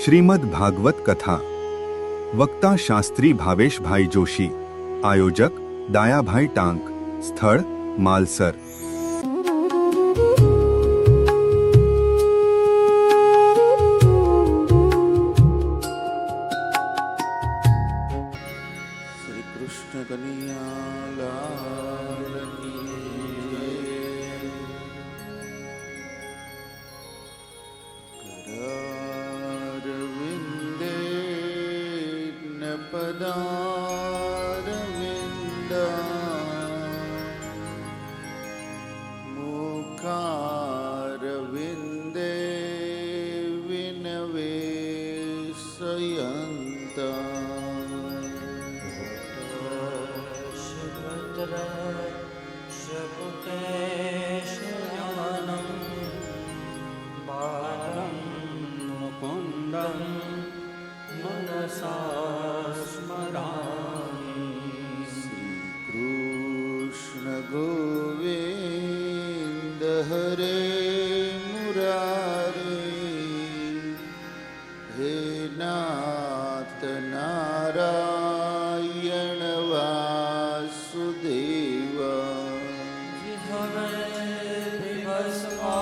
શ્રીમદ ભાગવત કથા. વક્તા શાસ્ત્રી ભાવેશભાઈ જોશી. આયોજક દાયાભાઈ ટાંક. સ્થળ માલસર. શ્રી કૃષ્ણ કનૈયા લાલ કી જય. કરારવિંદે પદારવિંદા મુખારવિંદે વિનવેશયંતા शकुतेशयानं बालं मुकुन्दं मनसा स्मरामि. કૃષ્ણ ગોવિંદ હરે મુરારે, હે નાથ નારાયણ વાસુદેવા. जिह्वे विवस्वा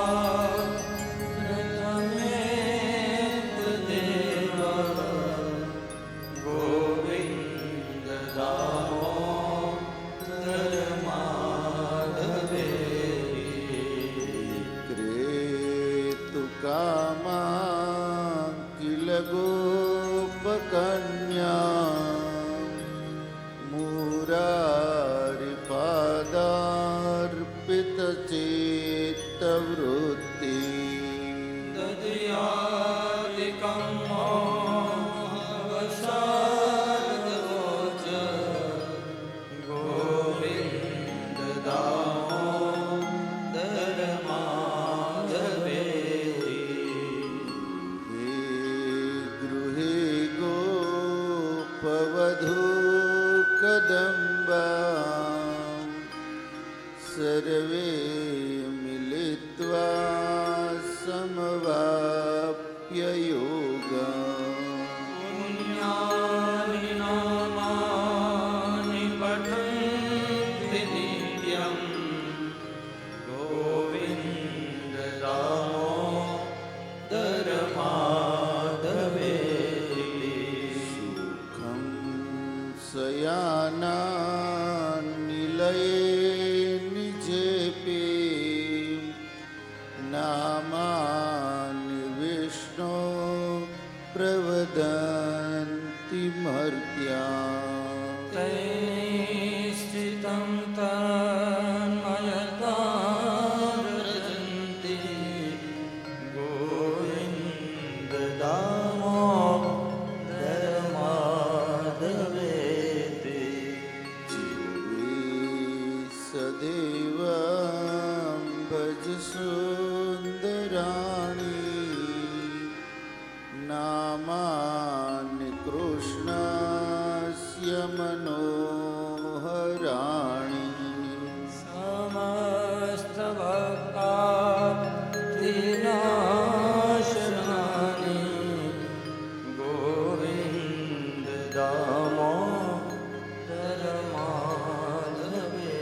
प्रथमेतदेव गोविन्द दामोदर माधवेति. ક્રેતુકામા કિલ ગોપકન્યા મુરારિપાદાર્પિત ચેત્તવૃત્તિ. तदयादिकं मोहवशादवोच गोविन्द दामोदर माधवेति. હે ગૃહે ગોપવધૂ કદંબા સર્વે મિલિત્વા સમવાપ્ય યોગા. पुण्यानि नामानि पठन्ति नित्यं गोविन्द दामोदर माधवेति. સુખં શયાના નિલયે નિજેપે નામાનિ વિષ્ણુ પ્રવદન્તિ મર્ત્યા. तैनिष्ठितं तन्मयतां व्रजन्ति गोविन्द दामोदर माधवेति. સદેવં ભજ સુંદરાણી નામાનિ કૃષ્ણસ્ય મનોહરાણી. समस्तभक्तादिनाशनानि गोविन्द दामोदर माधवेति.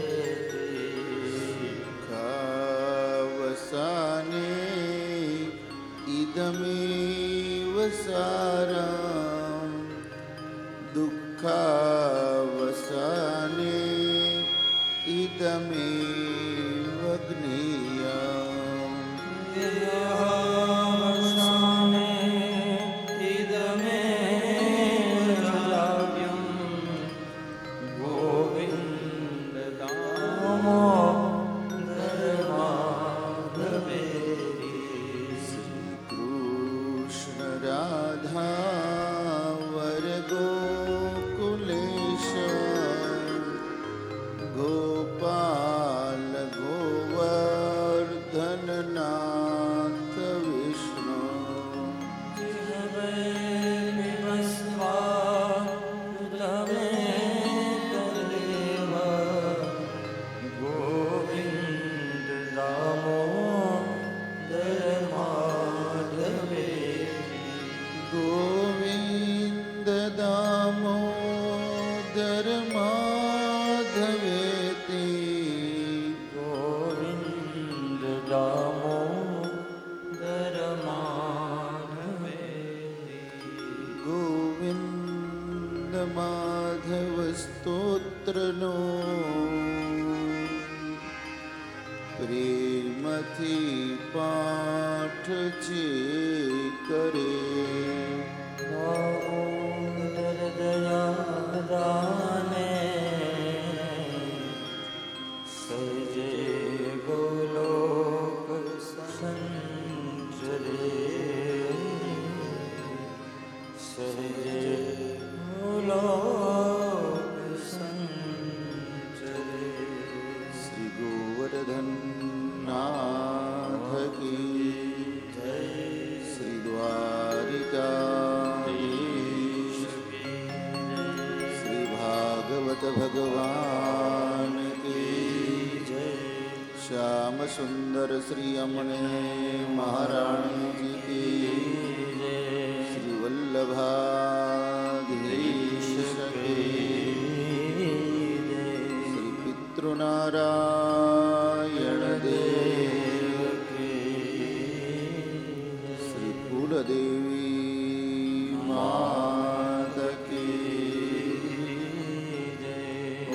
ખાવસાને ઇદમેવ સારં દુઃખાવસાને ઇદમેવ જ્ઞેયં. देहावसाने इदमेव द्रव्यं गोविन्द दामोदर माधवेति. કૃષ્ણ રાધા વર ગોકુલેશ ગોપાલ ગોવર્ધન નાથ વિષ્ણુ. जिह्वे विवस्वा प्रथमेतदेव गोविन्द दामोदर माधवेति. ગોવિંદ દામોદર માધવેતી ગોવિંદ દામોદર માધવેતી ગોવિંદ માધવ સ્તોત્રનો પ્રેમથી પાઠ જે કરે દામોદર દયા દાને સજે ગોલોક સંચરે સજે ગોલોક સંચરે શ્રી ગોવર્ધન નાથ કી જય શ્રી દ્વારિકાધીશ શ્રી ભાગવત ભગવાન કી જય શ્યામ સુંદર શ્રી અમને મહારાણી કી શ્રી વલ્લભાધીશ કી શ્રી પિતૃનારાયણ દેવ શ્રી કુલદેવી માત કી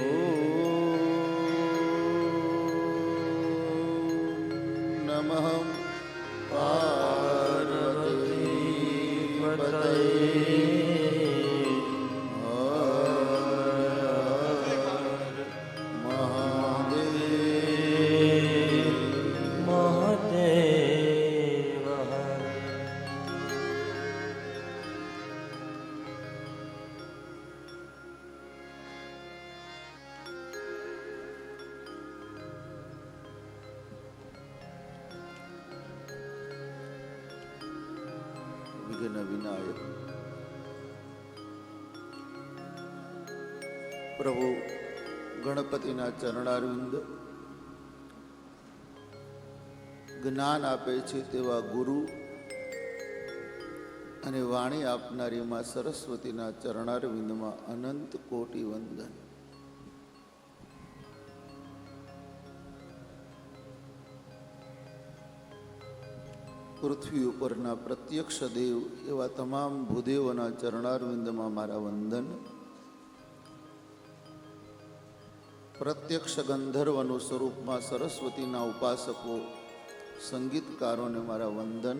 ઓમ નમઃ પાર્વતી પતયે મહાદેવ વિઘ્ન વિનાયક પ્રભુ ગણપતિના ચરણારવિંદ જ્ઞાન આપે છે તેવા ગુરુ અને વાણી આપનારી માં સરસ્વતીના ચરણારવિંદમાં અનંત કોટી વંદન. પૃથ્વી ઉપરના પ્રત્યક્ષ દેવ એવા તમામ ભૂદેવોના ચરણારવિંદમાં મારા વંદન. પ્રત્યક્ષ ગંધર્વનું સ્વરૂપમાં સરસ્વતીના ઉપાસકો સંગીતકારોને મારા વંદન.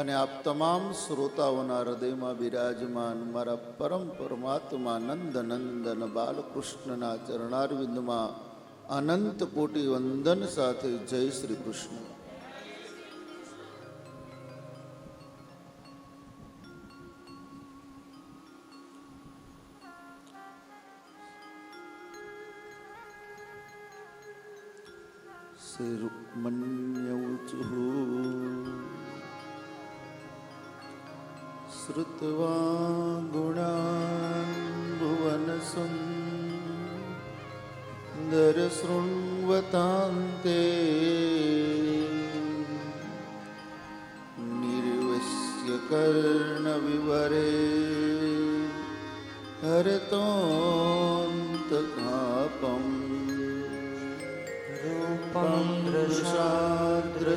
અને આપ તમામ શ્રોતાઓના હૃદયમાં બિરાજમાન મારા પરમ પરમાત્મા નંદ નંદન બાલકૃષ્ણના ચરણારવિંદમાં અનંત કોટી વંદન સાથે જય શ્રી કૃષ્ણ. શ્રી રૂક્મન્યૌચુઃ શ્રુત્વા ગુણાન ભુવન સુંદર શૃણ્વતાંતે નિર્વસ્ય કર્ણ વિવરે હરતોऽन्तકાપम् રૂપં દૃશાદૃશિમતા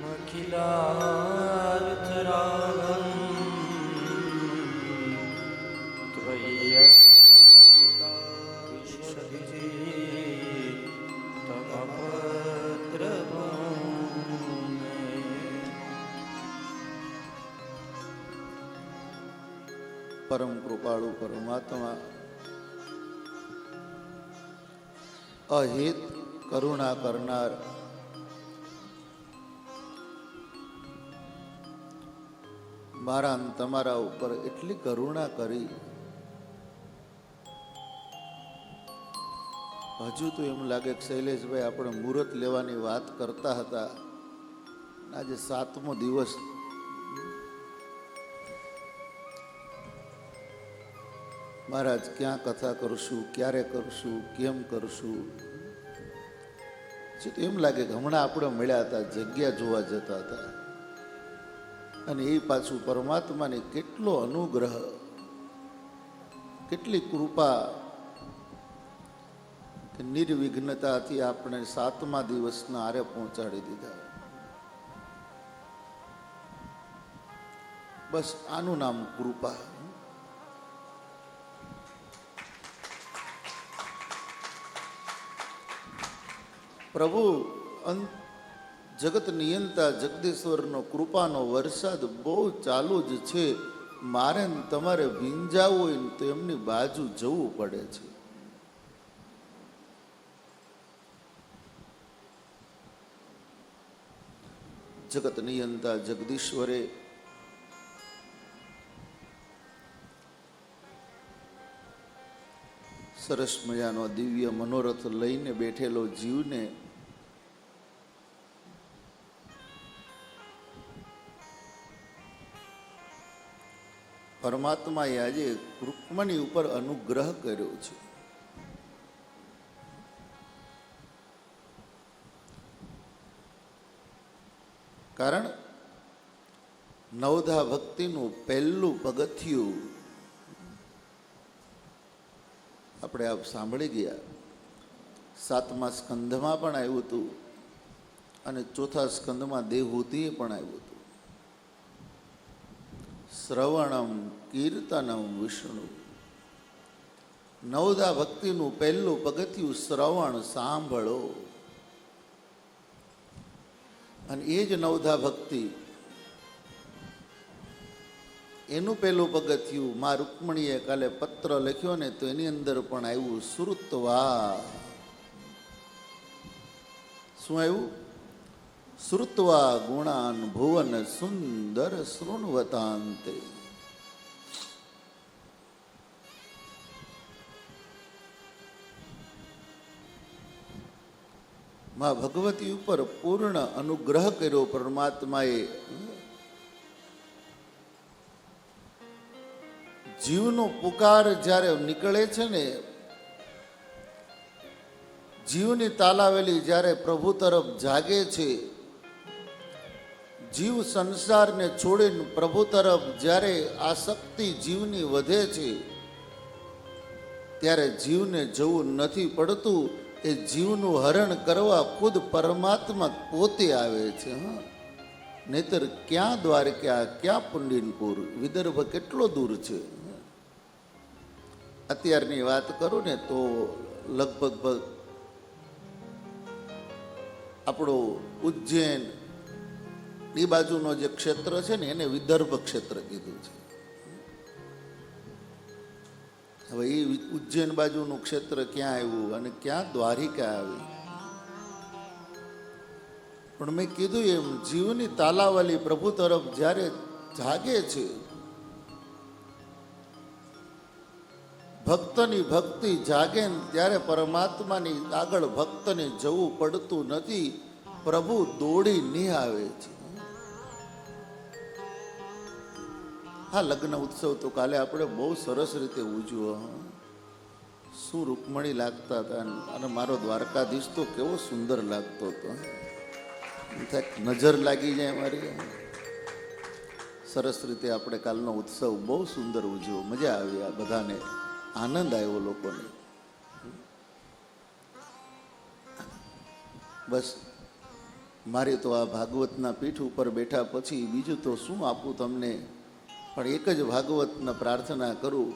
મખિલાર્થરાગમ ત્વય્યસ્તા વિશતિ તમપત્રભૂમે. પરમ કૃપાળુ પરમાત્મા અહિત કરુણા કરનાર મારા અને તમારા ઉપર એટલી કરુણા કરી, હજુ તો એમ લાગે કે શૈલેષભાઈ આપણે મુહૂર્ત લેવાની વાત કરતા હતા, આજે 7મો દિવસ. મહારાજ ક્યાં કથા કરશું, ક્યારે કરશું, કેમ કરશું? પછી તો એમ લાગે કે હમણાં આપણે મળ્યા હતા, જગ્યા જોવા જતા હતા, અને એ પાછું પરમાત્માને કેટલો અનુગ્રહ, કેટલી કૃપા કે નિર્વિઘ્નતાથી આપણે 7મા દિવસના આરે પહોંચાડી દીધા. બસ આનું નામ કૃપા. પ્રભુ જગત નિયંતા જગદીશ્વરનો કૃપાનો વરસાદ બહુ ચાલુ જ છે. મારે ને તમારે ભીંજાવું હોય ને તો એમની બાજુ જવું પડે છે. જગત નિયંતા જગદીશ્વરે સરસ મજાનો દિવ્ય મનોરથ લઈને બેઠેલો જીવને પરમાત્માએ આજે રૂક્મણી ઉપર અનુગ્રહ કર્યો છે. કારણ નવધા ભક્તિનું પહેલું પગથિયું આપણે આપ સાંભળી ગયા. 7મા સ્કંધમાં પણ આવ્યું હતું અને 4થા સ્કંધમાં દેહૂતિએ પણ આવ્યું હતું. શ્રવણમ કીર્તનમ વિષ્ણુ. નવધા ભક્તિનું પહેલું પગથિયું શ્રવણ, સાંભળો. અને એ જ નવધા ભક્તિ, એનું પહેલું પગથિયું માં રૂક્મણીએ કાલે પત્ર લખ્યો ને તો એની અંદર પણ આવ્યું શ્રુત્વા. શું આવ્યું? શ્રુત્વા ગુણાન ભુવન સુંદર શૃણવતાંતે. માં ભગવતી ઉપર પૂર્ણ અનુગ્રહ કર્યો પરમાત્માએ. જીવનો પુકાર જ્યારે નીકળે છે ને, જીવની તાલાવેલી જ્યારે પ્રભુ તરફ જાગે છે, જીવ સંસારને છોડીને પ્રભુ તરફ જ્યારે આસક્તિ જીવની વધે છે, ત્યારે જીવને જવું નથી પડતું. એ જીવનું હરણ કરવા ખુદ પરમાત્મા પોતે આવે છે. નહીતર ક્યાં દ્વારકા, ક્યાં પુંડિનપુર, વિદર્ભ કેટલો દૂર છે. અત્યારની વાત કરું ને તો લગભગ આપણો ઉજ્જૈન એ બાજુનો જે ક્ષેત્ર છે ને એને વિદર્ભ ક્ષેત્ર કીધું છે. હવે એ ઉજ્જૈન બાજુનું ક્ષેત્ર ક્યાં આવ્યું અને ક્યાં દ્વારિકા આવી? પણ મેં કીધું એમ જીવની તાલાવાલી પ્રભુ તરફ જ્યારે જાગે છે, ભક્તની ભક્તિ જાગે ને ત્યારે પરમાત્માની આગળ ભક્તને જવું પડતું નથી. પ્રભુ દોડી નહીં આવે છે. હા, લગ્ન ઉત્સવ તો કાલે આપણે બહુ સરસ રીતે ઉજવ્યો. શું રૂકમણી લાગતા હતા, અને મારો દ્વારકાધીશ તો કેવો સુંદર લાગતો હતો. નજર લાગી જાય મારી. સરસ રીતે આપણે કાલનો ઉત્સવ બહુ સુંદર ઉજવ્યો. મજા આવી, આ બધાને આનંદ આવ્યો લોકોને. બસ મારી તો આ ભાગવતના પીઠ ઉપર બેઠા પછી બીજું તો શું આપું તમને, પણ એક જ ભાગવતના પ્રાર્થના કરું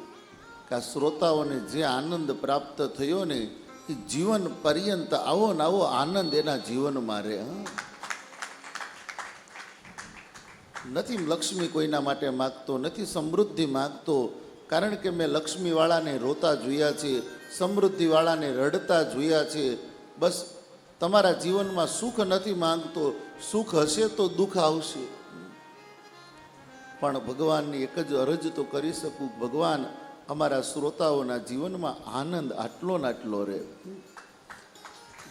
કે આ શ્રોતાઓને જે આનંદ પ્રાપ્ત થયો ને એ જીવન પર્યંત આવો ને આવો આનંદ એના જીવનમાં રહે. નથી લક્ષ્મી કોઈના માટે માગતો, નથી સમૃદ્ધિ માગતો, કારણ કે મેં લક્ષ્મીવાળાને રોતા જોયા છે, સમૃદ્ધિવાળાને રડતા જોયા છે. બસ તમારા જીવનમાં સુખ નથી માંગતો. સુખ હશે તો દુઃખ આવશે. પણ ભગવાનની એક જ અરજ તો કરી શકું, ભગવાન અમારા શ્રોતાઓના જીવનમાં આનંદ આટલો ને આટલો રહે.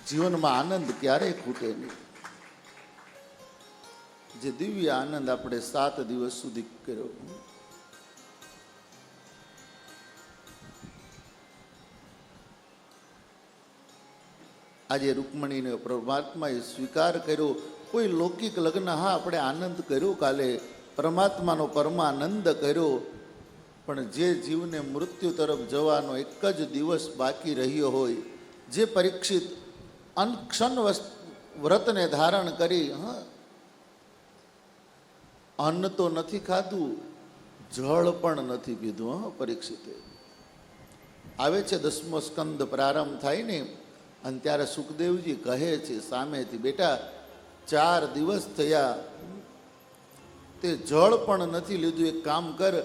જીવનમાં આનંદ ક્યારેય ખૂટે નહીં. જે દિવ્ય આનંદ આપણે 7 દિવસ સુધી કર્યો, આજે રૂકમણીને પરમાત્માએ સ્વીકાર કર્યો. કોઈ લૌકિક લગ્ન, હા આપણે આનંદ કર્યો, કાલે પરમાત્માનો પરમાનંદ કર્યો, પણ જે જીવને મૃત્યુ તરફ જવાનો એક જ દિવસ બાકી રહ્યો હોય, જે પરીક્ષિત અનક્ષણ વ્રતને ધારણ કરી, હા અન્ન તો નથી ખાધું, જળ પણ નથી પીધું. હા પરીક્ષિતે આવે છે 10મો સ્કંદ પ્રારંભ થાય ને, અને ત્યારે સુખદેવજી કહે છે સામેથી, બેટા 4 દિવસ થયા તે જળ પણ નથી લીધું, એક કામ કર,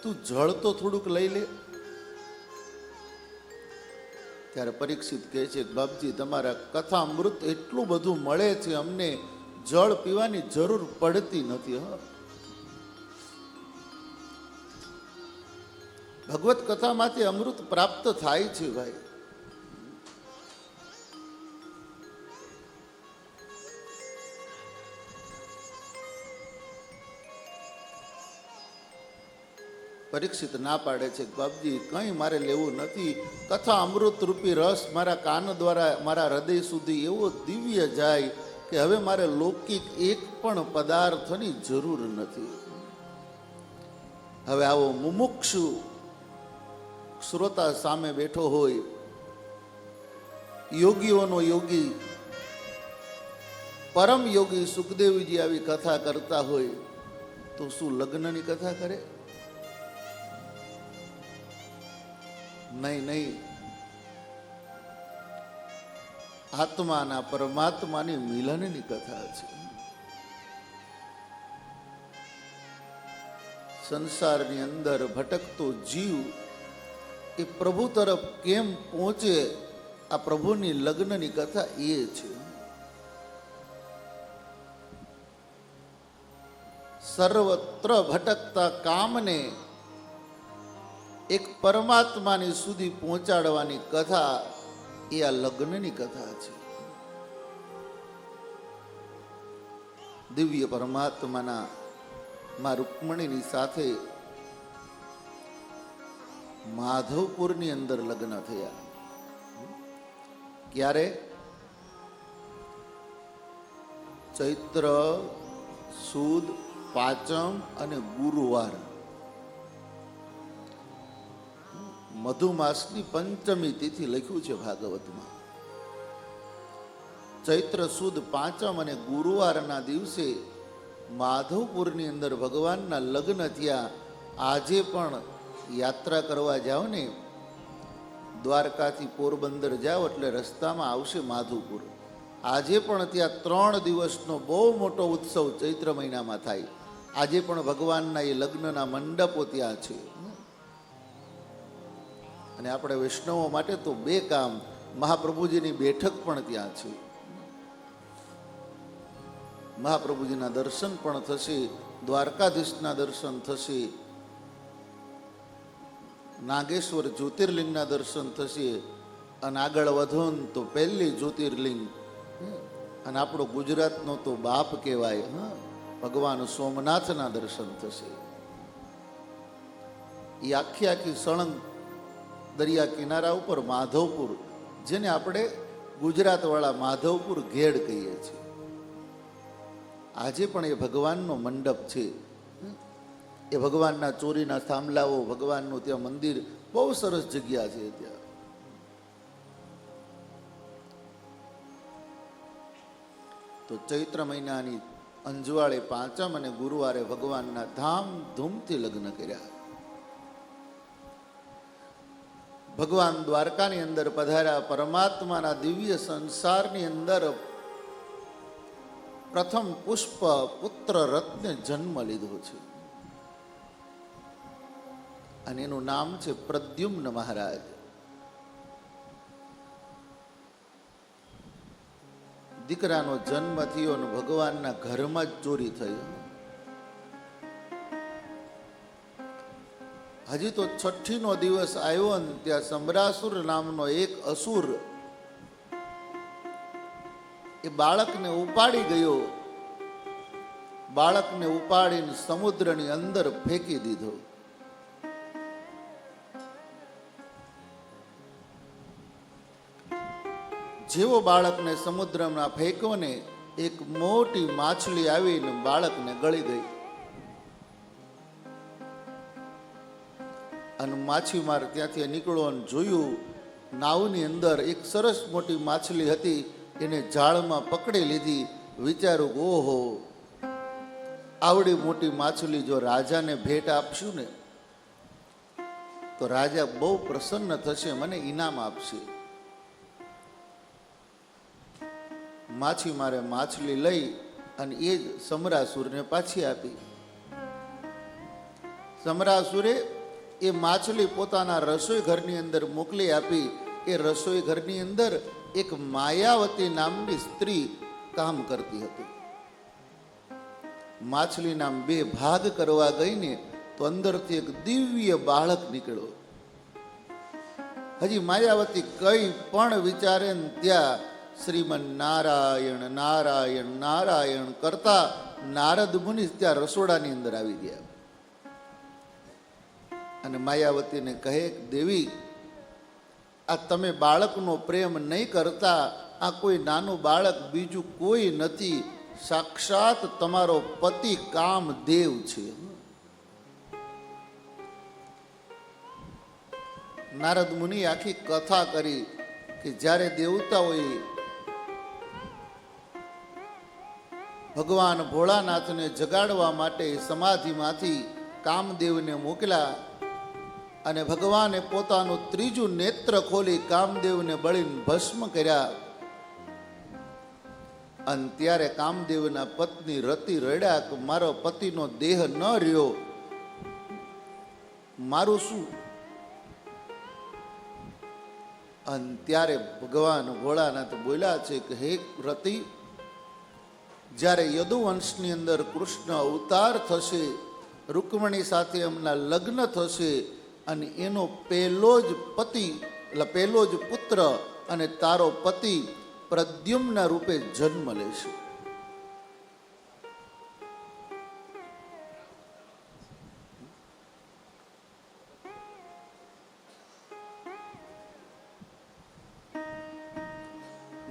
તું જળ તો થોડુંક લઈ લે. ત્યારે પરીક્ષિત કહે છે, બાપજી તમારા કથામૃત એટલું બધું મળે છે, અમને જળ પીવાની જરૂર પડતી નથી. હા ભગવત કથામાંથી અમૃત પ્રાપ્ત થાય છે ભાઈ. પરીક્ષિત ના પાડે છે, બાપજી કંઈ મારે લેવું નથી, કથા અમૃત રૂપી રસ મારા કાન દ્વારા મારા હૃદય સુધી એવો દિવ્ય જાય કે હવે મારે લૌકિક એક પણ પદાર્થની જરૂર નથી. હવે આવો મુમુક્ષુ શ્રોતા સામે બેઠો હોય, યોગીઓનો યોગી પરમ યોગી સુખદેવજી આવી કથા કરતા હોય તો શું લગ્નની કથા કરે? નહીં નહીં, આત્માના પરમાત્માની મિલનની કથા છે. સંસારની અંદર ભટકતો જીવ એ પ્રભુ તરફ કેમ પહોંચે, આ પ્રભુની લગ્નની કથા એ છે. સર્વત્ર ભટકતા કામને એક પરમાત્માની સુધી પહોંચાડવાની કથા એ આ લગ્નની કથા છે. દિવ્ય પરમાત્માના માં રૂકમણીની સાથે માધવપુરની અંદર લગ્ન થયા. ક્યારે? ચૈત્ર સુદ પાંચમ અને ગુરુવાર, મધુમાસની પંચમી તિથિ લખ્યું છે ભાગવતમાં. ચૈત્ર સુદ પાંચમ અને ગુરુવારના દિવસે માધવપુરની અંદર ભગવાનના લગ્ન થયા. આજે પણ યાત્રા કરવા જાઓ ને, દ્વારકાથી પોરબંદર જાઓ એટલે રસ્તામાં આવશે માધવપુર. આજે પણ ત્યાં 3 દિવસનો બહુ મોટો ઉત્સવ ચૈત્ર મહિનામાં થાય. આજે પણ ભગવાનના એ લગ્નના મંડપો ત્યાં છે. અને આપણે વૈષ્ણવો માટે તો 2 કામ, મહાપ્રભુજીની બેઠક પણ ત્યાં છે. મહાપ્રભુજીના દર્શન પણ થશે, દ્વારકાધીશના દર્શન થશે, નાગેશ્વર જ્યોતિર્લિંગના દર્શન થશે, અને આગળ વધો તો પહેલી જ્યોતિર્લિંગ અને આપણો ગુજરાતનો તો બાપ કહેવાય, ભગવાન સોમનાથના દર્શન થશે. એ આખી સળંગ દરિયા કિનારા ઉપર માધવપુર, જેને આપણે ગુજરાતવાળા માધવપુર ઘેડ કહીએ છીએ, આજે પણ એ ભગવાનનો મંડપ છે. એ ભગવાનના ચોરીના થાંભલાઓ, ભગવાનનું ત્યાં મંદિર, બહુ સરસ જગ્યા છે ત્યાં. તો ચૈત્ર મહિનાની અંજવાળે પાંચમ અને ગુરુવારે ભગવાનના ધામધૂમથી લગ્ન કર્યા. ભગવાન દ્વારકાની અંદર પધાર્યા. પરમાત્માના દિવ્ય સંસારની અંદર પ્રથમ પુષ્પ પુત્ર રત્ને જન્મ લીધો છે, અને એનું નામ છે પ્રદ્યુમ્ન મહારાજ. દીકરાનો જન્મ થયો અને ભગવાનના ઘરમાં જ ચોરી થઈ. હજી તો છઠ્ઠીનો દિવસ આવ્યો ને ત્યાં સમરાસુર નામનો એક અસુર એ બાળકને ઉપાડી ગયો. બાળકને ઉપાડીને સમુદ્રની અંદર ફેંકી દીધો. જેવો બાળકને સમુદ્રમાં ફેંક્યો ને એક મોટી માછલી આવીને બાળકને ગળી ગઈ. અને માછીમાર ત્યાંથી નીકળ્યો અને જોયું નાવની અંદર એક સરસ મોટી માછલી હતી. એને જાળમાં પકડી લીધી. વિચારું કે ઓહો, આવડી મોટી માછલી જો રાજાને ભેટ આપશું ને તો રાજા બહુ પ્રસન્ન થશે, મને ઇનામ આપશે. માછીમારે માછલી લઈ અને એ જ સમરાસુરને પાછી આપી. સમરાસુરે એ માછલી પોતાના રસોઈ ઘરની અંદર મોકલી આપી. એ રસોઈ ઘરની અંદર એક માયાવતી નામની સ્ત્રી કામ કરતી હતી. માછલીના બે ભાગ કરવા ગઈને તો અંદરથી એક દિવ્ય બાળક નીકળ્યો. હજી માયાવતી કઈ પણ વિચારે ને ત્યાં શ્રીમન નારાયણ નારાયણ નારાયણ કરતા નારદ મુનિ ત્યાં રસોડાની અંદર આવી ગયા. અને માયાવતીને કહે, દેવી, આ તમે બાળકનો પ્રેમ નહીં કરતા, આ કોઈ નાનું બાળક બીજું કોઈ નથી, સાક્ષાત તમારો પતિ કામદેવ છે. નારદ મુનિ આખી કથા કરી કે જ્યારે દેવતાઓએ ભગવાન ભોળાનાથને જગાડવા માટે સમાધિમાંથી કામદેવને મોકલ્યા અને ભગવાને પોતાનું ત્રીજું નેત્ર ખોલી કામદેવને બળીને ભસ્મ કર્યા. અને ત્યારે કામદેવના પત્ની રતિ રડ્યા કે મારો પતિનો દેહ ન રહ્યો, મારું શું? અને ત્યારે ભગવાન ભોળાનાથ બોલ્યા છે કે હે રતિ, જ્યારે યદુવંશની અંદર કૃષ્ણ અવતાર થશે, રૂકમણી સાથે એમના લગ્ન થશે અને એનો પહેલો જ પતિ એટલે પહેલો જ પુત્ર અને તારો પતિ પ્રદ્યુમ્ન રૂપે જન્મ લેશે.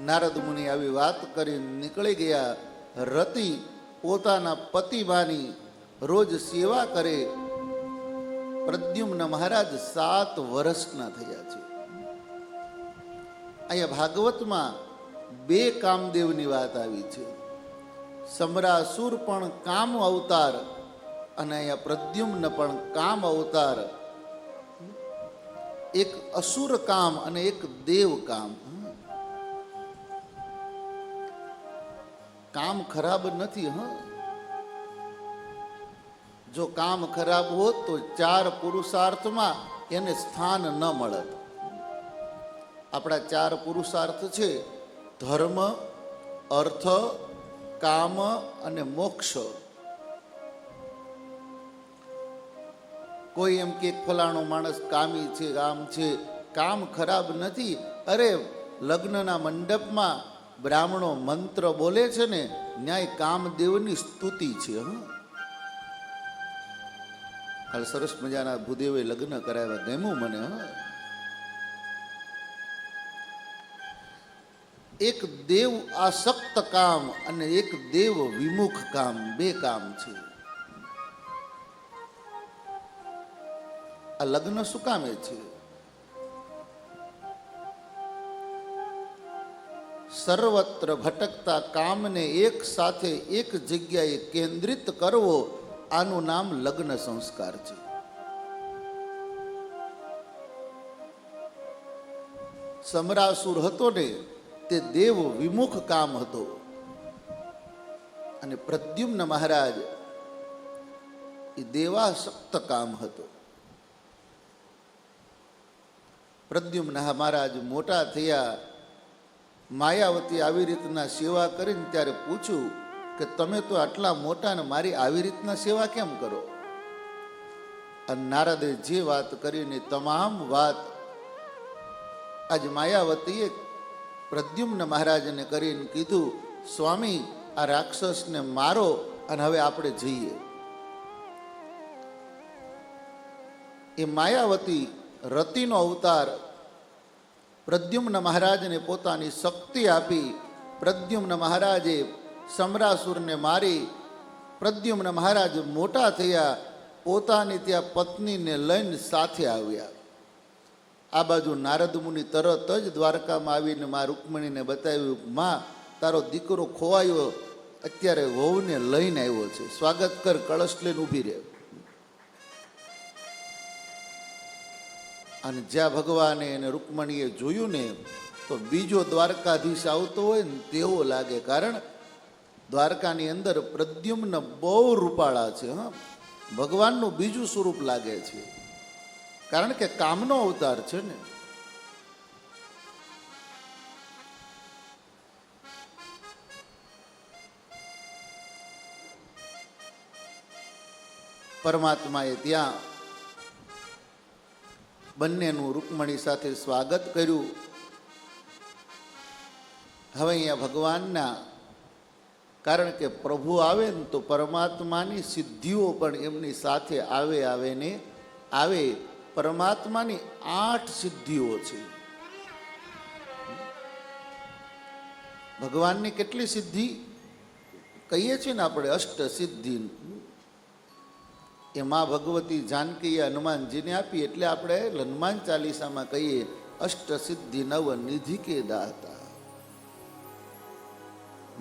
નારદ મુનિ આવી વાત કરી નીકળી ગયા. રતિ પોતાના પતિમાની રોજ સેવા કરે. પ્રદ્યુમ્ન મહારાજ 7 વર્ષના થયા છે. અહીંયા ભાગવતમાં 2 કામદેવની વાત આવી છે. સમરાસુર પણ કામ અવતાર અને અહીંયા પ્રદ્યુમ્ન પણ કામ અવતાર. એક અસુર કામ અને એક દેવ કામ. કામ ખરાબ નથી. જો કામ ખરાબ હોત તો 4 પુરુષાર્થમાં એને સ્થાન ન મળત. આપણા 4 પુરુષાર્થ છે: ધર્મ, અર્થ, કામ અને મોક્ષ. કોઈ એમ કે ફલાણો માણસ કામી છે, આમ છે. કામ ખરાબ નથી. અરે, લગ્નના મંડપમાં બ્રાહ્મણો મંત્ર બોલે છે ને, ન્યાય કામદેવની સ્તુતિ છે. કાલ સરસ મજાના ભૂદેવે લગ્ન કરાવ્યા, ગમ્યું મને. એક દેવ આસક્ત કામ અને એક દેવ વિમુખ કામ, 2 કામ છે. આ લગ્ન શું કામે છે? સર્વત્ર ભટકતા કામને એક સાથે એક જગ્યાએ કેન્દ્રિત કરવો, આનું નામ લગ્ન સંસ્કાર છે. સમરાસુર હતો ને, તે દેવ વિમુખ કામ હતો. અને પ્રદ્યુમ્ન મહારાજ એ દેવાસક્ત કામ હતો. પ્રદ્યુમ્ન મહારાજ મોટા થયા. માયાવતી આવી રીતના સેવા કરીને ત્યારે પૂછ્યું કે તમે તો આટલા મોટા ને મારી આવી રીતના સેવા કેમ કરો? અને નારદે જે વાત કરીને તમામ વાત આજ માયાવતીએ પ્રદ્યુમ્ન મહારાજને કરીને કીધું, સ્વામી, આ રાક્ષસને મારો અને હવે આપણે જઈએ. એ માયાવતી રતિનો અવતાર પ્રદ્યુમ્ન મહારાજને પોતાની શક્તિ આપી. પ્રદ્યુમ્ન મહારાજે સમરાસુરને મારી. પ્રદ્યુમ્ન મહારાજ મોટા થયા, પોતાની ત્યાં પત્નીને લઈને સાથે આવ્યા. આ બાજુ નારદ મુનિ તરત જ દ્વારકામાં આવીને મા રૂકમણીને બતાવ્યું, માં તારો દીકરો ખોવાયો, અત્યારે વહુને લઈને આવ્યો છે, સ્વાગત કર, કળશ લઈને ઊભી રહે. અને જ્યાં ભગવાને અને રૂકમણીએ જોયું ને તો બીજો દ્વારકાધીશ આવતો હોય ને તેવો લાગે. કારણ દ્વારકાની અંદર પ્રદ્યુમ્ન બહુ રૂપાળા છે. હા, ભગવાનનું બીજું સ્વરૂપ લાગે છે, કારણ કે કામનો અવતાર છે ને. પરમાત્માએ ત્યાં બંનેનું રૂકમણી સાથે સ્વાગત કર્યું. હવે અહીંયા ભગવાનના, કારણ કે પ્રભુ આવે ને તો પરમાત્માની સિદ્ધિઓ પણ એમની સાથે આવે ને આવે. પરમાત્માની 8 સિદ્ધિઓ છે. ભગવાનની કેટલી સિદ્ધિ કહીએ છીએ ને આપણે, અષ્ટ સિદ્ધિ. એમાં ભગવતી જાનકીએ હનુમાનજીને આપી, એટલે આપણે હનુમાન ચાલીસામાં કહીએ અષ્ટ સિદ્ધિ નવ નિધિ કે દાતા.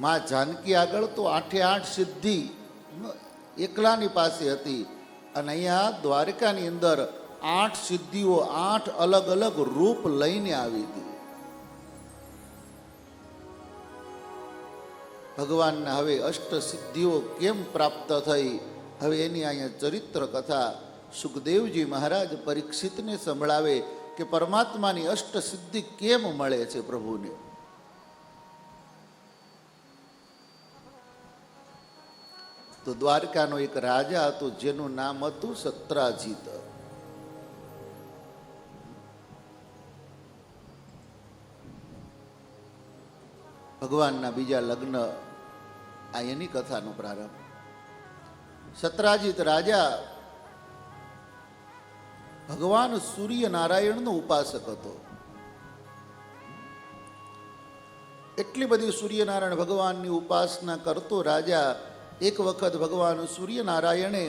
માં જાનકી આગળ તો 8 સિદ્ધિ એકલાની પાસે હતી, અને અહીંયા દ્વારકાની અંદર 8 સિદ્ધિઓ 8 અલગ અલગ રૂપ લઈને આવી હતી. ભગવાનને હવે અષ્ટ સિદ્ધિઓ કેમ પ્રાપ્ત થઈ, હવે એની અહીંયા ચરિત્ર કથા સુખદેવજી મહારાજ પરીક્ષિતને સંભળાવે કે પરમાત્માની અષ્ટ સિદ્ધિ કેમ મળે છે પ્રભુને. તો દ્વારકાનો એક રાજા હતો જેનું નામ હતું સત્રાજીત. ભગવાનના બીજા લગ્ન, આ એની કથાનો પ્રારંભ. સત્રાજીત રાજા ભગવાન સૂર્યનારાયણનો ઉપાસક હતો. એટલી બધી સૂર્યનારાયણ ભગવાનની ઉપાસના કરતો રાજા એક વખત ભગવાન સૂર્યનારાયણે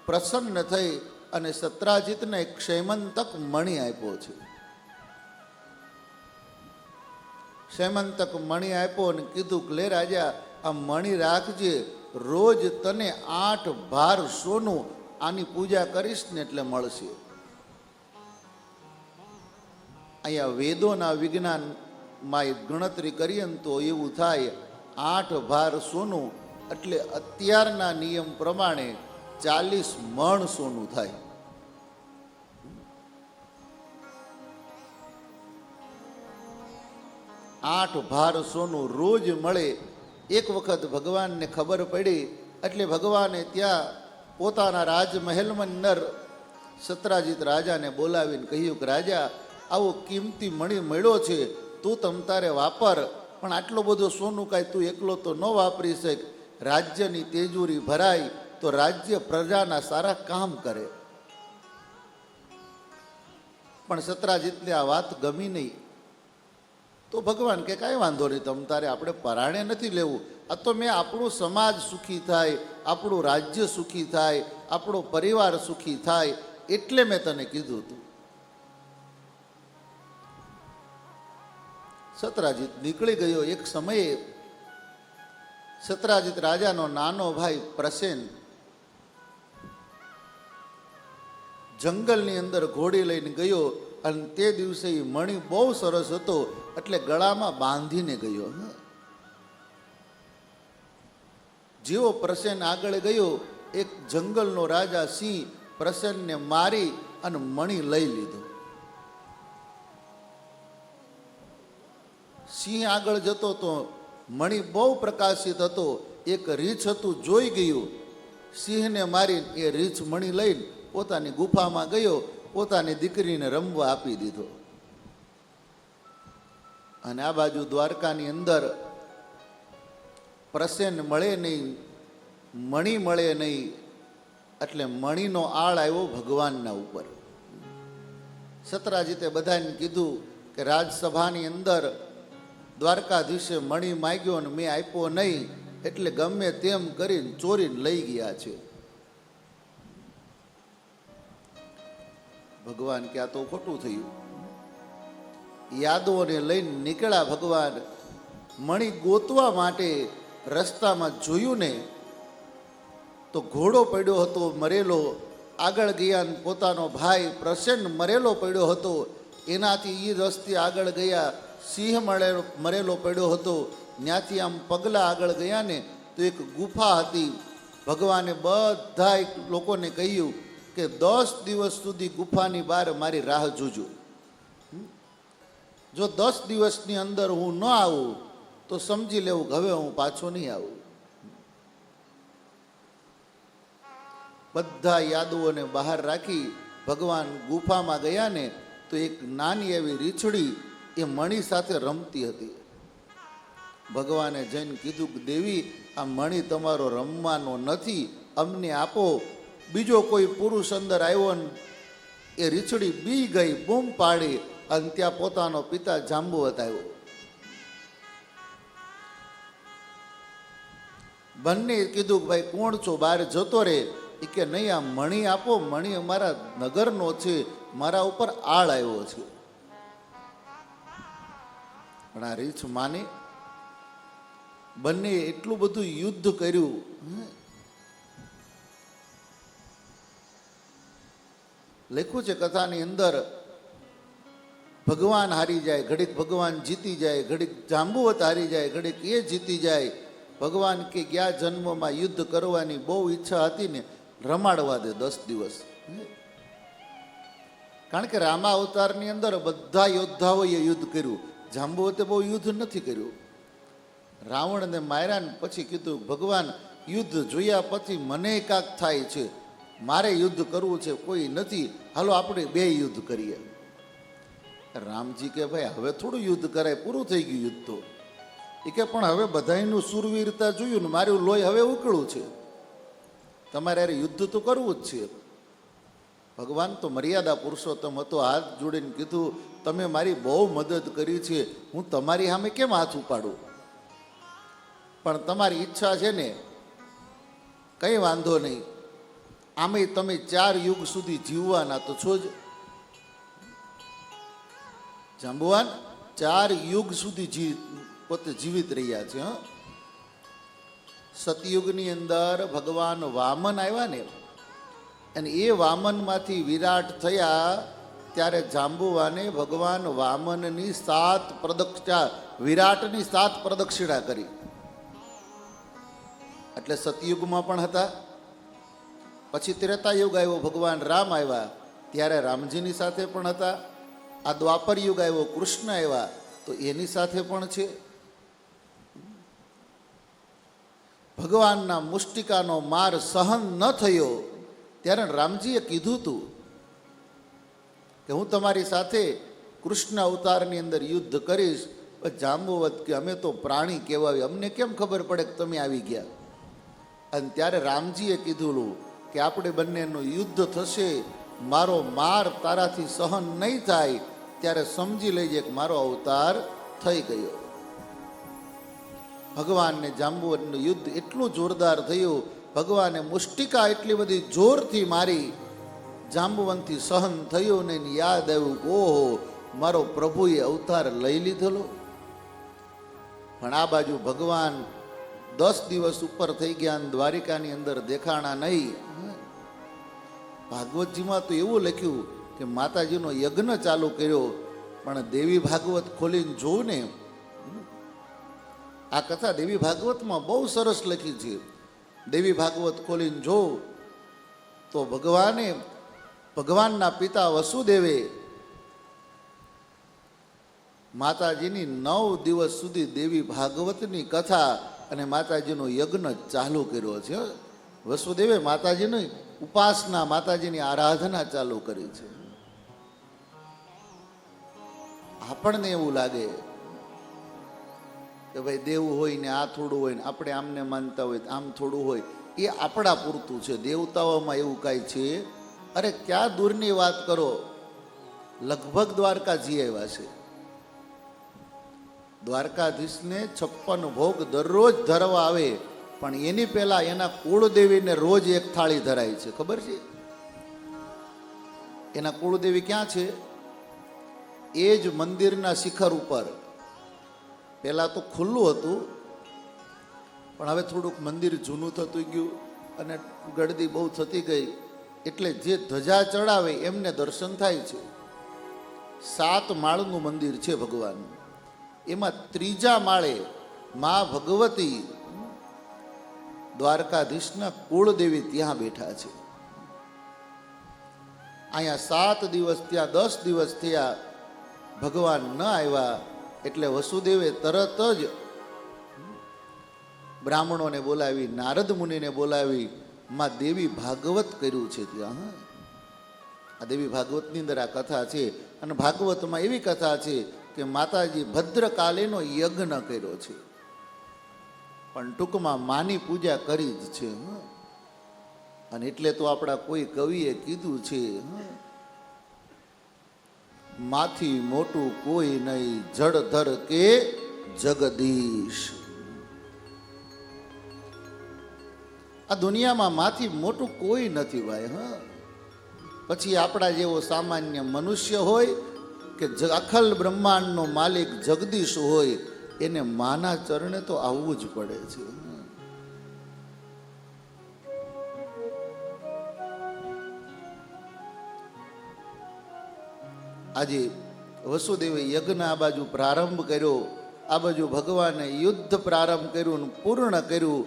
પ્રસન્ન થઈ અને સત્રાજીતને એક ક્ષેમંતક મણિ આપ્યો છે. ક્ષેમંતક મણિ આપ્યો અને કીધું કે લે રાજા, આ મણિ રાખજે, રોજ તને 8 ભાર સોનું આની પૂજા કરીશ ને એટલે મળશે. અહીંયા વેદોના વિજ્ઞાનમાં ગણતરી કરીએ ને તો એવું થાય 8 ભાર સોનું એટલે અત્યારના નિયમ પ્રમાણે 40 મણ સોનું થાય. આઠ ભાર સોનું રોજ મળે. એક વખત ભગવાનને ખબર પડી એટલે ભગવાને ત્યાં પોતાના રાજમહેલમાં અંદર સત્રાજીત રાજાને બોલાવીને કહ્યું કે રાજા, આવો કિંમતી મણી મળ્યો છે, તું તમ તારે વાપર, પણ આટલો બધો સોનું કાંઈ તું એકલો તો ન વાપરી શક. રાજ્યની તેજુરી ભરાય તો રાજ્ય પ્રજાના સારા કામ કરે. પણ સત્રાજીતને આ વાત ગમી નહીં. તો ભગવાન કે કાંઈ વાંધો નહીં, તમ તારે આપણે પરાણે નથી લેવું, આ તો મેં આપણું સમાજ સુખી થાય, આપણું રાજ્ય સુખી થાય, આપણો પરિવાર સુખી થાય એટલે મેં તને કીધું હતું. સત્રાજીત નીકળી ગયો. એક સમયે સત્રાજીત રાજાનો નાનો ભાઈ પ્રસેન જંગલની અંદર ઘોડી લઈને ગયો અને તે દિવસે એ મણી બહુ સરસ હતો એટલે ગળામાં બાંધીને ગયો. જેવો પ્રસેન આગળ ગયો, એક જંગલનો રાજા સિંહ પ્રસેનને મારી અને મણી લઈ લીધો. સિંહ આગળ જતો તો મણી બહુ પ્રકાશિત હતો, એક રીંછ હતું જોઈ ગયું, સિંહને મારી એ રીંછ મણી લઈને પોતાની ગુફામાં ગયો, પોતાની દીકરીને રમવા આપી દીધો. અને આ બાજુ દ્વારકાની અંદર પ્રસેન મળે નહીં, મણી મળે નહીં, એટલે મણીનો આળ આવ્યો ભગવાનના ઉપર. સત્રાજીતે બધાને કીધું કે રાજસભાની અંદર દ્વારકાધીશે મણી માગ્યો ને મેં આપ્યો નહીં, એટલે ગમે તેમ કરીને ચોરીને લઈ ગયા છે. ભગવાન કે આ તો ખોટું થયું. યાદવોને લઈને નીકળ્યા ભગવાન. મણી ગોતવા માટે રસ્તામાં જોયું ને તો ઘોડો પડ્યો હતો મરેલો. આગળ ગયા ને પોતાનો ભાઈ પ્રસન્ન મરેલો પડ્યો હતો. એનાથી એ રસ્તે આગળ ગયા, સિંહ મરેલો પડ્યો હતો. ત્યાંથી આમ પગલા આગળ ગયા ને તો એક ગુફા હતી. ભગવાને બધા લોકોને કહ્યું કે 10 દિવસ સુધી ગુફાની બહાર મારી રાહ જોજો. જો 10 દિવસની અંદર હું ન આવું તો સમજી લેવું કે હવે હું પાછો નહીં આવું. બધા યાદવોને બહાર રાખી ભગવાન ગુફામાં ગયા ને તો એક નાની એવી રીછડી એ મણી સાથે રમતી હતી. ભગવાને જઈને કીધું કે દેવી, આ મણી તમારો રમવાનો નથી, અમને આપો. બીજો કોઈ પુરુષ અંદર આવ્યો ને એ રીછડી બી ગઈ, બૂમ પાડી અને ત્યાં પોતાનો પિતા જાંબુવત આવ્યો. બંને કીધું કે ભાઈ કોણ છો, બહાર જતો રે. એ કે નહીં, આ મણી આપો, મણી અમારા નગરનો છે, મારા ઉપર આળ આવ્યો છે. પણ આ રીછ માને. બંને એટલું બધું યુદ્ધ કર્યું. લખ્યું છે કથાની અંદર, ભગવાન હારી જાય, ઘડીક ભગવાન જીતી જાય, ઘડીક જાંબુવત હારી જાય, ઘડીક એ જીતી જાય. ભગવાન કે ગયા જન્મમાં યુદ્ધ કરવાની બહુ ઈચ્છા હતી ને, રમાડવા દે 10 દિવસ. કારણ કે રામા અવતારની અંદર બધા યોદ્ધાઓએ યુદ્ધ કર્યું, જાંબુવતે બહુ યુદ્ધ નથી કર્યું. રાવણને માર્યા ને પછી કીધું ભગવાન યુદ્ધ જોયા પછી મને કાંક થાય છે, મારે યુદ્ધ કરવું છે, કોઈ નથી, હાલો આપણે 2 યુદ્ધ કરીએ. રામજી કે ભાઈ હવે થોડું યુદ્ધ કરાય, પૂરું થઈ ગયું યુદ્ધ તો. એ કે પણ હવે બધાનું સુરવીરતા જોયું ને, મારું લોહી હવે ઉકળું છે, તમારે અરે યુદ્ધ તો કરવું જ છે. ભગવાન તો મર્યાદા પુરુષોત્તમ હતો, હાથ જોડીને કીધું તમે મારી બહુ મદદ કરી છે, હું તમારી સામે કેમ હાથ ઉપાડું? પણ તમારી ઈચ્છા છે ને, કંઈ વાંધો નહીં. આમે તમે 4 યુગ સુધી જીવવાના તો છો જ. જાંબુવાન 4 યુગ સુધી પોતે જીવિત રહ્યા છે. સતયુગની અંદર ભગવાન વામન આવ્યા ને, અને એ વામનમાંથી વિરાટ થયા ત્યારે જાંબુવાને ભગવાન વામનની 7 પ્રદક્ષિણા, વિરાટની 7 પ્રદક્ષિણા કરી. એટલે સતયુગમાં પણ હતા. પછી ત્રેતાયુગ આવ્યો, ભગવાન રામ આવ્યા, ત્યારે રામજીની સાથે પણ હતા. આ દ્વાપર યુગ આવ્યો, કૃષ્ણ આવ્યા, તો એની સાથે પણ છે. ભગવાનના મુષ્ટિકાનો માર સહન ન થયો ત્યારે રામજીએ કીધું હતું કે હું તમારી સાથે કૃષ્ણ અવતારની અંદર યુદ્ધ કરીશ. જાંબુવત કે અમે તો પ્રાણી કહેવાય, અમને કેમ ખબર પડે કે તમે આવી ગયા? અને ત્યારે રામજીએ કીધું કે આપણે બંનેનું યુદ્ધ થશે, મારો માર તારાથી સહન નહીં થાય, ત્યારે સમજી લેજે કે મારો અવતાર થઈ ગયો. ભગવાનને જાંબુવતનું યુદ્ધ એટલું જોરદાર થયું, ભગવાને મુષ્ટિકા એટલી બધી જોરથી મારી, જાંબુવનથી સહન થયું ને યાદ આવ્યું, ઓહો મારો પ્રભુએ અવતાર લઈ લીધેલો. પણ આ બાજુ ભગવાન 10 દિવસ ઉપર થઈ ગયા, દ્વારિકાની અંદર દેખાણા નહીં. ભાગવતજીમાં તો એવું લખ્યું કે માતાજીનો યજ્ઞ ચાલુ કર્યો, પણ દેવી ભાગવત ખોલીને જોઉં ને, આ કથા દેવી ભાગવતમાં બહુ સરસ લખી છે. દેવી ભાગવત ખોલીને જોઉં તો ભગવાનના પિતા વસુદેવે માતાજીની 9 દિવસ સુધી દેવી ભાગવતની કથા અને માતાજીનો યજ્ઞ ચાલુ કર્યો છે. વસુદેવે માતાજીની ઉપાસના, માતાજીની આરાધના ચાલુ કરી છે. આપણને એવું લાગે કે ભાઈ દેવું હોય ને આ થોડું હોય ને આપણે આમને માનતા હોય આમ થોડું હોય, એ આપણા પૂરતું છે. દેવતાઓમાં એવું કાંઈ છે? અરે ક્યાં દૂરની વાત કરો, લગભગ દ્વારકા જઈ આવ્યા છે. દ્વારકાધીશને 56 ભોગ દરરોજ ધરવા આવે, પણ એની પહેલા એના કુળદેવીને રોજ એક થાળી ધરાય છે. ખબર છે? એના કુળદેવી ક્યાં છે? એ જ મંદિરના શિખર ઉપર. પહેલા તો ખુલ્લું હતું, પણ હવે થોડુંક મંદિર જૂનું થતું ગયું અને ગળદી બહુ થતી ગઈ, એટલે જે ધજા ચડાવે એમને દર્શન થાય છે. 7 માળનું મંદિર છે ભગવાન. એમાં 3જા માળે મા ભગવતી દ્વારકાધીશના કુળદેવી ત્યાં બેઠા છે. અહીંયા 7 દિવસ, ત્યાં 10 દિવસ થયા, ભગવાન ન આવ્યા એટલે વસુદેવે તરત જ બ્રાહ્મણોને બોલાવી, નારદ મુનિને બોલાવી, માં દેવી ભાગવત કર્યું છે ત્યાં. આ દેવી ભાગવતની અંદર આ કથા છે. અને ભાગવતમાં એવી કથા છે કે માતાજી ભદ્રકાલીનો યજ્ઞ કર્યો છે, પણ ટૂંકમાં માની પૂજા કરી જ છે. અને એટલે તો આપણા કોઈ કવિએ કીધું છે, માથી મોટું કોઈ નહીં, જળધર કે જગદીશ. આ દુનિયામાં માથી મોટું કોઈ નથી ભાઈ. પછી આપણા જેવો સામાન્ય મનુષ્ય હોય કે અખલ બ્રહ્માંડનો માલિક જગદીશ હોય, એને માના ચરણે તો આવવું જ પડે છે. આજે વસુદેવે યજ્ઞ આ બાજુ પ્રારંભ કર્યો, આ બાજુ ભગવાને યુદ્ધ પ્રારંભ કર્યું અને પૂર્ણ કર્યું.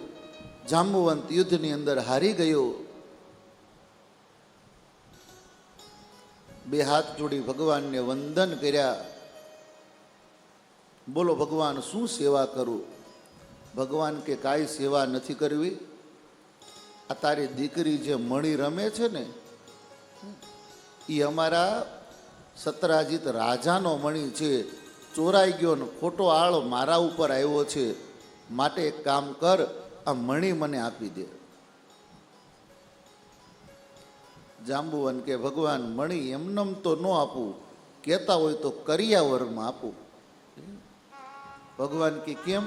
જાંબુવંત યુદ્ધની અંદર હારી ગયો. 2 હાથ જોડી ભગવાનને વંદન કર્યા. બોલો ભગવાન, શું સેવા કરું? ભગવાન કે કાંઈ સેવા નથી કરવી. આ તારી દીકરી જે મણી રમે છે ને, એ અમારા સતરાજીત રાજાનો મણી છે. ચોરાઈ ગયો ને ખોટો આળ મારા ઉપર આવ્યો છે, માટે એક કામ કર, આ મણી મને આપી દે. જાંબુવન કે ભગવાન, મણી એમનેમ તો ન આપું, કહેતા હોય તો કરિયાવરમાં આપું. ભગવાન કે કેમ?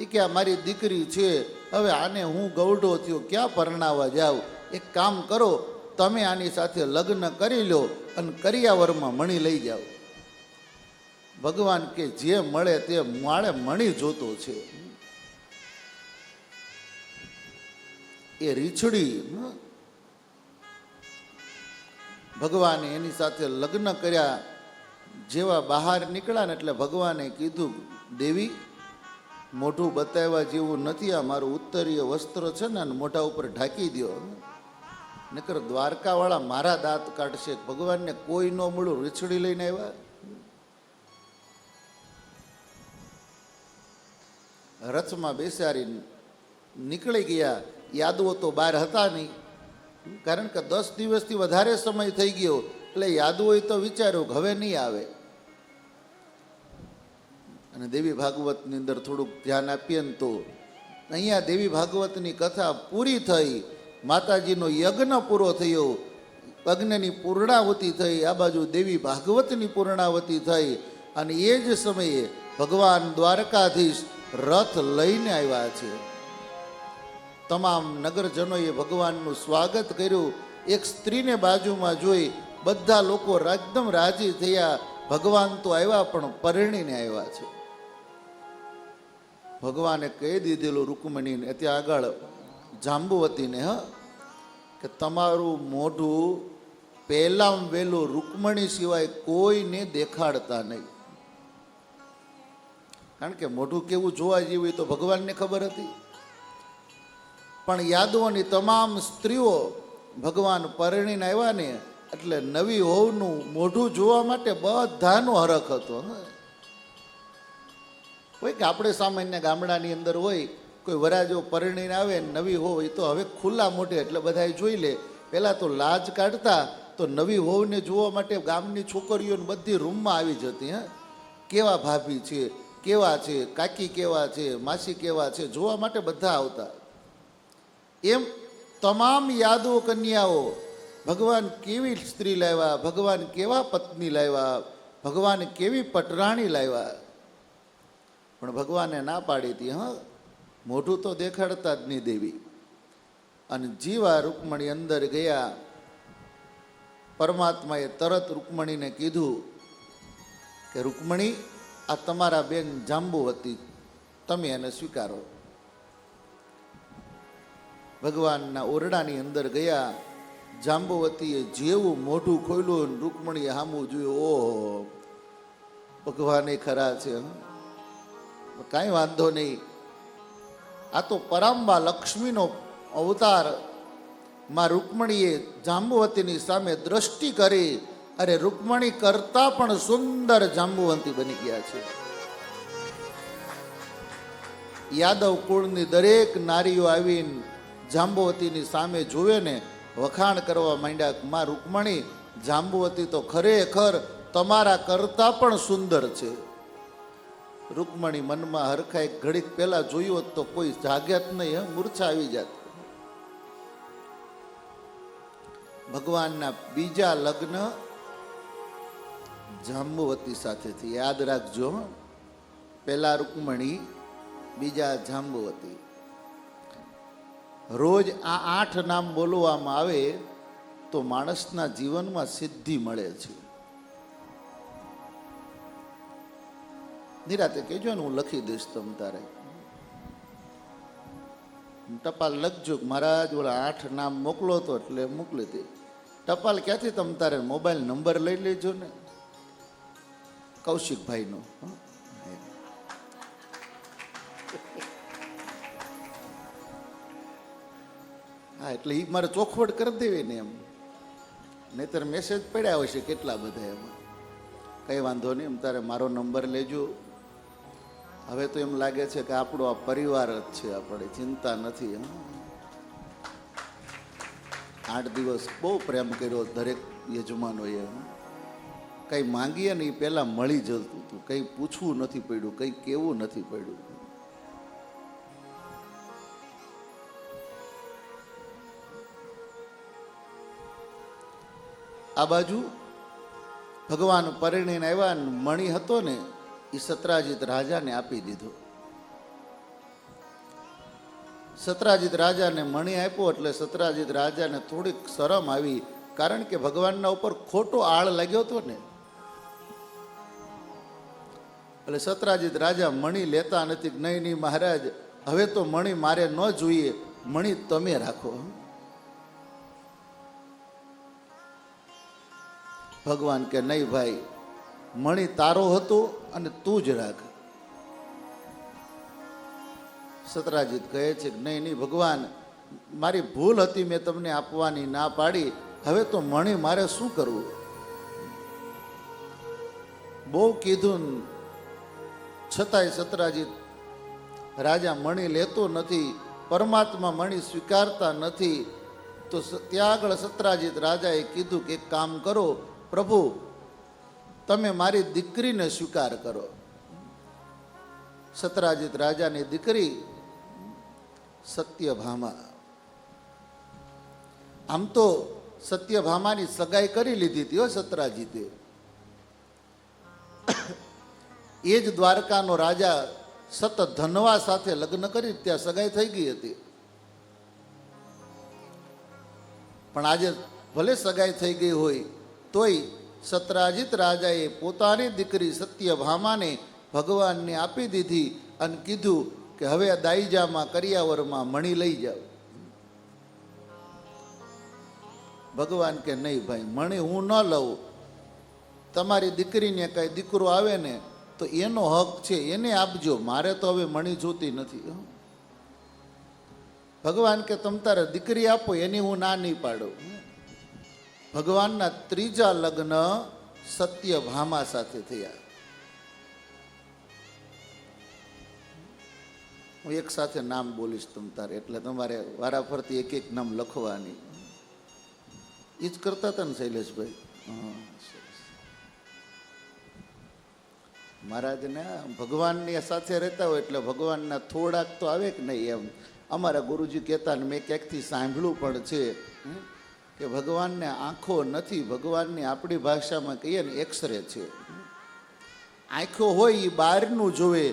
એ કે આ મારી દીકરી છે, હવે આને હું ગૌઢો થયો, ક્યાં પરણાવવા જાઉં? એક કામ કરો, તમે આની સાથે લગ્ન કરી લો અને કરિયાવરમાં મણી લઈ જાઓ. ભગવાન કે જે મળે તે માળે મણી જોતો છે. એ રીછડી ભગવાને એની સાથે લગ્ન કર્યા. જેવા બહાર નીકળ્યા ને એટલે ભગવાને કીધું, દેવી મોઢું બતાવ્યા જેવું નથી, આ મારું ઉત્તરીય વસ્ત્ર છે ને મોઢા ઉપર ઢાંકી દો, નકર દ્વારકાવાળા મારા દાંત કાઢશે. ભગવાનને કોઈ ન મળ્યું, રીછડી લઈને આવ્યા. રથમાં બેસાડી નીકળી ગયા. યાદવો તો બહાર હતા નહીં, કારણ કે 10 દિવસથી વધારે સમય થઈ ગયો, એટલે યાદવોએ તો વિચાર્યું હવે નહીં આવે. અને દેવી ભાગવતની અંદર થોડુંક ધ્યાન આપીએ ને તો અહીંયા દેવી ભાગવતની કથા પૂરી થઈ. માતાજીનો યજ્ઞ પૂરો થયો, યજ્ઞની પૂર્ણાવતી થઈ. આ બાજુ દેવી ભાગવતની પૂર્ણાવતી થઈ. અને એ જ સમયે ભગવાન દ્વારકાધીશ રથ લઈને આવ્યા છે. તમામ નગરજનોએ ભગવાનનું સ્વાગત કર્યું. એક સ્ત્રીને બાજુમાં જોઈ બધા લોકો એકદમ રાજી થયા. ભગવાન તો આવ્યા, પણ પરણીને આવ્યા છે. ભગવાને કહી દીધેલું રૂકમણીને ત્યાં આગળ જાંબુવતીને, કે તમારું મોઢું પહેલાં વહેલું રૂકમણી સિવાય કોઈને દેખાડતા નહીં. કારણ કે મોઢું કેવું જોવા જેવું તો ભગવાનને ખબર હતી. પણ યાદવોની તમામ સ્ત્રીઓ ભગવાન પરણીને આવ્યા ને એટલે નવી વહુનું મોઢું જોવા માટે બધાનો હરખ હતો. હોય કે આપણે સામાન્ય ગામડાની અંદર હોય, કોઈ વરાજો પરણીને આવે નવી હોય તો હવે ખુલ્લા મોઢે એટલે બધા જોઈ લે. પહેલાં તો લાજ કાઢતા, તો નવી વહુને જોવા માટે ગામની છોકરીઓને બધી રૂમમાં આવી જતી. કેવા ભાભી છે, કેવા છે, કાકી કેવા છે, માસી કેવા છે, જોવા માટે બધા આવતા. એમ તમામ યાદવો કન્યાઓ ભગવાન કેવી સ્ત્રી લાવ્યા, ભગવાન કેવા પત્ની લાવ્યા, ભગવાન કેવી પટરાણી લાવ્યા. પણ ભગવાને ના પાડી હતી. હા, મોઢું તો દેખાડતા જ નહીં દેવી. અને જીવા રૂકમણી અંદર ગયા. પરમાત્માએ તરત રૂકમણીને કીધું કે રૂકમણી, આ તમારા બેન જાંબુવતી, તમે એને સ્વીકારો. ભગવાનના ઓરડાની અંદર ગયા. જાંબુવતીએ જેવું મોઢું ખોલ્યું, રૂકમણીએ સામું જોયું. ઓહો, ભગવાન ખરા છે. કાંઈ વાંધો નહીં, આ તો પરાંબા લક્ષ્મીનો અવતાર. માં રૂકમણીએ જાંબુવતીની સામે દ્રષ્ટિ કરી. અરે, રૂકમણી કરતા પણ સુંદર જાંબુવતી બની ગયા છે. યાદવ કુળની દરેક નારીઓ આવીને જાંબુવતીની સામે જોવે ને વખાણ કરવા માંડ્યા. માં રૂકમણી, જાંબુવતી તો ખરેખર તમારા કરતા પણ સુંદર છે. રૂકમણી મનમાં હરખાઈ ઘડીક પહેલા જોયું હોત તો કોઈ જાગ્યાત નહીં, મૂર્છા આવી જાત. ભગવાનના બીજા લગ્ન જાંબુવતી સાથેથી, યાદ રાખજો. પહેલા રૂકમણી, બીજા જાંબુવતી. રોજ આ 8 નામ બોલવામાં આવે તો માણસના જીવનમાં સિદ્ધિ મળે છે. નિરાતે કહેજો ને, હું લખી દઈશ. તમ તારે ટપાલ લખજો, મહારાજ ઓલા 8 નામ મોકલો તો એટલે મોકલી દે. ટપાલ ક્યાંથી? તમ તારે મોબાઈલ નંબર લઈ લેજો ને, કૌશિકભાઈનો. હા, એટલે એ મારે ચોખવટ કરી દેવી ને એમ, નહીતર મેસેજ પડ્યા હોય છે કેટલા બધા એમાં. કંઈ વાંધો નહીં, એમ તારે મારો નંબર લેજો. હવે તો એમ લાગે છે કે આપણો આ પરિવાર જ છે, આપણે ચિંતા નથી. 8 દિવસ બહુ પ્રેમ કર્યો દરેક યજમાનોએ. કંઈ માંગીએ ને એ પહેલાં મળી જતું હતું, કંઈ પૂછવું નથી પડ્યું, કંઈ કહેવું નથી પડ્યું. આ બાજુ ભગવાન પરિણીને આવ્યા, મણી હતો ને એ સત્રાજીત રાજાને આપી દીધો. સત્રાજીત રાજાને મણી આપ્યો એટલે સત્રાજીત રાજાને થોડીક શરમ આવી, કારણ કે ભગવાનના ઉપર ખોટો આળ લાગ્યો હતો ને. એટલે સત્રાજીત રાજા મણી લેતા નથી. નહીં નહીં મહારાજ, હવે તો મણી મારે ન જોઈએ, મણી તમે રાખો. ભગવાન કે નહીં ભાઈ, મણી તારો હતો અને તું જ રાખ. સત્રાજીત કહે છે કે નહીં નહીં ભગવાન, મારી ભૂલ હતી, મેં તમને આપવાની ના પાડી, હવે તો મણી મારે શું કરવું? બહુ કીધું છતાંય સત્રાજીત રાજા મણી લેતો નથી, પરમાત્મા મણી સ્વીકારતા નથી. તો ત્યાં આગળ સત્રાજીત રાજાએ કીધું કે એક કામ કરો પ્રભુ, તમે મારી દીકરીને સ્વીકાર કરો. સત્રાજીત રાજાની દીકરી સત્યભામા. આમ તો સત્યભામાની સગાઈ કરી લીધી હતી હો સત્રાજીતે. એ જ દ્વારકાનો રાજા સતધનવા સાથે લગ્ન કરી ત્યાં સગાઈ થઈ ગઈ હતી. પણ આજે ભલે સગાઈ થઈ ગઈ હોય તોય સત્રાજીત રાજાએ પોતાની દીકરી સત્યભામાને ભગવાનને આપી દીધી અને કીધું કે હવે દાઈજામાં કરિયાવરમાં મણી લઈ જાઓ. ભગવાન કે નહીં ભાઈ, મણી હું ન લઉં, તમારી દીકરીને કઈ દીકરો આવે ને તો એનો હક છે, એને આપજો, મારે તો હવે મણી જોતી નથી. ભગવાન કે તમ તારે દીકરી આપો, એની હું ના નહીં પાડું. ભગવાનના ત્રીજા લગ્ન સત્યભામા સાથે થયા. હું એક સાથે નામ બોલીશ તમ તારે, એટલે તમારે વારાફરતી એક એક નામ લખવાની. એ જ કરતા હતા ને શૈલેષભાઈ? મહારાજને ભગવાનની સાથે રહેતા હોય એટલે ભગવાનના થોડાક તો આવે કે નહીં એમ. અમારા ગુરુજી કહેતા ને મેં ક્યાંકથી સાંભળ્યું પણ છે કે ભગવાનને આંખો નથી, ભગવાનની આપણી ભાષામાં કહીએ ને એક્સરે છે. આંખો હોય એ બહારનું જોવે,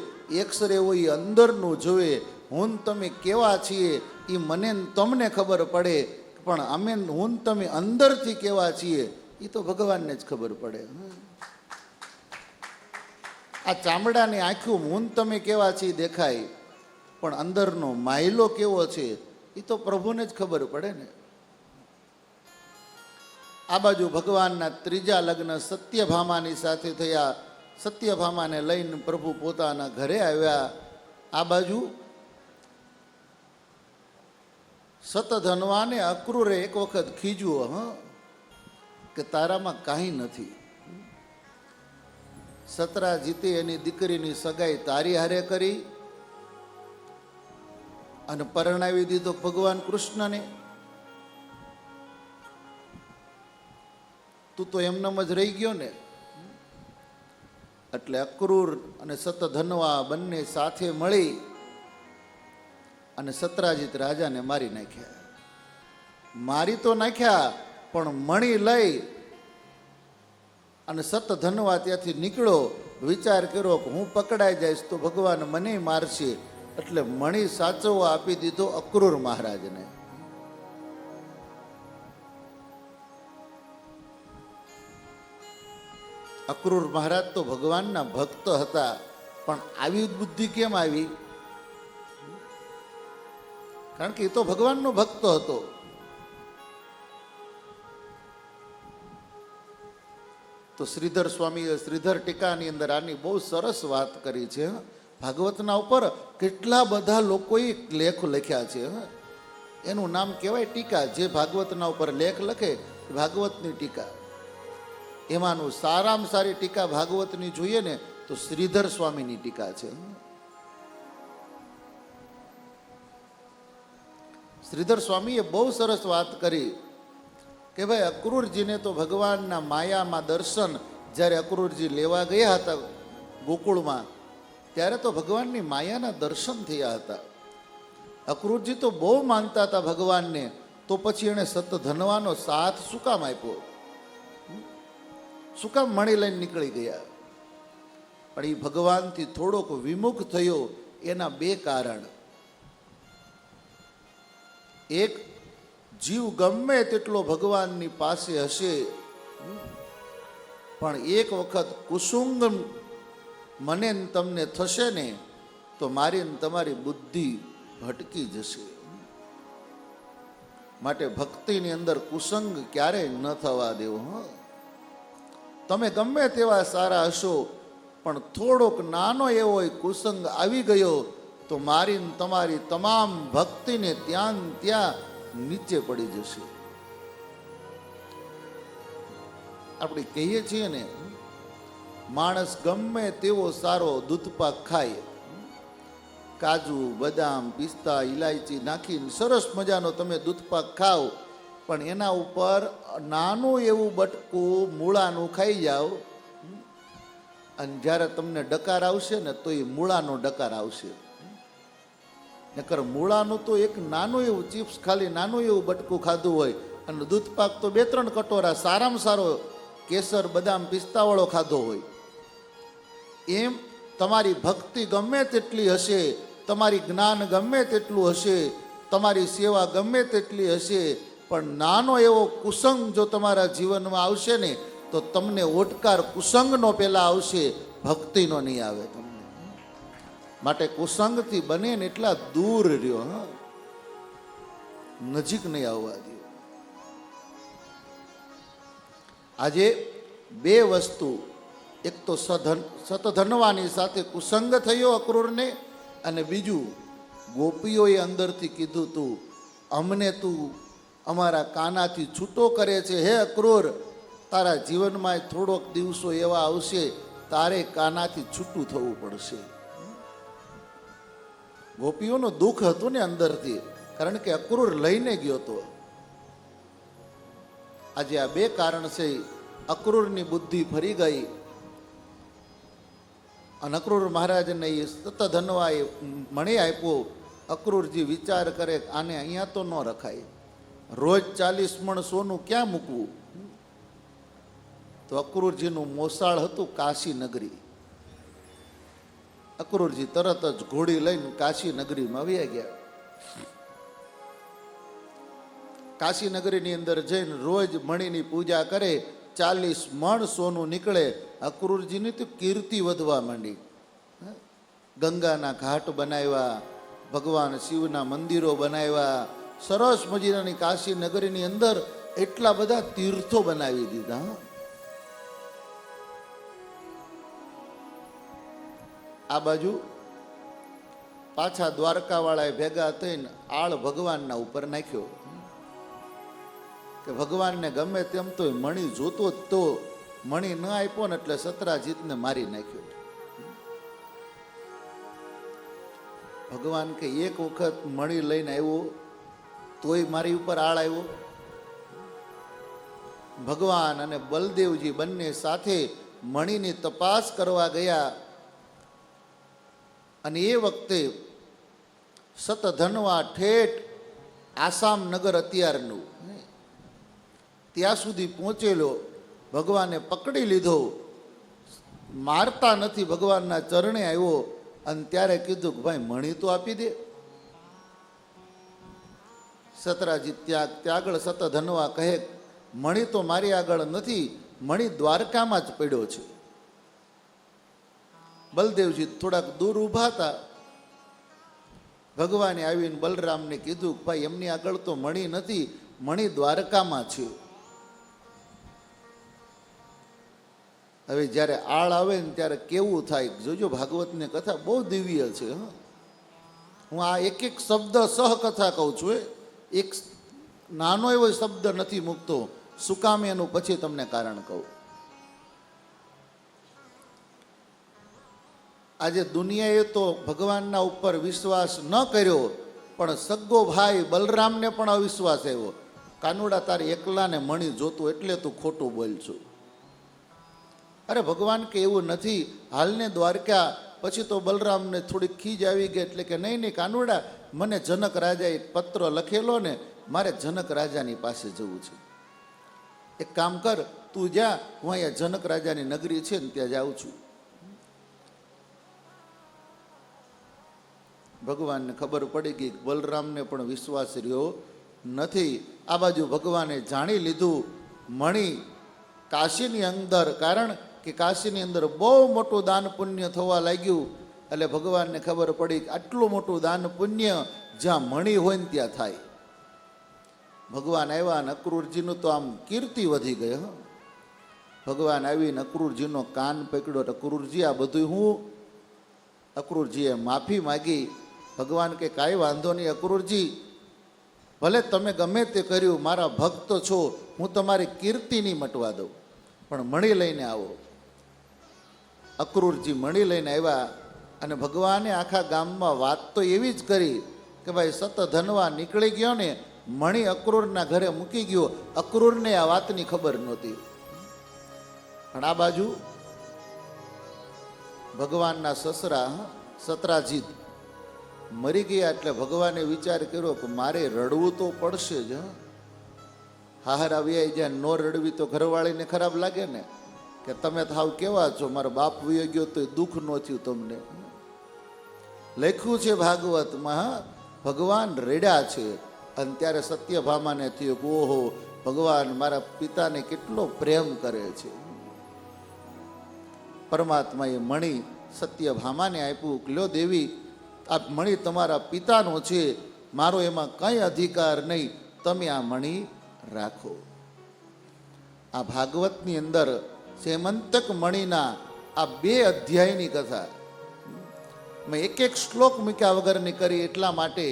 એક્સરે હોય એ અંદરનું જોવે. હું ને તમે કેવા છીએ એ મને ને તમને ખબર પડે, પણ અમે હું ને તમે અંદરથી કેવા છીએ એ તો ભગવાનને જ ખબર પડે. આ ચામડાની આંખું હું ને તમે કેવા છીએ દેખાય, પણ અંદરનો માયલો કેવો છે એ તો પ્રભુને જ ખબર પડે ને. આ બાજુ ભગવાનના ત્રીજા લગ્ન સત્યભામાની સાથે થયા. સત્યભામાને લઈને પ્રભુ પોતાના ઘરે આવ્યા. આ બાજુ સતધનવાને અક્રૂરે એક વખત ખીજ્યું કે તારામાં કાંઈ નથી. સતરાજીતે એની દીકરીની સગાઈ તારી હારે કરી અને પરણાવી દીધો ભગવાન કૃષ્ણને. તું તો એમનેમ જ રહી ગયો ને. એટલે અક્રૂર અને સતધનવા બંને સાથે મળી અને સત્રાજીત રાજાને મારી નાખ્યા. મારી તો નાખ્યા, પણ મણી લઈ અને સતધનવા ત્યાંથી નીકળ્યો. વિચાર કર્યો કે હું પકડાઈ જઈશ તો ભગવાન મને મારશે, એટલે મણી સાચવવા આપી દીધો અક્રૂર મહારાજને. અક્રૂર મહારાજ તો ભગવાનના ભક્ત હતા, પણ આવી બુદ્ધિ કેમ આવી? કારણ કે એ તો ભગવાનનો ભક્ત હતો. તો શ્રીધર સ્વામીએ શ્રીધર ટીકાની અંદર આની બહુ સરસ વાત કરી છે. ભાગવતના ઉપર કેટલા બધા લોકોએ લેખ લખ્યા છે. એનું નામ કહેવાય ટીકા. જે ભાગવતના ઉપર લેખ લખે ભાગવતની ટીકા. એમાંનું સારામાં સારી ટીકા ભાગવતની જોઈએ ને તો શ્રીધર સ્વામીની ટીકા છે. શ્રીધર સ્વામીએ બહુ સરસ વાત કરી કે ભાઈ અક્રૂરજીને તો ભગવાનના માયામાં દર્શન જ્યારે અક્રૂરજી લેવા ગયા હતા ગોકુળમાં, ત્યારે તો ભગવાનની માયાના દર્શન થયા હતા. અક્રૂરજી તો બહુ માનતા હતા ભગવાનને, તો પછી એણે સતધનવાનો સાથ શું કામ આપ્યો? શું કામ મણી લઈને નીકળી ગયા? પણ એ ભગવાનથી થોડોક વિમુખ થયો. એના બે કારણ. એક, જીવ ગમે તેટલો ભગવાનની પાસે હશે, પણ એક વખત કુસુંગ મને ને તમને થશે ને તો મારી ને તમારી બુદ્ધિ ભટકી જશે. માટે ભક્તિની અંદર કુસંગ ક્યારેય ન થવા દેવો. તમે ગમે તેવા સારા હશો, પણ થોડોક નાનો એવો કુસંગ આવી ગયો તો મારી ને તમારી તમામ ભક્તિને ત્યાં નીચે પડી જશે. આપણે કહીએ છીએ ને, માણસ ગમે તેવો સારો દૂધપાક ખાય, કાજુ બદામ પિસ્તા ઇલાયચી નાખીને સરસ મજાનો તમે દૂધપાક ખાઓ, પણ એના ઉપર નાનું એવું બટકું મૂળાનું ખાઈ જાઓ, અને જ્યારે તમને ડકાર આવશે ને તો એ મૂળાનો ડકાર આવશે. નકર મૂળાનું તો એક નાનું એવું ચિપ્સ ખાલી નાનું એવું બટકું ખાધું હોય, અને દૂધપાક તો 2-3 કટોરા સારામાં સારો કેસર બદામ પિસ્તાવાળો ખાધો હોય. એમ તમારી ભક્તિ ગમે તેટલી હશે, તમારી જ્ઞાન ગમે તેટલું હશે, તમારી સેવા ગમે તેટલી હશે, પણ નાનો એવો કુસંગ જો તમારા જીવનમાં આવશે ને તો તમને ઓટકાર કુસંગનો પહેલા આવશે, ભક્તિનો નહીં આવે તમને. માટે કુસંગથી બને ને એટલા દૂર રહ્યો, નજીક નહીં આવવા દો. આજે બે વસ્તુ, એક તો સતધનવાની સાથે કુસંગ થયો અક્રૂરને, અને બીજું ગોપીઓએ અંદરથી કીધું તું અમને તું અમારા કાનાથી છૂટો કરે છે. હે અક્રૂર, તારા જીવનમાં થોડોક દિવસો એવા આવશે તારે કાનાથી છૂટું થવું પડશે. ગોપીઓનું દુઃખ હતું ને અંદરથી, કારણ કે અક્રૂર લઈને ગયો હતો. આજે આ બે કારણ છે. અક્રૂરની બુદ્ધિ ફરી ગઈ, અને અક્રૂર મહારાજને એ સતધનવાએ મણી આપ્યો. અક્રૂરજી વિચાર કરે આને અહીંયા તો ન રખાય, રોજ 40 મણ સોનું ક્યાં મૂકવું? તો અક્રૂરજીનું મોસાળ હતું કાશી નગરી. અક્રૂરજી તરત જ ઘોડી લઈને કાશી નગરીમાં વયા ગયા. કાશી નગરીની અંદર જઈને રોજ મણીની પૂજા કરે, 40 મણ સોનું નીકળે. અક્રૂરજીની તો કીર્તિ વધવા માંડી. ગંગાના ઘાટ બનાવ્યા, ભગવાન શિવના મંદિરો બનાવ્યા, સરસ મજાની કાશી નગરીની અંદર એટલા બધા તીર્થો બનાવી દીધા. આ બાજુ પાછા દ્વારકા વાળાએ ભેગા થઈને આળ ભગવાનના ઉપર નાખ્યો કે ભગવાનને ગમે તેમ તો મણી જોતો જ તો મણી ન આપ્યો ને એટલે સતરાજીતને મારી નાખ્યો. ભગવાન કે એક વખત મણી લઈને આવ્યો તોય મારી ઉપર આળ આવ્યો. ભગવાન અને બલદેવજી બંને સાથે મણીની તપાસ કરવા ગયા અને એ વખતે સતધનવા ઠેઠ આસામ નગર અત્યારનું ત્યાં સુધી પહોંચેલો. ભગવાને પકડી લીધો, મારતા નથી, ભગવાનના ચરણે આવ્યો અને ત્યારે કીધું કે ભાઈ મણી તો આપી દે. સતરાજી ત્યાં આગળ સતધનવા કહે મણી તો મારી આગળ નથી, મણી દ્વારકામાં જ પડ્યો છે. બલદેવજી થોડાક દૂર ઊભા હતા. ભગવાને આવીને બલરામને કીધું કે ભાઈ એમની આગળ તો મણી નથી, મણી દ્વારકામાં છે. હવે જ્યારે આળ આવે ને ત્યારે કેવું થાય જોજો. ભાગવતની કથા બહુ દિવ્ય છે. હું આ એક એક શબ્દ સહકથા કહું છું. એક નાનો એવો શબ્દ નથી મૂકતો. શું કામ એનું પછી તમને કારણ કહું. આજે દુનિયાએ તો ભગવાનના ઉપર વિશ્વાસ ન કર્યો, પણ સગ્ગો ભાઈ બલરામને પણ અવિશ્વાસ આવ્યો. કાનુડા તારે એકલાને મણી જોતું એટલે તું ખોટું બોલશું. અરે ભગવાન કે એવું નથી, હાલને દ્વારકા. પછી તો બલરામને થોડીક ખીજ આવી ગઈ એટલે કે નહીં નહીં કાનુડા, મને જનક રાજાએ પત્ર લખેલો ને, મારે જનક રાજાની પાસે જવું છે. એક કામ કર, તું જા, હું અહીંયા જનક રાજાની નગરી છે ને ત્યાં જાઉં છું. ભગવાનને ખબર પડી ગઈ, બલરામને પણ વિશ્વાસ રહ્યો નથી. આ બાજુ ભગવાને જાણી લીધું મણી કાશીની અંદર, કારણ કે કાશીની અંદર બહુ મોટું દાન પુણ્ય થવા લાગ્યું. એટલે ભગવાનને ખબર પડી કે આટલું મોટું દાન પુણ્ય જ્યાં મણી હોય ને ત્યાં થાય. ભગવાન આવ્યા અને અક્રૂરજીનું તો આમ કીર્તિ વધી ગઈ. ભગવાન આવીને અક્રૂરજીનો કાન પકડ્યો. અક્રૂરજી આ બધું હું? અક્રૂરજીએ માફી માગી. ભગવાન કે કાંઈ વાંધો નહીં અક્રૂરજી, ભલે તમે ગમે તે કર્યું, મારા ભક્ત છો, હું તમારી કીર્તિ નહીં મટવા દઉં, પણ મણી લઈને આવો. અક્રૂરજી મણી લઈને આવ્યા અને ભગવાને આખા ગામમાં વાત તો એવી જ કરી કે ભાઈ સતધનવા નીકળી ગયો ને, મણી અક્રૂરના ઘરે મૂકી ગયો. અક્રૂરને આ વાતની ખબર નહોતી. પણ આ બાજુ ભગવાનના સસરા સતરાજીત મરી ગયા. એટલે ભગવાને વિચાર કર્યો કે મારે રડવું તો પડશે જ. હાહાર આવી જ્યાં નો રડવી તો ઘરવાળીને ખરાબ લાગે ને, કે તમે થાવ કેવા છો, મારો બાપ વયો ગયો તો દુઃખ ન થયું તમને. લખ્યું છે ભાગવતમાં, ભગવાન રેડ્યા છે. અને ત્યારે સત્યભામાને થયું કે ઓહો, ભગવાન મારા પિતાને કેટલો પ્રેમ કરે છે. પરમાત્માએ મણી સત્યભામાને આપ્યું કે લ્યો દેવી, આ મણી તમારા પિતાનો છે, મારો એમાં કંઈ અધિકાર નહીં, તમે આ મણી રાખો. આ ભાગવતની અંદર સેમંતક મણીના આ 2 અધ્યાયની કથા મેં એક એક શ્લોક મૂક્યા વગરની કરી, એટલા માટે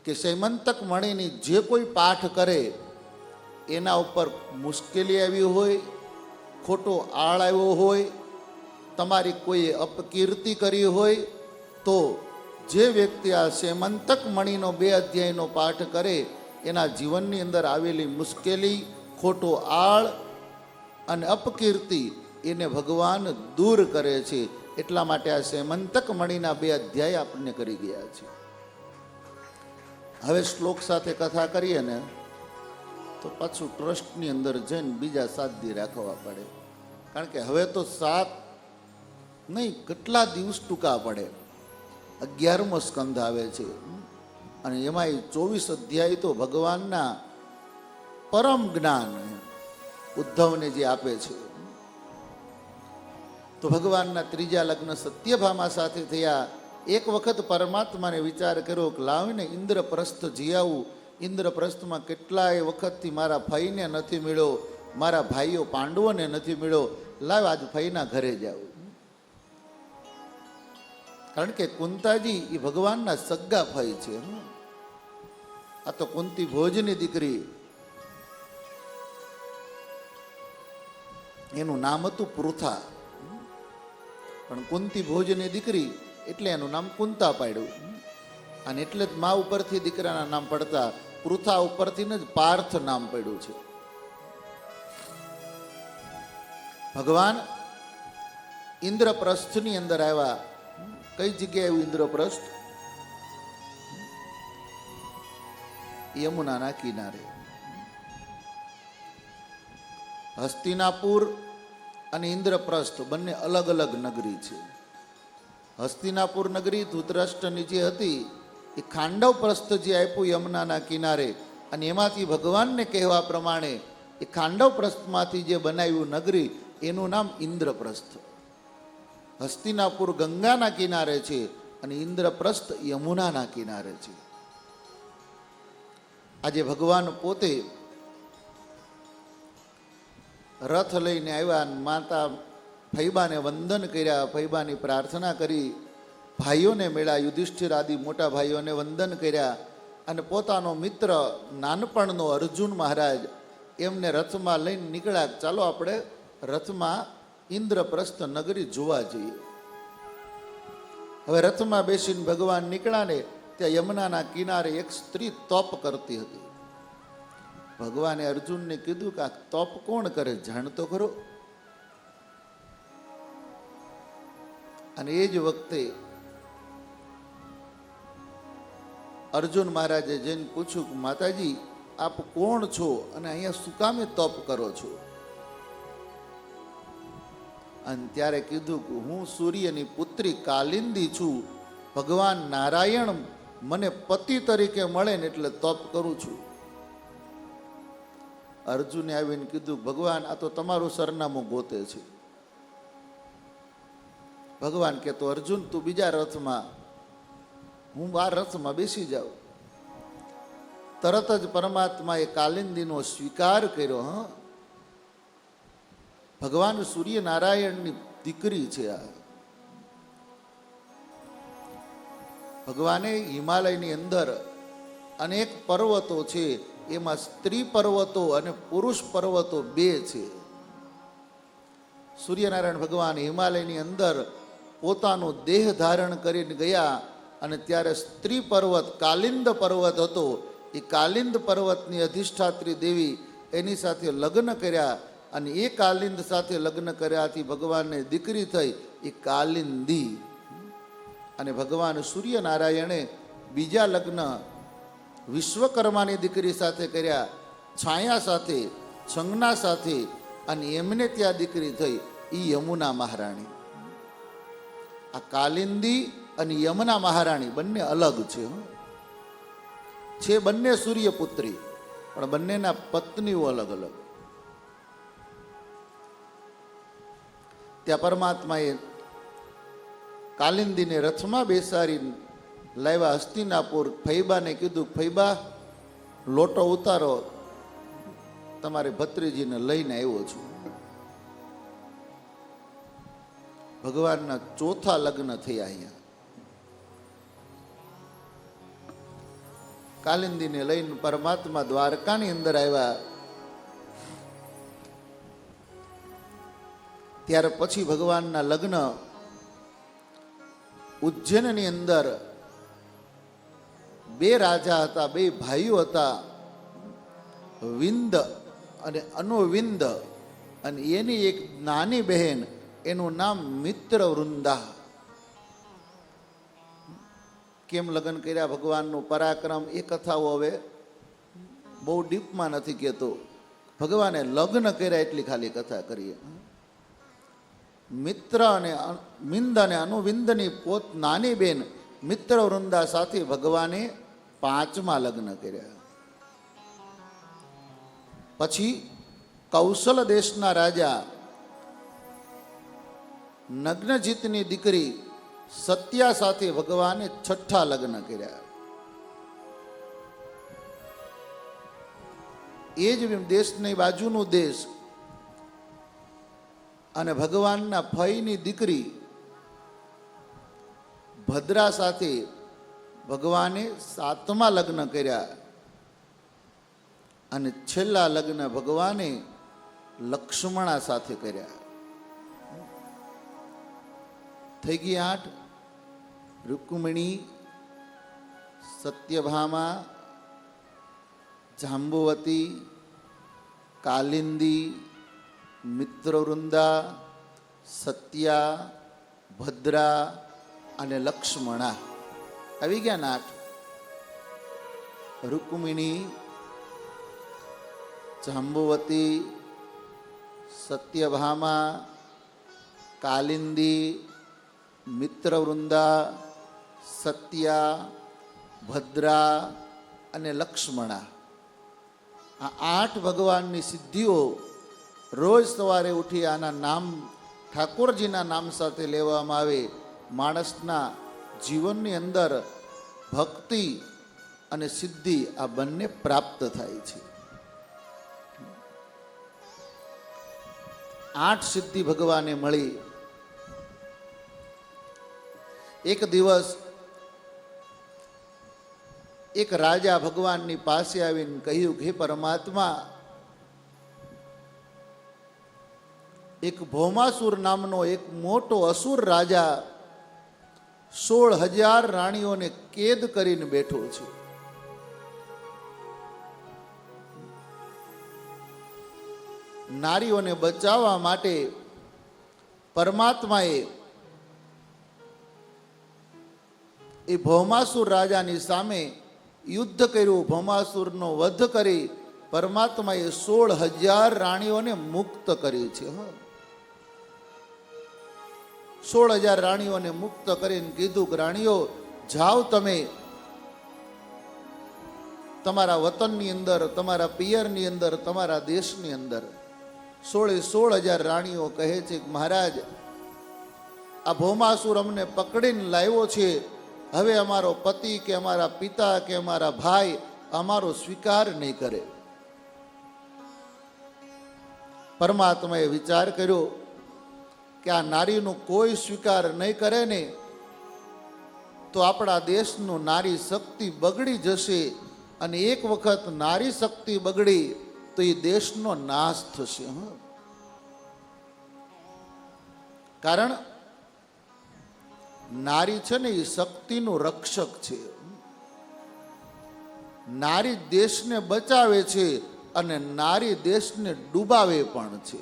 કે સેમંતક મણીની જે કોઈ પાઠ કરે એના ઉપર મુશ્કેલી આવી હોય, ખોટો આળ આવ્યો હોય, તમારી કોઈએ અપકીર્તિ કરી હોય, તો જે વ્યક્તિ આ સેમંતક મણીનો 2 અધ્યાયનો પાઠ કરે એના જીવનની અંદર આવેલી મુશ્કેલી, ખોટો આળ અને અપકીર્તિ એને ભગવાન દૂર કરે છે. એટલા માટે આ સેમંતક મણીના 2 અધ્યાય આપણને કરી ગયા છે. હવે શ્લોક સાથે કથા કરીએ ને તો પાછું ટ્રસ્ટની અંદર જઈને બીજા 7 દી રાખવા પડે. કારણ કે હવે તો 7 નહીં, કેટલા દિવસ ટૂંકા પડે. 11મો સ્કંધ આવે છે અને એમાંય 24 અધ્યાય તો ભગવાનના પરમ જ્ઞાન ઉદ્ધવને જે આપે છે. તો ભગવાનના ત્રીજા લગ્ન સત્યભામા સાથે થયા. એક વખત પરમાત્માને વિચાર કર્યો કે લાવીને ઇન્દ્રપ્રસ્થ જઈ આવું. ઇન્દ્રપ્રસ્થમાં કેટલાય વખતથી મારા ભાઈને નથી મળ્યો, મારા ભાઈઓ પાંડવોને નથી મળ્યો. લાવ આજ ભાઈના ઘરે જાવ. કારણ કે કુંતાજી એ ભગવાનના સગ્ગા ભાઈ છે. આ તો કુંતી ભોજની દીકરી, એનું નામ હતું પૃથા, પણ કુંતી ભોજની દીકરી એટલે એનું નામ કુંતા પાડ્યું. અને એટલે જ મા ઉપરથી દીકરાના નામ પડતા પૃથા ઉપરથી જ પાર્થ નામ પડ્યું છે. ભગવાન ઇન્દ્રપ્રસ્થની અંદર આવ્યા. કઈ જગ્યાએ આવ્યું ઇન્દ્રપ્રસ્થ? યમુનાના કિનારે. હસ્તિનાપુર અને ઇન્દ્રપ્રસ્થ બંને અલગ અલગ નગરી છે. હસ્તિનાપુર નગરી ધૃતરાષ્ટ્રની જે હતી એ ખાંડવ પ્રસ્થ જે આપ્યું યમુનાના કિનારે, અને એમાંથી ભગવાનને કહેવા પ્રમાણે એ ખાંડવ પ્રસ્થમાંથી જે બનાવ્યું નગરી એનું નામ ઇન્દ્રપ્રસ્થ. હસ્તિનાપુર ગંગાના કિનારે છે અને ઇન્દ્રપ્રસ્થ યમુનાના કિનારે છે. આજે ભગવાન પોતે રથ લઈને આવ્યા. માતા ફૈબાને વંદન કર્યા, ફૈબાની પ્રાર્થના કરી, ભાઈઓને મળ્યા, યુધિષ્ઠિર આદિ મોટા ભાઈઓને વંદન કર્યા, અને પોતાનો મિત્ર નાનપણનો અર્જુન મહારાજ એમને રથમાં લઈને નીકળ્યા. ચાલો આપણે રથમાં ઇન્દ્રપ્રસ્થ નગરી જોવા જઈએ. હવે રથમાં બેસીને ભગવાન નીકળ્યા ને ત્યાં યમુનાના કિનારે એક સ્ત્રી તપ કરતી હતી. ભગવાને અર્જુનને કીધું કે આ તપ કોણ કરે, જાણતો ખરો? અને એ જ વખતે અર્જુન મહારાજે જઈને પૂછ્યું કે માતાજી આપ કોણ છો અને અહીંયા શું કામે તપ કરો છો? અને ત્યારે કીધું કે હું સૂર્યની પુત્રી કાલિંદી છું. ભગવાન નારાયણ મને પતિ તરીકે મળે ને એટલે તપ કરું છું. અર્જુને આવીને કીધું ભગવાન આ તો તમારું સરનામું ગોતે છે. ભગવાન કે તો અર્જુન તું બીજા રથમાં, હું આ રથમાં બેસી જાઉં. તરત જ પરમાત્માએ કાલિંદીનો સ્વીકાર કર્યો. ભગવાન સૂર્યનારાયણની દીકરી છે આ. ભગવાને હિમાલયની અંદર અનેક પર્વતો છે, એમાં સ્ત્રી પર્વતો અને પુરુષ પર્વતો બે છે. સૂર્યનારાયણ ભગવાન હિમાલયની અંદર પોતાનું દેહ ધારણ કરીને ગયા અને ત્યારે સ્ત્રી પર્વત કાલિંદ પર્વત હતો. એ કાલિંદ પર્વતની અધિષ્ઠાત્રી દેવી એની સાથે લગ્ન કર્યા અને એ કાલિંદ સાથે લગ્ન કર્યાથી ભગવાનને દીકરી થઈ, એ કાલિંદી. અને ભગવાન સૂર્યનારાયણે બીજા લગ્ન વિશ્વકર્માની દીકરી સાથે કર્યા, છાયા સાથે, સંજ્ઞા સાથે, અને એમને ત્યાં દીકરી થઈ, એ યમુના મહારાણી. આ કાલિંદી અને યમુના મહારાણી બંને અલગ છે બંને સૂર્યપુત્રી, પણ બંનેના પત્નીઓ અલગ અલગ. ત્યાં પરમાત્માએ કાલિંદીને રથમાં બેસાડી લાવ્યા હસ્તિનાપુર. ફૈબાને કીધું ફૈબા લોટો ઉતારો, તમારે ભત્રીજીને લઈને આવ્યો છું. ભગવાનના ચોથા લગ્ન થયા અહીંયા. કાલિંદીને લઈને પરમાત્મા દ્વારકાની અંદર આવ્યા. ત્યાર પછી ભગવાનના લગ્ન ઉજ્જૈનની અંદર બે રાજા હતા, બે ભાઈઓ હતા, વિંદ અને અનુવિંદ. અને એની એક નાની બહેન, એનું નામ મિત્ર વૃંદા. કેમ લગ્ન કર્યા, ભગવાનનું પરાક્રમ, એ કથાઓ હવે બહુ ડીપમાં નથી કહેતો. ભગવાને લગ્ન કર્યા એટલી ખાલી કથા કરીએ. મિત્ર અને મિંદ અને અનુવિંદની પોત નાની બેન મિત્ર વૃંદા સાથે ભગવાને 5મા લગ્ન કર્યા. પછી કૌશલ દેશના રાજા નગ્નજીતની દીકરી સત્યા સાથે ભગવાને 6ઠા લગ્ન કર્યા. એ જ દેશની બાજુનો દેશ અને ભગવાનના ફઈની દીકરી ભદ્રા સાથે ભગવાને 7મા લગ્ન કર્યા. અને છેલ્લા લગ્ન ભગવાને લક્ષ્મણા સાથે કર્યા. થઈ ગઈ 8. રૂકમિણી, સત્યભામા, જાંબુવતી, કાલિંદી, મિત્રવૃંદા, સત્યા, ભદ્રા અને લક્ષ્મણા આવી ગયા ને 8. રૂકમિણી, જાંબુવતી, સત્યભામા, કાલિંદી, મિત્રવૃંદા, સત્યા, ભદ્રા અને લક્ષ્મણા. આ 8 ભગવાનની સિદ્ધિઓ રોજ સવારે ઉઠી આના નામ ઠાકોરજીના નામ સાથે લેવામાં આવે. માણસના જીવનની અંદર ભક્તિ અને સિદ્ધિ આ બંને પ્રાપ્ત થાય છે. 8 સિદ્ધિ ભગવાને મળી. એક દિવસ એક રાજા ભગવાનની પાસે આવીને કહ્યું કે હે પરમાત્મા, એક ભૌમાસુર નામનો એક મોટો અસુર રાજા 16,000 રાણીઓને કેદ કરીને બેઠો છે. નારીઓને બચાવવા માટે પરમાત્માએ એ ભૌમાસુર રાજાની સામે યુદ્ધ કર્યું. ભૌમાસુરનો વધ કરી પરમાત્માએ 16,000 રાણીઓને મુક્ત કરી છે. 16,000 રાણીઓને મુક્ત કરીને કીધું કે રાણીઓ જાઓ, તમે તમારા વતનની અંદર, તમારા પિયરની અંદર, તમારા દેશની અંદર. 16,000 રાણીઓ કહે છે કે મહારાજ, આ ભૌમાસુર અમને પકડીને લાવ્યો છે. હવે અમારો પતિ કે અમારા પિતા કે અમારા ભાઈ અમારો સ્વીકાર નહીં કરે. પરમાત્માએ વિચાર કર્યો કે આ નારીનું કોઈ સ્વીકાર નહીં કરે ને તો આપણા દેશનું નારી શક્તિ બગડી જશે. અને એક વખત નારી શક્તિ બગડી તો એ દેશનો નાશ થશે. કારણ નારી છે ને એ શક્તિનું રક્ષક છે. નારી દેશને બચાવે છે અને નારી દેશને ડૂબાવે પણ છે.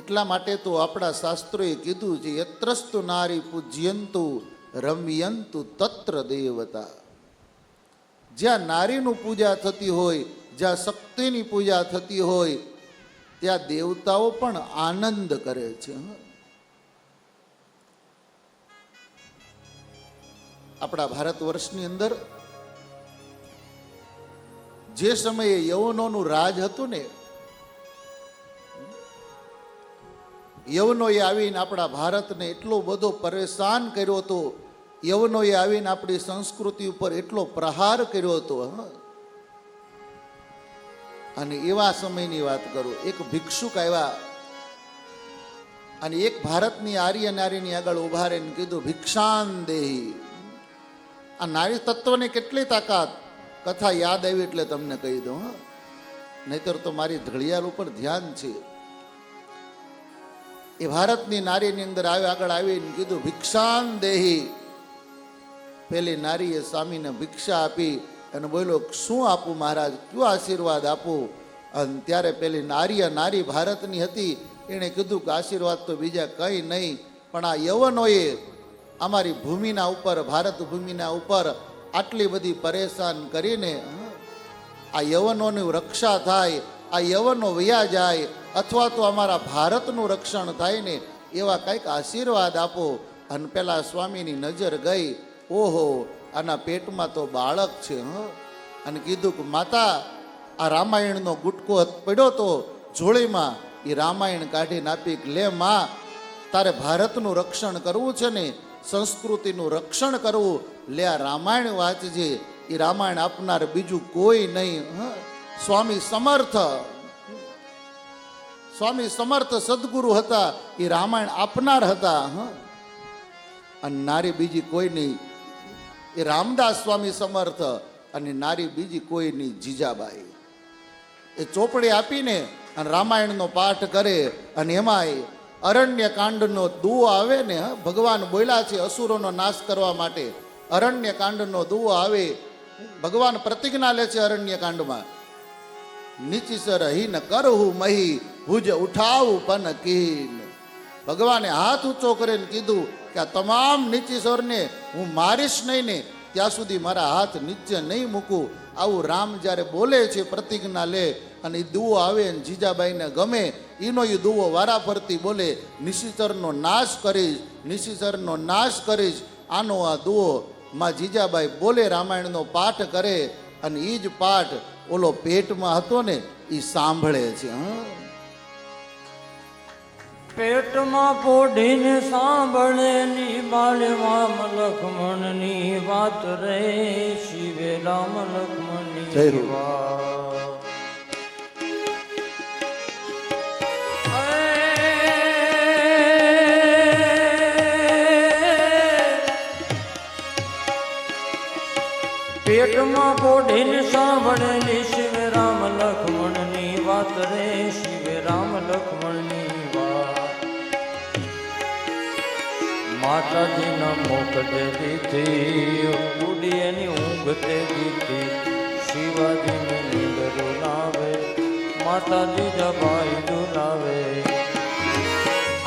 એટલા માટે તો આપણા શાસ્ત્રોએ કીધું છે યત્રસ્તુ નારી પૂજ્યંતુ રમ્યંતુ તત્ર દેવતા. જ્યાં નારીનું પૂજા થતી હોય, જ્યાં શક્તિની પૂજા થતી હોય, ત્યાં દેવતાઓ પણ આનંદ કરે છે. આપણા ભારત વર્ષની અંદર જે સમયે યવનોનું રાજ હતું ને, યવનોએ આવીને આપણા ભારતને એટલો બધો પરેશાન કર્યો હતો. યવનોએ આવીને આપણી સંસ્કૃતિ ઉપર એટલો પ્રહાર કર્યો હતો. અને એવા સમયની વાત કરું, એક ભિક્ષુક આવ્યા અને એક ભારતની આર્ય નારીની આગળ ઉભા રહીને કીધું ભિક્ષાન દેહી. આ નારી તત્વને કેટલી તાકાત! કથા યાદ આવી એટલે તમને કહી દઉં, નહીતર તો મારી ઘડિયાળ ઉપર ધ્યાન છે. એ ભારતની નારીની અંદર આગળ આવીને કીધું ભિક્ષાન દેહી. પેલી નારીએ સ્વામીને ભિક્ષા આપી અને બોલ્યો શું આપું મહારાજ, કયો આશીર્વાદ આપું? અને ત્યારે પેલી નારી ભારતની હતી, એણે કીધું કે આશીર્વાદ તો બીજા કંઈ નહીં, પણ આ યવનોએ અમારી ભૂમિના ઉપર, ભારત ભૂમિના ઉપર આટલી બધી પરેશાન કરીને આ યવનોની રક્ષા થાય, આ યવનો વયા જાય, અથવા તો અમારા ભારતનું રક્ષણ થાય ને એવા કંઈક આશીર્વાદ આપો. અને પેલા સ્વામીની નજર ગઈ, ઓહો આના પેટમાં તો બાળક છે. અને કીધું કે માતા, આ રામાયણનો ગુટકો પડ્યો તો જોડીમાં, એ રામાયણ કાઢીને આપી કે લે માં, તારે ભારતનું રક્ષણ કરવું છે ને, સંસ્કૃતિનું રક્ષણ કરવું, લે આ રામાયણ વાંચજે. એ રામાયણ આપનાર બીજું કોઈ નહીં. સ્વામી સમર્થ, સ્વામી સમર્થ સદગુરુ હતા, એ રામાયણ આપનાર હતા. અને નારી બીજી કોઈ નહીં, એ રામદાસ સ્વામી સમર્થ. અને નારી બીજી કોઈ નહીં, જીજાબાઈ. એ ચોપડી આપીને અને રામાયણનો પાઠ કરે. અને એમાંય અરણ્ય કાંડનો દુઓ આવે ને, ભગવાન બોલ્યા છે અસુરોનો નાશ કરવા માટે. અરણ્ય કાંડનો દુઓ આવે, ભગવાન પ્રતિજ્ઞા લે છે અરણ્ય કાંડમાં, નીચીસર હિન કરહું મહી ભુજ ઉઠાવું પન કીન. ભગવાને હાથ ઊંચો કરીને કીધું કે આ તમામ નીચીસરને હું મારીશ નહીં ને ત્યાં સુધી મારા હાથ નીચે નહીં મૂકું. આવું રામ જ્યારે બોલે છે, પ્રતિજ્ઞા લે, અને એ દુઓ આવે ને જીજાબાઈને ગમે, એનો એ દુઓ વારાફરતી બોલે, નિશિચરનો નાશ કરીશ, નિશિચરનો નાશ કરીશ. આનો આ દુઓ માં જીજાબાઈ બોલે, રામાયણનો પાઠ કરે. અને એ જ પાઠ ઓલો પેટમાં હતો ને એ સાંભળે છે. પેટમાં પોઢીને સાંભળે ની બાળમાં લક્ષ્મણની વાત રે, શિવે રામ લક્ષ્મણની વાત. પેટમાં પોઢીને સાંભળેલી શિવે રામ લક્ષ્મણની વાત રે, શિવે રામ લક્ષ્મણની વાત. માતાજીના મુખ તે દીધી, ઉડી એની ઊંઘ તે દીધી, શિવાજીને નીંદ રૂલાવે, માતાજી જબાઈ ડુલાવે.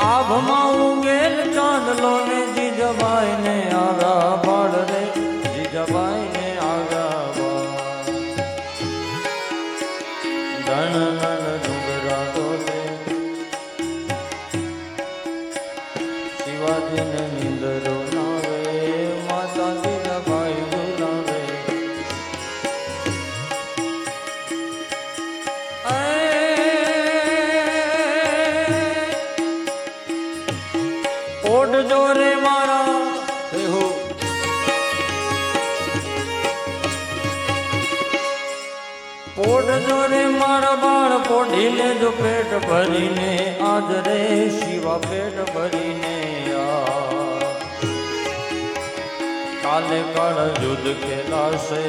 આભમાં ઊંઘેલ ચાંદલો ને જીજાબાઈ ને આગા બાળ રે, જીજાબાઈ ને આગા બાળ. ધન ધન ડુંગરા તોલે, શિવાજીને નીંદરો નાવે, માતાજી જબાઈ ડુલાવે. ઓઢ જોરે મારા હો પોઢ જોરે મારા બાળ, પોઢી લેજો પેટ ભરીને આજ રે, શિવા પેટ ભરીને આ. કાલે કાળ યુદ્ધ ખેલાશે,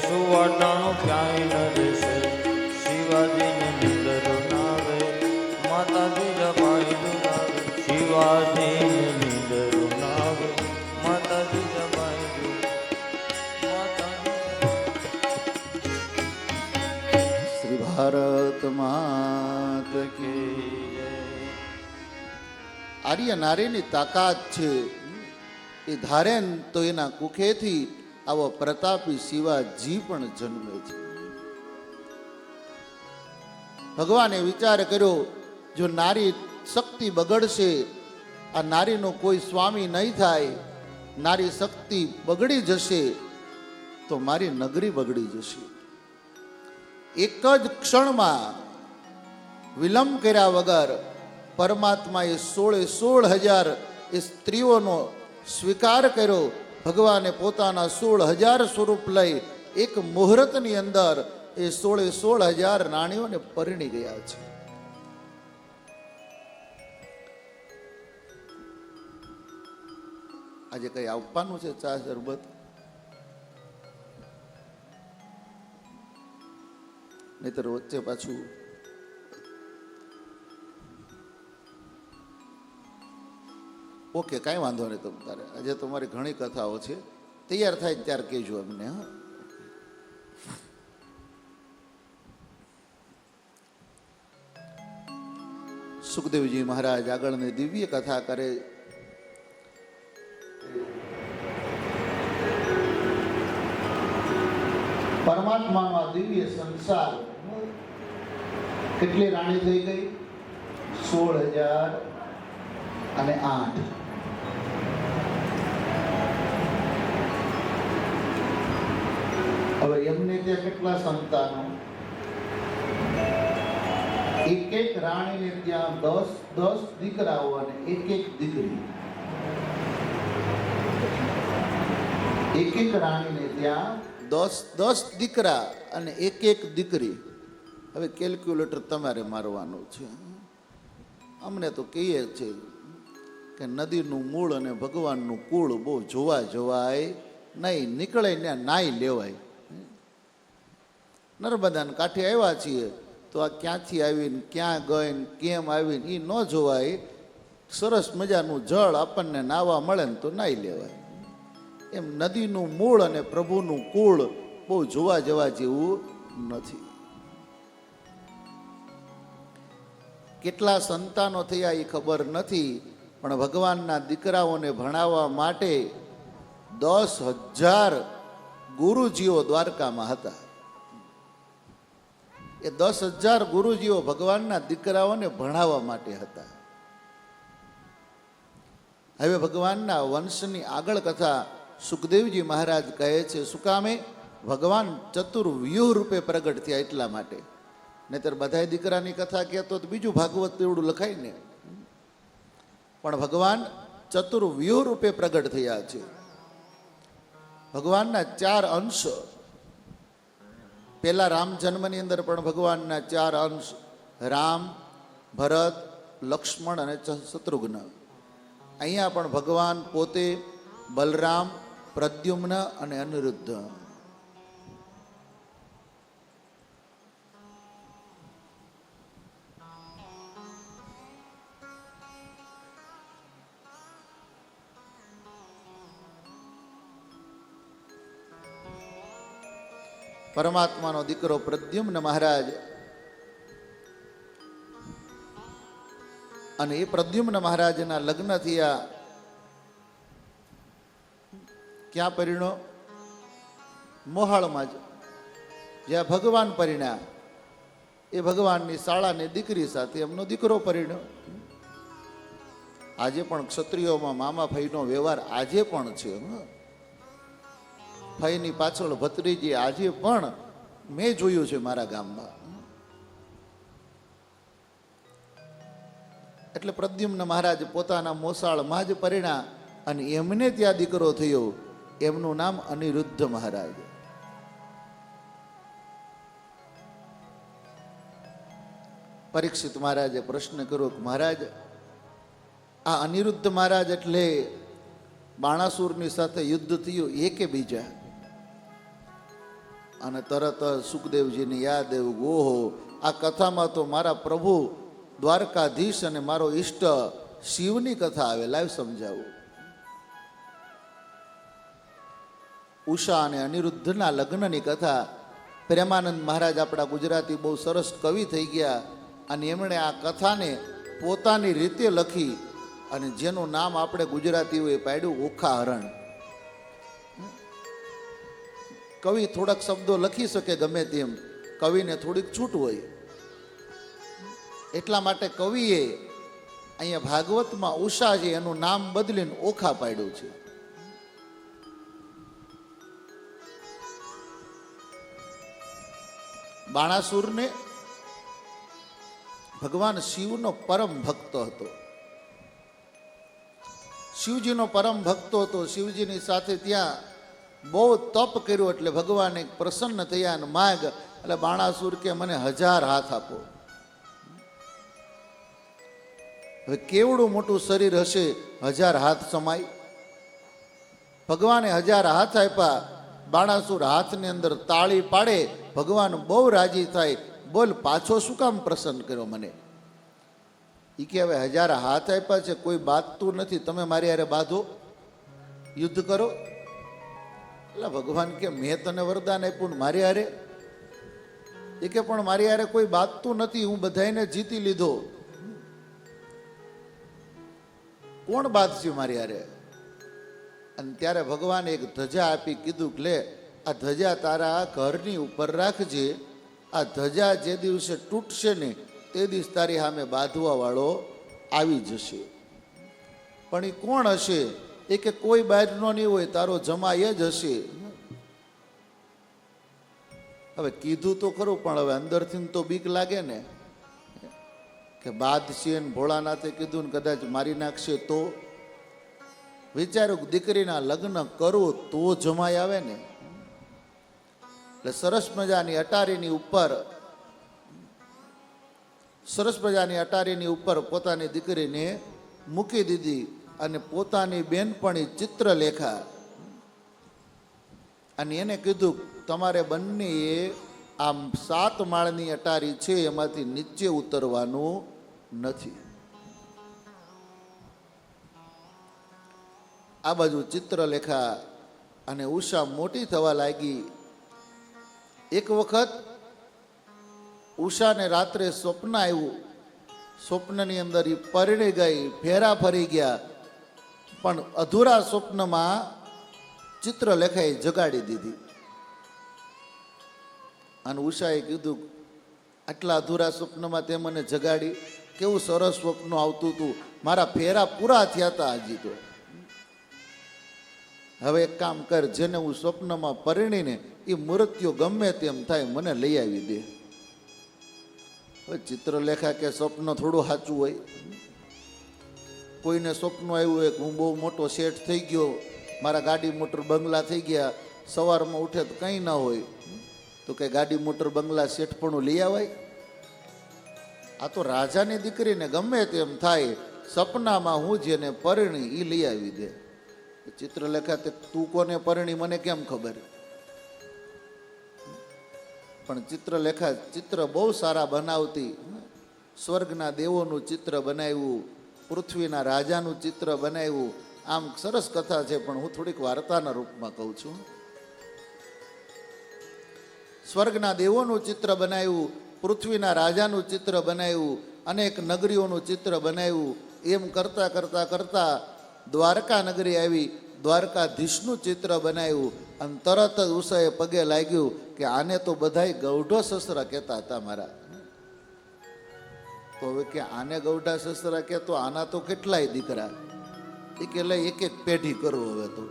સુવાટાણું ક્યાંય ન રહેશે, શિવાજીને નીંદર નાવે, માતાજી જબાઈ ડુલાવે, શિવાજીને નીંદર નાવે, માતાજી જબાઈ ડુલાવે, માતાજી. શ્રી ભારત માત કી જય. આર્ય નારીની તાકાત છે, એ ધારે ને તો એના કુખેથી આવો પ્રતાપી શિવાજી પણ જન્મે છે. ભગવાને વિચાર કર્યો, જો નારી શક્તિ બગડશે, આ નારીનો કોઈ સ્વામી નહીં થાય, નારી શક્તિ બગડી જશે તો મારી નગરી બગડી જશે. એક જ ક્ષણમાં વિલંબ કર્યા વગર પરમાત્માએ 16,000 એ સ્ત્રીઓનો સ્વીકાર કર્યો. ભગવાને પોતાના 16,000 સ્વરૂપ લઈ એક મુહૂર્તની અંદર એ 16,000 રાણીઓને પરણી ગયા છે. આજે કઈ આપવાનું છે? ચા શરબત? નહીતર વચ્ચે પાછું ઓકે, કાંઈ વાંધો નહીં. તમ તારે આજે તમારી ઘણી કથાઓ છે, તૈયાર થાય ત્યારે કહેજો અમને. હા, સુખદેવજી મહારાજ આગળની દિવ્ય કથા કરે. પરમાત્માનો આ દિવ્ય સંસાર કેટલી રાણી થઈ ગઈ? 16,008. હવે એમને ત્યાં કેટલા સંતાનો? એક એક રાણીને ત્યાં 10 દીકરાઓ અને એક એક દીકરી. એક એક રાણીને ત્યાં 10 દીકરા અને એક એક દીકરી. હવે કેલ્ક્યુલેટર તમારે મારવાનું છે. અમને તો કહીએ છે કે નદીનું મૂળ અને ભગવાનનું કુળ બહુ જોવા જવાય નહીં, નીકળે ને નાઈ લેવાય. નર્મદાને કાંઠે આવ્યા છીએ તો આ ક્યાંથી આવીને ક્યાં ગઈને કેમ આવીને એ ન જોવાય. સરસ મજાનું જળ આપણને નાવા મળે ને તો નાઈ લેવાય. એમ નદીનું મૂળ અને પ્રભુનું કુળ બહુ જોવા જવા જેવું નથી. કેટલા સંતાનો થયા એ ખબર નથી, પણ ભગવાનના દીકરાઓને ભણાવવા માટે 10,000 ગુરુજીઓ દ્વારકામાં હતા. એ 10,000 ગુરુજીઓ ભગવાનના દીકરાઓને ભણાવવા માટે હતા. હવે ભગવાનના વંશની આગળ કથા સુખદેવજી મહારાજ કહે છે. શું કામે? ભગવાન ચતુર્વ્યુહ રૂપે પ્રગટ થયા એટલા માટે. નહીતર બધાય દીકરાની કથા કહેતો તો બીજું ભાગવત એવડું લખાય ને. પણ ભગવાન ચતુર્વ્યુહ રૂપે પ્રગટ થયા છે. ભગવાનના 4 અંશ. પેલા રામ જન્મની અંદર પણ ભગવાનના 4 અંશ, રામ, ભરત, લક્ષ્મણ અને શત્રુઘ્ન. અહીંયા પણ ભગવાન પોતે બલરામ, પ્રદ્યુમ્ન અને અનિરુદ્ધ. પરમાત્માનો દીકરો પ્રદ્યુમ્ન મહારાજ, અને એ પ્રદ્યુમ્ન મહારાજના લગ્ન થયા. ક્યાં પરિણો? મોહાળમાં જ, જ્યાં ભગવાન પરિણ્યા. એ ભગવાનની શાળાની દીકરી સાથે એમનો દીકરો પરિણ્યો. આજે પણ ક્ષત્રિયોમાં મામા ફઈનો વ્યવહાર આજે પણ છે. ફઈની પાછળ ભત્રીજી આજે પણ મેં જોયું છે મારા ગામમાં. એટલે પ્રદ્યુમ્ન મહારાજ પોતાના મોસાળમાં જ પરિણા અને એમને ત્યાં દીકરો થયો. એમનું નામ અનિરુદ્ધ મહારાજ. પરીક્ષિત મહારાજે પ્રશ્ન કર્યો કે મહારાજ, આ અનિરુદ્ધ મહારાજ એટલે બાણાસુરની સાથે યુદ્ધ થયું એ કે બીજા? અને તરત સુખદેવજીને યાદ આવ્યું, ઓહો, આ કથામાં તો મારા પ્રભુ દ્વારકાધીશ અને મારો ઈષ્ટ શિવની કથા આવે. લાઈવ સમજાવું. ઉષા અને અનિરુદ્ધના લગ્નની કથા. પ્રેમાનંદ મહારાજ આપણા ગુજરાતી બહુ સરસ કવિ થઈ ગયા અને એમણે આ કથાને પોતાની રીતે લખી અને જેનું નામ આપણે ગુજરાતીઓએ પાડ્યું ઓખાહરણ. કવિ થોડાક શબ્દો લખી શકે ગમે તેમ, કવિને થોડીક છૂટ હોય. એટલા માટે કવિએ અહીંયા ભાગવતમાં ઉષા છે એનું નામ બદલીને ઓખા પાડ્યું છે. બાણાસુરને ભગવાન શિવનો પરમ ભક્ત હતો. શિવજીનો પરમ ભક્ત હતો. શિવજીની સાથે ત્યાં બહુ તપ કર્યું એટલે ભગવાન પ્રસન્ન થયા અને માગ. એટલે બાણાસુર કે મને 1000 હાથ આપો. હવે કેવડું મોટું શરીર હશે, 1000 હાથ સમાય? ભગવાને 1000 હાથ આપ્યા. બાણાસુર હાથની અંદર તાળી પાડે. ભગવાન બહુ રાજી થાય, બોલ પાછો શું કામ પ્રસન્ન કર્યો મને? એ કે હવે 1000 હાથ આપ્યા છે, કોઈ બાંધતું નથી, તમે મારી હારે બાંધો, યુદ્ધ કરો. એટલે ભગવાન કે મેં તને વરદાન આપ્યું ને મારી હારે? એ કે પણ મારી હારે કોઈ બાંધતું નથી, હું બધાને જીતી લીધો, કોણ બાંધશે મારી હારે? અને ત્યારે ભગવાને એક ધજા આપી, કીધું કે લે આ ધજા તારા ઘરની ઉપર રાખજે, આ ધજા જે દિવસે તૂટશે ને તે દિવસ તારી સામે બાંધવા વાળો આવી જશે. પણ એ કોણ હશે? એ કે કોઈ બહારનો નહીં હોય, તારો જમાય જ હશે. હવે કીધું તો ખરું, પણ હવે અંદરથી તો બીક લાગે ને કે બાદશે ને ભોળાનાથે કીધું ને કદાચ મારી નાખશે તો. વિચારું દીકરીના લગ્ન કરું તો જમાય આવે ને. એટલે સરસ મજાની અટારીની ઉપર પોતાની દીકરીને મૂકી દીધી અને પોતાની બેનપણી ચિત્રલેખા અને એને કીધું તમારે બંનેએ આમ 7 માળની અટારી છે એમાંથી નીચે ઉતરવાનું નથી. આ બાજુ ચિત્રલેખા અને ઉષા મોટી થવા લાગી. એક વખત ઉષાને રાત્રે સ્વપ્ન આવ્યું. સ્વપ્નની અંદર એ પરણી ગઈ, ફેરા ફરી ગયા, પણ અધૂરા સ્વપ્નમાં ચિત્રલેખાએ જગાડી દીધી. અને ઉષાએ કીધું આટલા અધૂરા સ્વપ્નમાં તે મને જગાડી, કેવું સરસ સ્વપ્ન આવતું હતું, મારા ફેરા પૂરા થયા હતા હજી તો. હવે એક કામ કર, જેને હું સ્વપ્નમાં પરણીને એ મૃત્યુ ગમે તેમ થાય મને લઈ આવી દે. ચિત્રલેખા કે સ્વપ્ન થોડું સાચું હોય? કોઈને સ્વપ્ન આવ્યું હોય કે હું બહુ મોટો શેઠ થઈ ગયો, મારા ગાડી મોટર બંગલા થઈ ગયા, સવારમાં ઉઠે તો કંઈ ના હોય, તો કે ગાડી મોટર બંગલા શેઠપણું લઈ આવાય? આ તો રાજાની દીકરીને ગમે તેમ થાય, સપનામાં હું જેને પરણી એ લઈ આવી દે. ચિત્રલેખા તે તું કોને પરણી મને કેમ ખબર? પણ ચિત્રલેખા ચિત્ર બહુ સારા બનાવતી. સ્વર્ગના દેવોનું ચિત્ર બનાવ્યું, પૃથ્વીના રાજાનું ચિત્ર બનાવ્યું. આમ સરસ કથા છે, પણ હું થોડીક વાર્તાના રૂપમાં કહું છું. સ્વર્ગના દેવોનું ચિત્ર બનાવ્યું, પૃથ્વીના રાજાનું ચિત્ર બનાવ્યું, અનેક નગરીઓનું ચિત્ર બનાવ્યું. એમ કરતા કરતા કરતા દ્વારકા નગરી આવી, દ્વારકાધીશનું ચિત્ર બનાવ્યું. અને તરત જ ઉષાએ પગે લાગ્યું કે આને તો બધાય ગૌઢો સસરા કહેતા હતા મારા. તો હવે કે આને ગૌઢા સસરા કે, તો આના તો કેટલાય દીકરા. એ કે લઈ એક એક પેઢી કરવું. હવે તો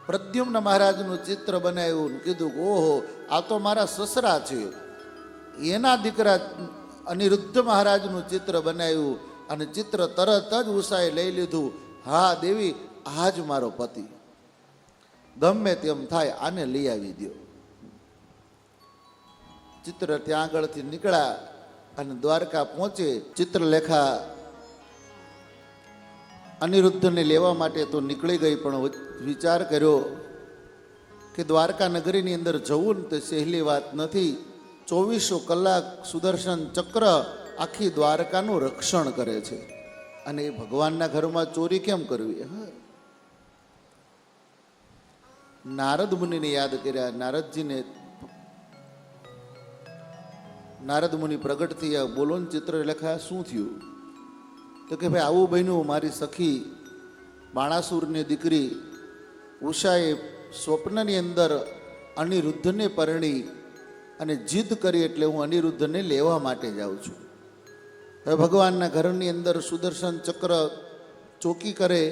પ્રદ્યુમ્ન મહારાજનું ચિત્ર બનાવ્યું, કીધું ઓહો આ તો મારા સસરા છે. એના દીકરા અનિરુદ્ધ મહારાજનું ચિત્ર બનાવ્યું અને ચિત્ર તરત જ ઉષાએ લઈ લીધું. હા દેવી, આ જ મારો પતિ, ગમે તેમ થાય આને લઈ આવી દો. ચિત્ર ત્યાં આગળથી નીકળ્યા અને દ્વારકા પહોંચે. ચિત્રલેખા અનિરુદ્ધને લેવા માટે તો નીકળી ગઈ, પણ વિચાર કર્યો કે દ્વારકા નગરીની અંદર જવું ને તે સહેલી વાત નથી. 24 કલાક સુદર્શન ચક્ર આખી દ્વારકાનું રક્ષણ કરે છે, અને એ ભગવાનના ઘરમાં ચોરી કેમ કરવી? નારદ મુનિને યાદ કર્યા. નારદ મુનિ પ્રગટ થયા. બોલો ને ચિત્રલેખા, શું થયું? તો કે ભાઈ આવું બન્યું, મારી સખી બાણાસુરની દીકરી ઉષાએ સ્વપ્નની અંદર અનિરુદ્ધને પરણી અને જીદ કરી, એટલે હું અનિરુદ્ધને લેવા માટે જાઉં છું. હવે ભગવાનના ઘરની અંદર સુદર્શન ચક્ર ચોકી કરે,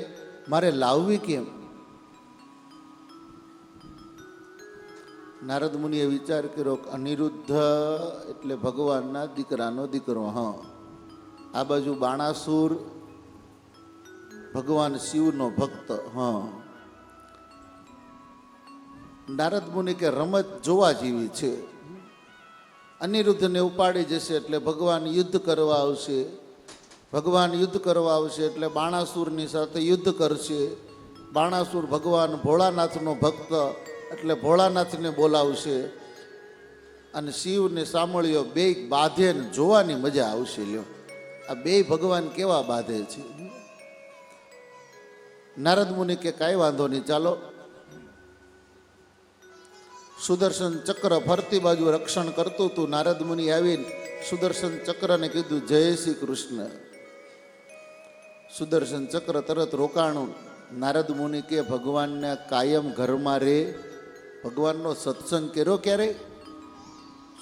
મારે લાવવી કેમ? નારદ મુનિએ વિચાર કર્યો કે અનિરુદ્ધ એટલે ભગવાનના દીકરાનો દીકરો. હા, આ બાજુ બાણાસુર ભગવાન શિવનો ભક્ત. હા, નારદ મુનિ કે રમત જોવા જેવી છે. અનિરુદ્ધને ઉપાડી જશે એટલે ભગવાન યુદ્ધ કરવા આવશે. ભગવાન યુદ્ધ કરવા આવશે એટલે બાણાસુરની સાથે યુદ્ધ કરશે. બાણાસુર ભગવાન ભોળાનાથનો ભક્ત એટલે ભોળાનાથને બોલાવશે, અને શિવને સાંભળ્યો બે બાંધે ને જોવાની મજા આવશે. લ્યો, આ બે ભગવાન કેવા બાંધે છે. નારદ મુનિ કે કાંઈ વાંધો નહીં, ચાલો. સુદર્શન ચક્ર ફરતી બાજુ રક્ષણ કરતું હતું. નારદ મુનિ આવીને સુદર્શન ચક્રને કીધું જય શ્રી કૃષ્ણ. સુદર્શન ચક્ર તરત રોકાણું. નારદ મુનિ કે ભગવાનને કાયમ ઘરમાં રે ભગવાનનો સત્સંગ કર્યો ક્યારે?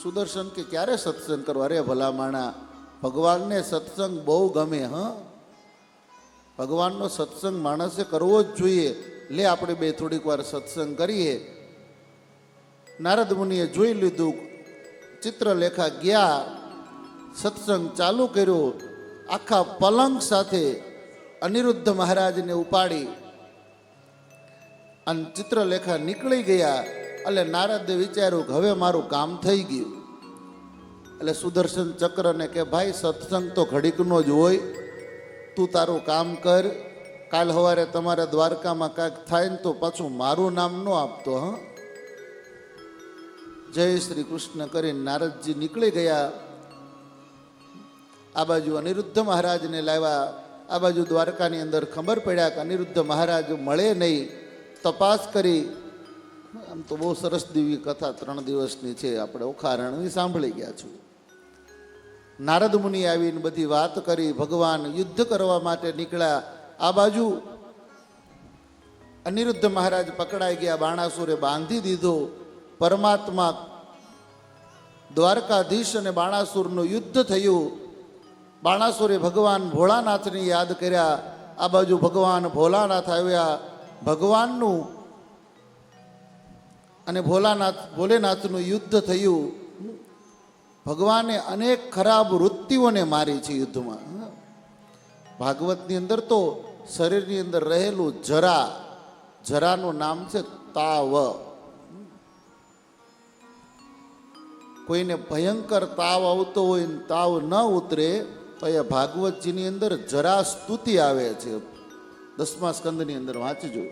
સુદર્શન કે ક્યારે સત્સંગ કરો? અરે ભલા માણા, ભગવાનને સત્સંગ બહુ ગમે. ભગવાનનો સત્સંગ માણસે કરવો જ જોઈએ. લે આપણે બે થોડીક વાર સત્સંગ કરીએ. નારદ મુનિએ જોઈ લીધું, ચિત્રલેખા ગયા, સત્સંગ ચાલુ કર્યો. આખા પલંગ સાથે અનિરુદ્ધ મહારાજને ઉપાડી અને ચિત્રલેખા નીકળી ગયા. એટલે નારદે વિચાર્યું કે હવે મારું કામ થઈ ગયું. એટલે સુદર્શન ચક્રને કે ભાઈ સત્સંગ તો ઘડીકનો જ હોય, તું તારું કામ કર. કાલ સવારે તમારે દ્વારકામાં કાંઈક થાય ને તો પાછું મારું નામ ન આપતો. જય શ્રી કૃષ્ણ કરીને નારદજી નીકળી ગયા. આ બાજુ અનિરુદ્ધ મહારાજને લાવ્યા. આ બાજુ દ્વારકાની અંદર ખબર પડ્યા કે અનિરુદ્ધ મહારાજ મળે નહીં. તપાસ કરી. આમ તો બહુ સરસ દિવ્ય કથા 3 દિવસની છે, આપણે ઓખારણની સાંભળી ગયા છું. નારદ મુનિ આવીને બધી વાત કરી. ભગવાન યુદ્ધ કરવા માટે નીકળ્યા. આ બાજુ અનિરુદ્ધ મહારાજ પકડાઈ ગયા, બાણાસુરે બાંધી દીધો. પરમાત્મા દ્વારકાધીશ અને બાણાસુરનું યુદ્ધ થયું. બાણાસુરે ભગવાન ભોળાનાથને યાદ કર્યા. આ બાજુ ભગવાન ભોલાનાથ આવ્યા. ભગવાનનું અને ભોલેનાથનું યુદ્ધ થયું. ભગવાને અનેક ખરાબ વૃત્તિઓને મારી છે યુદ્ધમાં. ભાગવતની અંદર તો શરીરની અંદર રહેલું જરાનું નામ છે તાવ. કોઈને ભયંકર તાવ આવતો હોય ને તાવ ન ઉતરે તો એ ભાગવતજીની અંદર જરા સ્તુતિ આવે છે. 10મા સ્કંદની અંદર વાંચજો.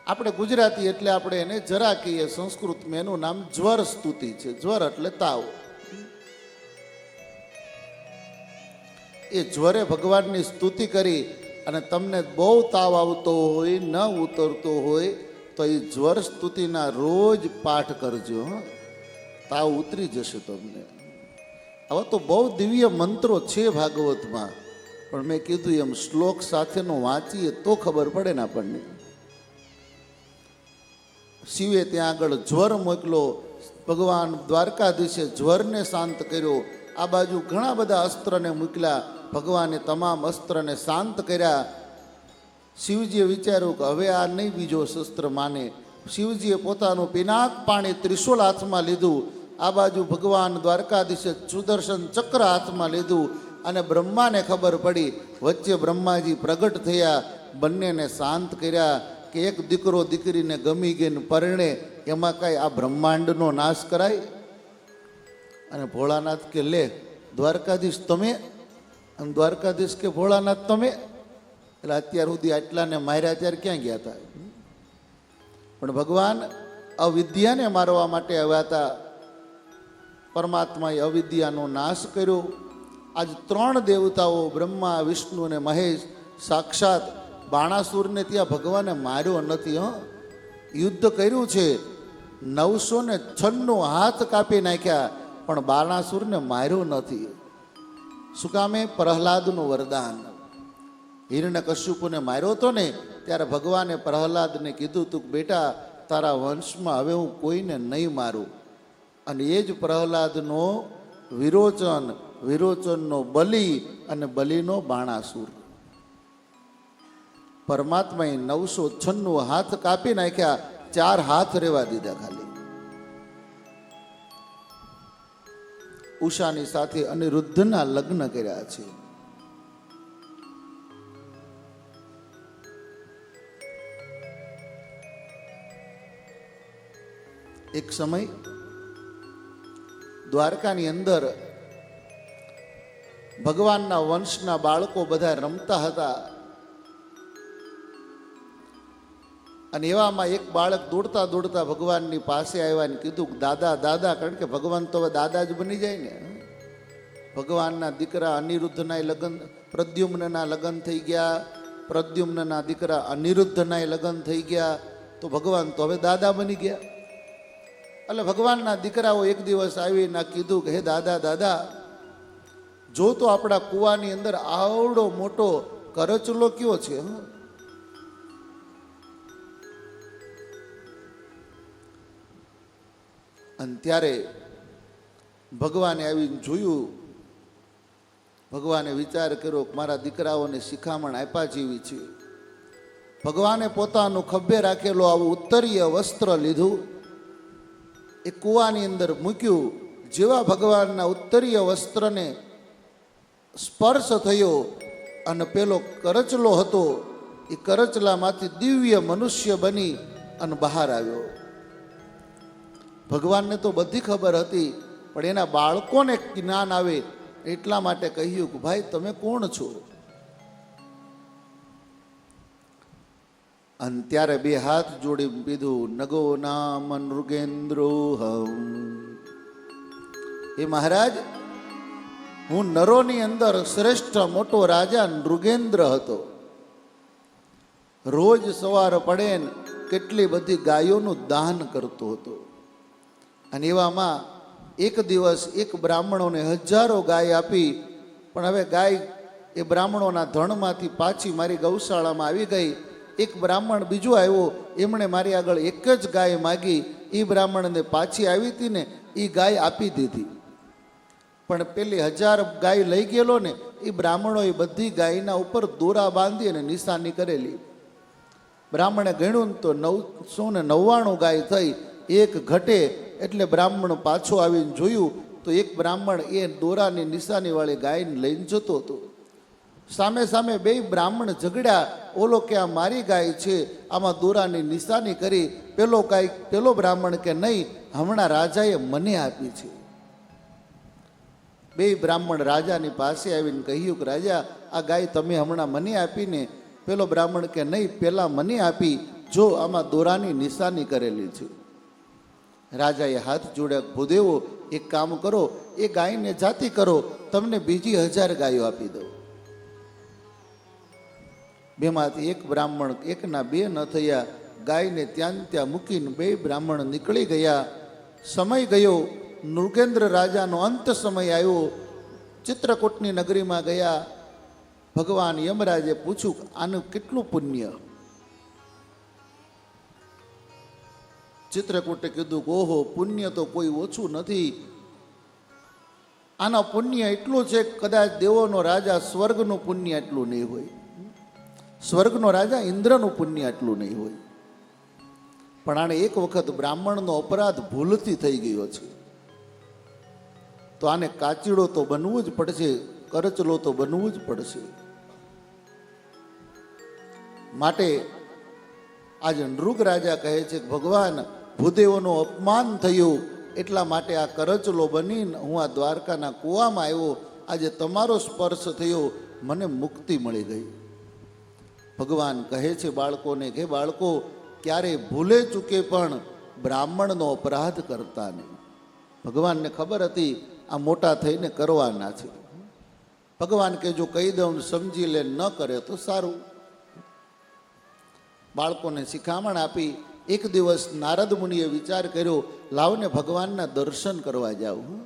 આપણે ગુજરાતી એટલે આપણે એને જરા કહીએ, સંસ્કૃતમાં એનું નામ જ્વર સ્તુતિ છે. જ્વર એટલે તાવ. એ જ્વરે ભગવાનની સ્તુતિ કરી. અને તમને બહુ તાવ આવતો હોય, ન ઉતરતો હોય તો એ જ્વર સ્તુતિના રોજ પાઠ કરજો. તાવ ઉતરી જશે તમને. હવે તો બહુ દિવ્ય મંત્રો છે ભાગવતમાં, પણ મેં કીધું એમ શ્લોક સાથેનું વાંચીએ તો ખબર પડે ને આપણને. શિવે ત્યાં આગળ જ્વર મોકલો. ભગવાન દ્વારકાધીશે જ્વરને શાંત કર્યો. આ બાજુ ઘણા બધા અસ્ત્રને મોકલ્યા. ભગવાને તમામ અસ્ત્રને શાંત કર્યા. શિવજીએ વિચાર્યું કે હવે આ નહીં બીજો શસ્ત્ર માને. શિવજીએ પોતાનું પિનાક પાણી ત્રિશુલ હાથમાં લીધું. આ બાજુ ભગવાન દ્વારકાધીશે સુદર્શન ચક્ર હાથમાં લીધું. અને બ્રહ્માને ખબર પડી. વચ્ચે બ્રહ્માજી પ્રગટ થયા. બંનેને શાંત કર્યા કે એક દીકરો દીકરીને ગમી ગઈને પરણે, એમાં કાંઈ આ બ્રહ્માંડનો નાશ કરાય? અને ભોળાનાથ કે લે દ્વારકાધીશ તમે, અને દ્વારકાધીશ કે ભોળાનાથ તમે. એટલે અત્યાર સુધી આટલાને માર્યા ત્યારે ક્યાં ગયા હતા? પણ ભગવાન અવિદ્યાને મારવા માટે આવ્યા હતા. પરમાત્માએ અવિદ્યાનો નાશ કર્યો. આજ 3 દેવતાઓ બ્રહ્મા, વિષ્ણુ અને મહેશ સાક્ષાત બાણાસુરને ત્યાં ભગવાને માર્યો નથી. યુદ્ધ કર્યું છે, 996 હાથ કાપી નાખ્યા, પણ બાણાસુરને માર્યો નથી. શું કામે? પ્રહલાદનું વરદાન. હિરણ્યકશ્યપુને માર્યો હતો ને ત્યારે ભગવાને પ્રહલાદને કીધું તું બેટા તારા વંશમાં હવે હું કોઈને નહીં મારું. અને એ જ પ્રહલાદનો વિરોચનનો બલિ અને બલિનો બાણાસુર. પરમાત્માએ 996 હાથ કાપી નાખ્યા, 4 હાથ રહેવા દીધા ખાલી. ઉષાની સાથે અનિરુદ્ધના લગ્ન કર્યા છે. એક સમય દ્વારકાની અંદર ભગવાનના વંશના બાળકો બધા રમતા હતા. અને એવામાં એક બાળક દોડતા દોડતા ભગવાનની પાસે આવ્યા અને કીધું દાદા દાદા, કારણ કે ભગવાન તો હવે દાદા જ બની જાય ને. ભગવાનના દીકરા અનિરુદ્ધના લગ્ન, પ્રદ્યુમ્નના લગ્ન થઈ ગયા. પ્રદ્યુમ્નના દીકરા અનિરુદ્ધના લગ્ન થઈ ગયા. તો ભગવાન તો હવે દાદા બની ગયા. એટલે ભગવાનના દીકરાઓ એક દિવસ આવીને કીધું કે હે દાદા દાદા, જો તો આપણા કૂવાની અંદર આવડો મોટો કરચલો કયો છે, અને ત્યારે ભગવાને આવીને જોયું. ભગવાને વિચાર કર્યો કે મારા દીકરાઓને શિખામણ આપ્યા જેવી છે. ભગવાને પોતાનું ખભે રાખેલો આવું ઉત્તરીય વસ્ત્ર લીધું, એ કૂવાની અંદર મૂક્યું. જેવા ભગવાનના ઉત્તરીય વસ્ત્રને સ્પર્શ થયો અને પેલો કરચલો હતો એ કરચલામાંથી દિવ્ય મનુષ્ય બની અને બહાર આવ્યો. ભગવાનને તો બધી ખબર હતી, પણ એના બાળકોને જ્ઞાન આવે એટલા માટે કહ્યું કે ભાઈ તમે કોણ છો? અને ત્યારે બે હાથ જોડી પીધું, નગો નામ નૃગેન્દ્રોહમ. એ મહારાજ, હું નરોની અંદર શ્રેષ્ઠ મોટો રાજા નૃગેન્દ્ર હતો. રોજ સવાર પડે ને કેટલી બધી ગાયોનું દાન કરતો હતો. અને એવામાં એક દિવસ એક બ્રાહ્મણોને હજારો ગાય આપી, પણ હવે ગાય એ બ્રાહ્મણોના ધણમાંથી પાછી મારી ગૌશાળામાં આવી ગઈ. એક બ્રાહ્મણ બીજો આવ્યો, એમણે મારી આગળ એક જ ગાય માગી. એ બ્રાહ્મણને પાછી આવી હતી ને એ ગાય આપી દીધી. પણ પેલી 1000 ગાય લઈ ગયેલો ને એ બ્રાહ્મણોએ બધી ગાયના ઉપર દોરા બાંધી અને નિશાની કરેલી. બ્રાહ્મણે ગણ્યું તો 999 ગાય થઈ. એક ઘટે એટલે બ્રાહ્મણ પાછો આવીને જોયું તો એક બ્રાહ્મણ એ દોરાની નિશાનીવાળી ગાયને લઈને જતો હતો. સામે સામે બે બ્રાહ્મણ ઝઘડ્યા. ઓલો કે આ મારી ગાય છે, આમાં દોરાની નિશાની કરી. પેલો બ્રાહ્મણ કે નહીં, હમણાં રાજાએ મને આપી છે. બે બ્રાહ્મણ રાજાની પાસે આવીને કહ્યું કે રાજા, આ ગાય તમે હમણાં મને આપીને? પેલો બ્રાહ્મણ કે નહીં, પેલા મને આપી, જો આમાં દોરાની નિશાની કરેલી છે. રાજાએ હાથ જોડ્યા, ભૂદેવો એક કામ કરો, એ ગાયને જાતિ કરો, તમને બીજી 1000 ગાયો આપી દઉં. બેમાંથી એક બ્રાહ્મણ, એકના 2 ન થયા. ગાયને ત્યાં મૂકીને બે બ્રાહ્મણ નીકળી ગયા. સમય ગયો, નૃગેન્દ્ર રાજાનો અંત સમય આવ્યો. ચિત્રકૂટની નગરીમાં ગયા. ભગવાન યમરાજે પૂછ્યું, આનું કેટલું પુણ્ય? ચિત્રકૂટે કીધું કે ઓહો, પુણ્ય તો કોઈ ઓછું નથી. આના પુણ્ય એટલું છે કદાચ દેવોનો રાજા સ્વર્ગનું પુણ્ય એટલું નહીં હોય, સ્વર્ગનો રાજા ઇન્દ્રનું પુણ્ય એટલું નહીં હોય. પણ આને એક વખત બ્રાહ્મણનો અપરાધ ભૂલથી થઈ ગયો છે, તો આને કાચીડો તો બનવું જ પડશે, કરચલો તો બનવું જ પડશે. માટે આજે નૃગ રાજા કહે છે કે ભગવાન, ભૂદેવોનું અપમાન થયું એટલા માટે આ કરચલો બનીને હું આ દ્વારકાના કૂવામાં આવ્યો. આજે તમારો સ્પર્શ થયો, મને મુક્તિ મળી ગઈ. ભગવાન કહે છે બાળકોને કે બાળકો, ક્યારેય ભૂલે ચૂકે પણ બ્રાહ્મણનો અપરાધ કરતા નહીં. ભગવાનને ખબર હતી આ મોટા થઈને કરવાના છે. ભગવાન કે જો કહી દઉં સમજી લે, ન કરે તો સારું. બાળકોને શિખામણ આપી. એક દિવસ નારદ મુનિએ વિચાર કર્યો, લાવને ભગવાનના દર્શન કરવા જાઉં.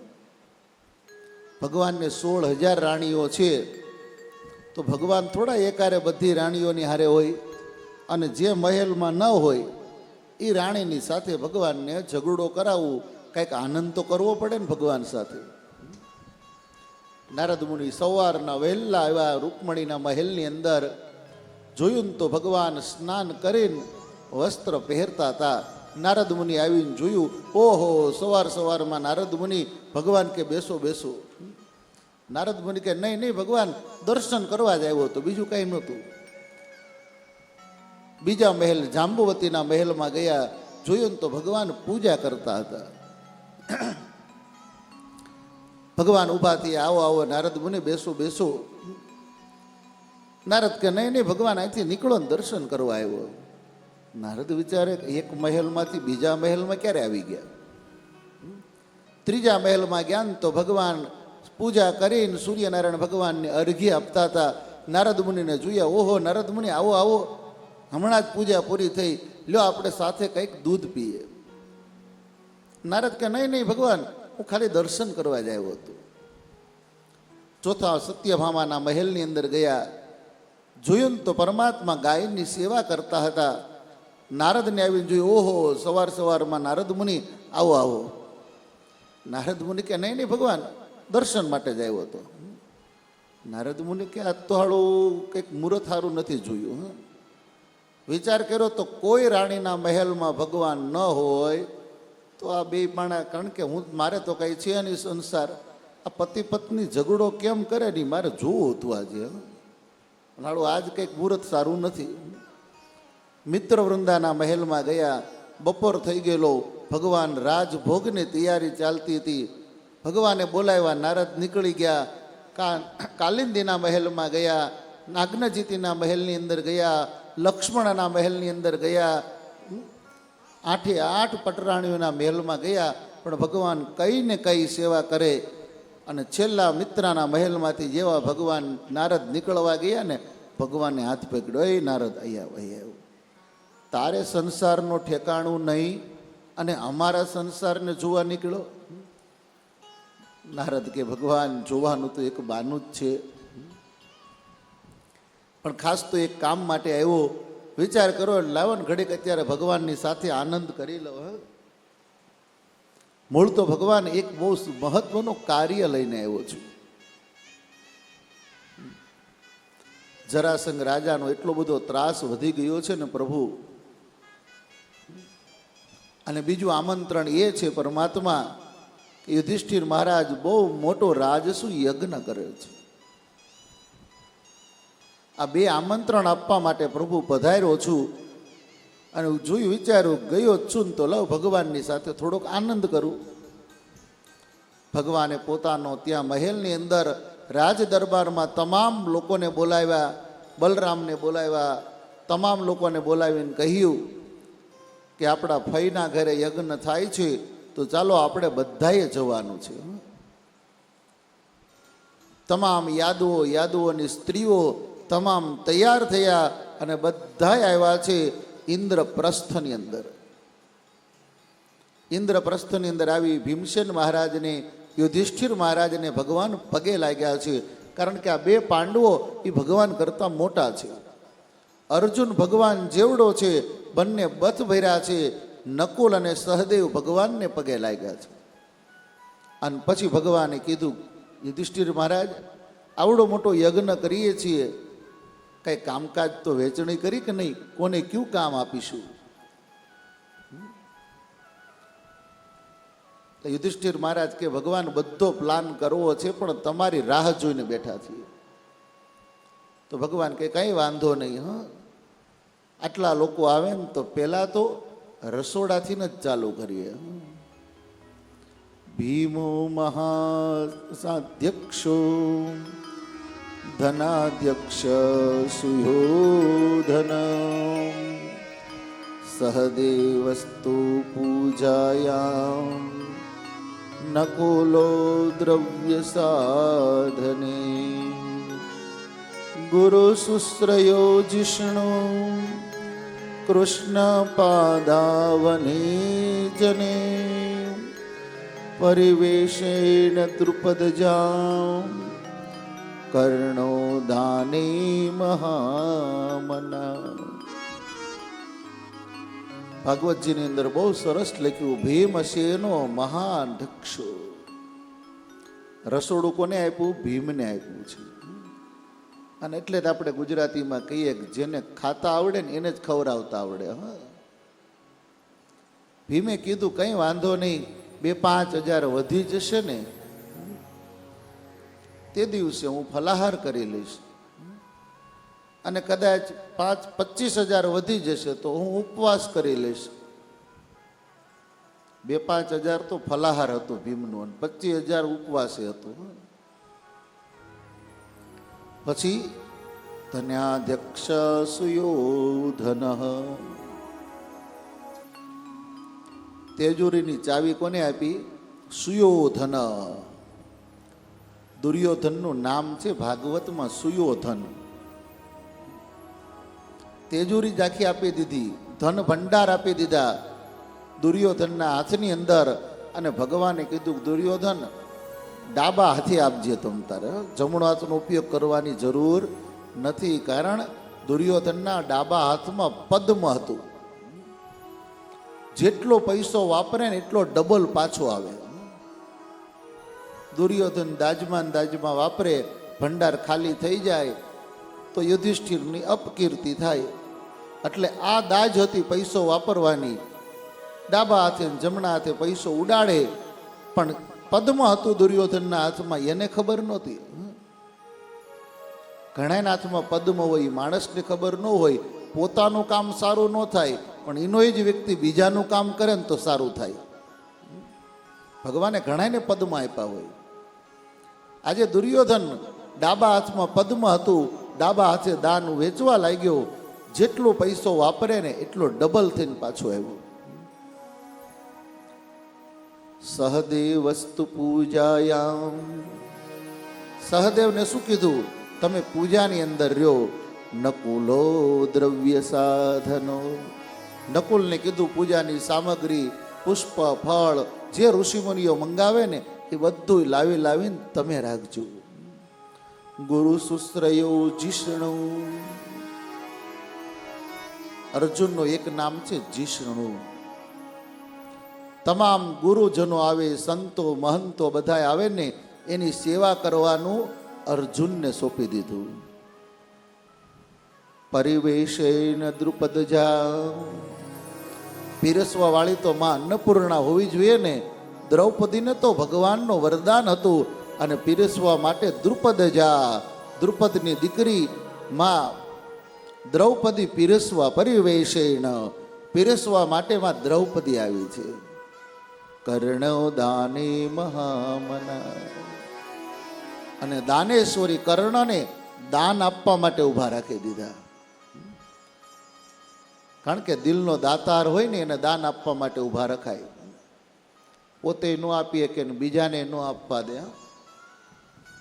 ભગવાનને 16,000 રાણીઓ છે, તો ભગવાન થોડા એકારે બધી રાણીઓની હારે હોય, અને જે મહેલમાં ન હોય એ રાણીની સાથે ભગવાનને ઝઘડો કરાવવું, કંઈક આનંદ તો કરવો પડે ને ભગવાન સાથે. નારદ મુનિ સવારના વહેલા આવ્યા રૂકમણીના મહેલની અંદર. જોયું તો ભગવાન સ્નાન કરીને વસ્ત્ર પહેરતા હતા. નારદ મુનિ આવીને જોયું, ઓહો, સવારમાં નારદ મુનિ. ભગવાન કે બેસો બેસો. નારદ મુનિ કે નહીં નહીં ભગવાન, દર્શન કરવા જ આવ્યો હતો, બીજું કંઈ નહોતું. બીજા મહેલ જાંબુવતીના મહેલમાં ગયા. જોયું તો ભગવાન પૂજા કરતા હતા. ભગવાન ઊભા થયા, આવો આવો નારદ મુનિ, બેસો બેસો. નારદ કે નહીં નહીં ભગવાન, અહીંથી નીકળો ને દર્શન કરવા આવ્યો. નારદ વિચારે, એક મહેલમાંથી બીજા મહેલમાં ક્યારે આવી ગયા? ત્રીજા મહેલમાં ગયા ને તો ભગવાન પૂજા કરીને સૂર્યનારાયણ ભગવાનને અર્ઘ્ય આપતા હતા. નારદ મુનિને જોયા, ઓહો નારદ મુનિ, આવો આવો, હમણાં જ પૂજા પૂરી થઈ, લ્યો આપણે સાથે કંઈક દૂધ પીએ. નારદ કે નહીં નહીં ભગવાન, હું ખાલી દર્શન કરવા જ આવ્યો હતો. ચોથા સત્યભામાના મહેલની અંદર ગયા. જોયું તો પરમાત્મા ગાયની સેવા કરતા હતા. નારદને આવીને જોયું, ઓહો, સવારમાં નારદ મુનિ, આવો આવો. નારદ મુનિ કે નહીં ભગવાન દર્શન માટે જ આવ્યો હતો. નારદ મુનિ કે આ તો હાળું કંઈક મુહૂર્ત સારું નથી જોયું. વિચાર કર્યો તો કોઈ રાણીના મહેલમાં ભગવાન ન હોય તો આ બે માણા, કારણ કે મારે તો કંઈ છે નહીં સંસાર, આ પતિ પત્ની ઝઘડો કેમ કરે નહીં મારે જોવું હતું આજે. હાળું આજ કંઈક મુહૂર્ત સારું નથી. મિત્ર વૃંદાના મહેલમાં ગયા. બપોર થઈ ગયેલો. ભગવાન રાજભોગની તૈયારી ચાલતી હતી. ભગવાને બોલાવ્યા. નારદ નીકળી ગયા. કાલિંદીના મહેલમાં ગયા. નાગ્નજીતીના મહેલની અંદર ગયા. લક્ષ્મણના મહેલની અંદર ગયા. 8 પટરાણીઓના મહેલમાં ગયા. પણ ભગવાન કઈ ને કઈ સેવા કરે. અને છેલ્લા મિત્રના મહેલમાંથી જેવા ભગવાન નારદ નીકળવા ગયા ને, ભગવાને હાથ પકડ્યો. એ નારદ અહીંયા તારે સંસારનો ઠેકાણું નહીં અને અમારા સંસારને જોવા નીકળ્યો. નારદ કે ભગવાન જોવાનું તો એક બાનું જ છે, પણ ખાસ તો એક કામ માટે આવ્યો. વિચાર કરો, લાવો ને ઘડીક અત્યારે ભગવાનની સાથે આનંદ કરી લો. મૂળ તો ભગવાન એક બહુ મહત્વનું કાર્ય લઈને આવ્યો છું. જરાસંઘ રાજાનો એટલો બધો ત્રાસ વધી ગયો છે ને પ્રભુ. અને બીજું આમંત્રણ એ છે પરમાત્મા કે યુધિષ્ઠિર મહારાજ બહુ મોટો રાજસુ યજ્ઞ કરે છે. આ બે આમંત્રણ આપવા માટે પ્રભુ પધાર્યો છું. અને જોયું વિચાર્યું ગયો જ છું ને તો લવ ભગવાનની સાથે થોડોક આનંદ કરું. ભગવાને પોતાનો ત્યાં મહેલની અંદર રાજ દરબારમાં તમામ લોકોને બોલાવ્યા. બલરામને બોલાવ્યા. તમામ લોકોને બોલાવીને કહ્યું કે આપણા ફઈના ઘરે યજ્ઞ થાય છે તો ચાલો આપણે બધાએ જવાનું છે. તમામ યાદવોની સ્ત્રીઓ તમામ તૈયાર થયા અને બધાય આવ્યા છે ઇન્દ્રપ્રસ્થની અંદર. ઇન્દ્રપ્રસ્થની અંદર આવી ભીમસેન મહારાજને, યુધિષ્ઠિર મહારાજને ભગવાન પગે લાગ્યા છે. કારણ કે આ બે પાંડવો એ ભગવાન કરતાં મોટા છે. અર્જુન ભગવાન જેવડો છે, બંને બથ ભર્યા છે. નકુલ અને સહદેવ ભગવાનને પગે લાગ્યા છે. અને પછી ભગવાને કીધું, યુધિષ્ઠિર મહારાજ આવડો મોટો યજ્ઞ કરીએ છીએ, કઈ કામકાજ તો વેચણી કરી કે નહીં? કોને ક્યું કામ આપીશું? યુધિષ્ઠિર મહારાજ કે ભગવાન બધો પ્લાન કરવો છે પણ તમારી રાહ જોઈને બેઠા છીએ. તો ભગવાન કે કઈ વાંધો નહીં. આટલા લોકો આવે ને તો પહેલા તો રસોડાથી જ ચાલુ કરીએ. ભીમો મહાસાધ્યક્ષો ધનાધ્યક્ષ સુયોધન સહદેવસ્તુ પૂજાયામ નકુલો દ્રવ્ય સાધને ગુરુ શુશ્રયો જિષ્ણુ કૃષ્ણ પાદાવને જને પરિવેશેણ દ્રુપદજામ કર્ણો દાને મહામના. ભાગવતજીની અંદર બહુ સરસ લખ્યું, ભીમસેનો મહાધક્ષો. રસોડું કોને આપ્યું? ભીમને આપ્યું છે. અને એટલે જ આપણે ગુજરાતીમાં કહીએ કે જેને ખાતા આવડે ને એને જ ખવડાવતા આવડે. ભીમે કીધું કંઈ વાંધો નહીં, 2-5 હજાર વધી જશે ને તે દિવસે હું ફલાહાર કરી લઈશ. અને કદાચ 25 હજાર વધી જશે તો હું ઉપવાસ કરી લઈશ. 2-5 હજાર તો ફલાહાર હતું ભીમનું, અને 25 હજાર ઉપવાસે હતું. પછી ધન્યાધ્યક્ષ સુયોધન. તેજોરીની ચાવી કોને આપી? સુયોધન. દુર્યોધનનું નામ છે ભાગવતમાં સુયોધન. તેજોરી જાખી આપી દીધી, ધન ભંડાર આપી દીધા દુર્યોધનના હાથની અંદર. અને ભગવાને કીધું, દુર્યોધન ડાબા હાથે આપજે તમ તારે, જમણો હાથનો ઉપયોગ કરવાની જરૂર નથી. કારણ દુર્યોધનના ડાબા હાથમાં પદ્મ હતું. જેટલો પૈસો વાપરે ને એટલો ડબલ પાછો આવે. દુર્યોધન દાજમાં વાપરે, ભંડાર ખાલી થઈ જાય તો યુધિષ્ઠિરની અપકીર્તિ થાય. એટલે આ દાજ હતી પૈસો વાપરવાની. ડાબા હાથે ને જમણા હાથે પૈસો ઉડાડે, પણ પદ્મ હતું દુર્યોધનના હાથમાં, એને ખબર નહોતી. ઘણાના હાથમાં પદ્મ હોય, માણસને ખબર ન હોય. પોતાનું કામ સારું ન થાય, પણ એનો જ વ્યક્તિ બીજાનું કામ કરે ને તો સારું થાય. ભગવાને ઘણાને પદ્મ આપ્યા હોય. આજે દુર્યોધન ડાબા હાથમાં પદ્મ હતું, ડાબા હાથે દાન વેચવા લાગ્યો. જેટલો પૈસો વાપરે ને એટલો ડબલ થઈને પાછો આવ્યો. સહદેવસ્તુ પૂજાયામ, સહદેવને શું કીધું? તમે પૂજાની અંદર રહ્યો. નકુલો દ્રવ્ય સાધનો, નકુલને કીધું પૂજાની સામગ્રી, પુષ્પ, ફળ જે ઋષિમુનિઓ મંગાવે ને એ બધું લાવીને તમે રાખજો. ગુરુ સુશ્રયો જીષ્ણુ, અર્જુનનું એક નામ છે જીષ્ણુ. તમામ ગુરુજનો આવે, સંતો મહંતો બધા આવે ને એની સેવા કરવાનું અર્જુનને સોંપી દીધું. પરિવેશેન દ્રુપદજા, પીરસવા વાળી તો માં અન્નપૂર્ણા હોવી જોઈએ ને. દ્રૌપદીને તો ભગવાનનું વરદાન હતું, અને પીરસવા માટે દ્રુપદજા, દ્રુપદની દીકરી માં દ્રૌપદી પીરસવા, પરિવેશેન પીરસવા માટે માં દ્રૌપદી આવી છે. કર્ણો દાને મહામના, અને દાનેશ્વરી કર્ણને દાન આપવા માટે ઊભા રાખી દીધા. કારણ કે દિલનો દાતાર હોય ને એને દાન આપવા માટે ઊભા રખાય. પોતે ન આપીએ કે બીજાને ન આપવા દે.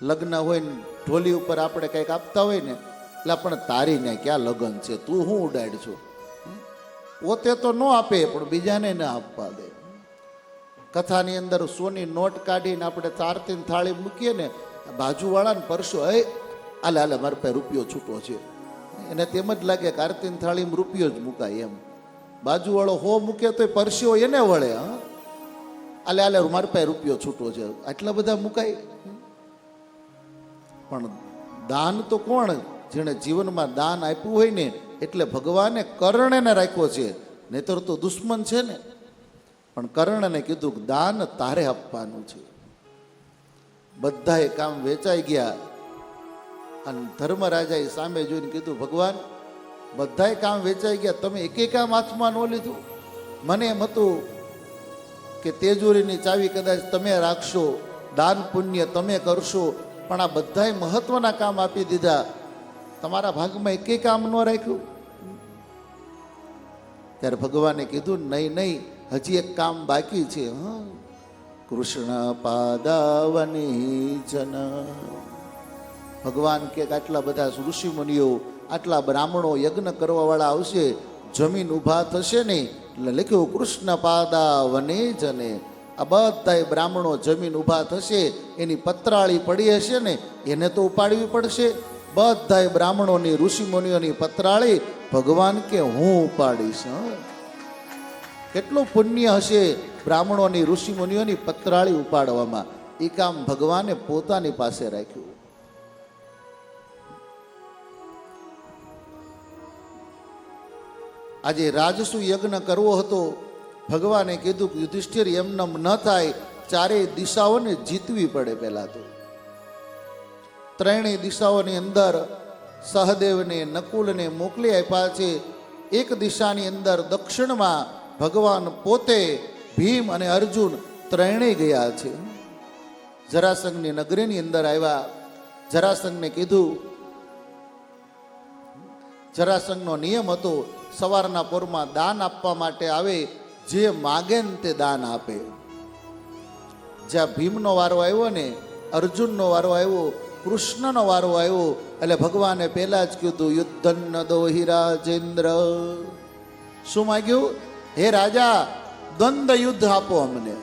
લગ્ન હોય ને ઢોલી ઉપર આપણે કંઈક આપતા હોય ને, એટલે પણ તારી ને ક્યાં લગ્ન છે, તું હું ઉડાડ છો. પોતે તો ન આપે પણ બીજાને ન આપવા દે. કથાની અંદર સોની નોટ કાઢીને આપણે તારતી થાળી મૂકીએ ને, બાજુવાળાને પરસો, હાલે મારા પાસે રૂપિયો છૂટો છે, એને તેમ જ લાગે કે આરતી થાળીમાં રૂપિયો જ મુકાય એમ. બાજુવાળો હો મૂકે તો પરસ્યો એને વળે. હાલે મારા પાસે રૂપિયો છૂટો છે, આટલા બધા મુકાય. પણ દાન તો કોણ? જેણે જીવનમાં દાન આપ્યું હોય ને, એટલે ભગવાને કર્ણને રાખ્યો છે, નહીતર તો દુશ્મન છે ને. પણ કર્ણને કીધું કે દાન તારે આપવાનું છે. બધાએ કામ વેચાઈ ગયા, અને ધર્મરાજાએ સામે જોઈને કીધું, ભગવાન બધાએ કામ વેચાઈ ગયા, તમે એકે કામ હાથમાં ન લીધું. મને એમ હતું કે તેજોરીની ચાવી કદાચ તમે રાખશો, દાન પુણ્ય તમે કરશો, પણ આ બધાએ મહત્વના કામ આપી દીધા, તમારા ભાગમાં એકે કામ ન રાખ્યું. ત્યારે ભગવાને કીધું, નહીં, હજી એક કામ બાકી છે. કૃષ્ણ પાદાવની જન, ભગવાન કે આટલા બધા ઋષિ મુનિઓ, આટલા બ્રાહ્મણો યજ્ઞ કરવા વાળા આવશે, જમીન ઊભા થશે ને, એટલે લખ્યું કૃષ્ણ પાદા વને જને. આ બધા બ્રાહ્મણો જમીન ઊભા થશે, એની પતરાળી પડી હશે ને એને તો ઉપાડવી પડશે. બધા બ્રાહ્મણોની ઋષિ મુનિઓની પતરાળી ભગવાન કે હું ઉપાડીશ. કેટલું પુણ્ય હશે બ્રાહ્મણોની ઋષિ મુનિઓની પતરાળી ઉપાડવામાં. એ કામ ભગવાને પોતાની પાસે રાખ્યું. આજે રાજસુ યજ્ઞ કરવો હતો, ભગવાને કીધું કે યુધિષ્ઠિર એમનેમ ન થાય, ચારેય દિશાઓને જીતવી પડે. પહેલા તો ત્રણેય દિશાઓની અંદર સહદેવને, નકુલને મોકલી આપ્યા છે. એક દિશાની અંદર દક્ષિણમાં ભગવાન પોતે, ભીમ અને અર્જુન ત્રણેય ગયા છે. જરાસંઘની નગરીની અંદર આવ્યા. જરાસંઘને કીધું, જરાસંઘનો નિયમ હતો સવારના પોરમાં દાન આપવા માટે આવે, જે માગે ને તે દાન આપે. જ્યાં ભીમનો વારો આવ્યો ને, અર્જુનનો વારો આવ્યો, કૃષ્ણનો વારો આવ્યો, એટલે ભગવાને પહેલા જ કીધું, યુદ્ધન દોહિ રાજેન્દ્ર. શું માગ્યું? હે રાજા, દ્વંદ્વ યુદ્ધ આપો અમને.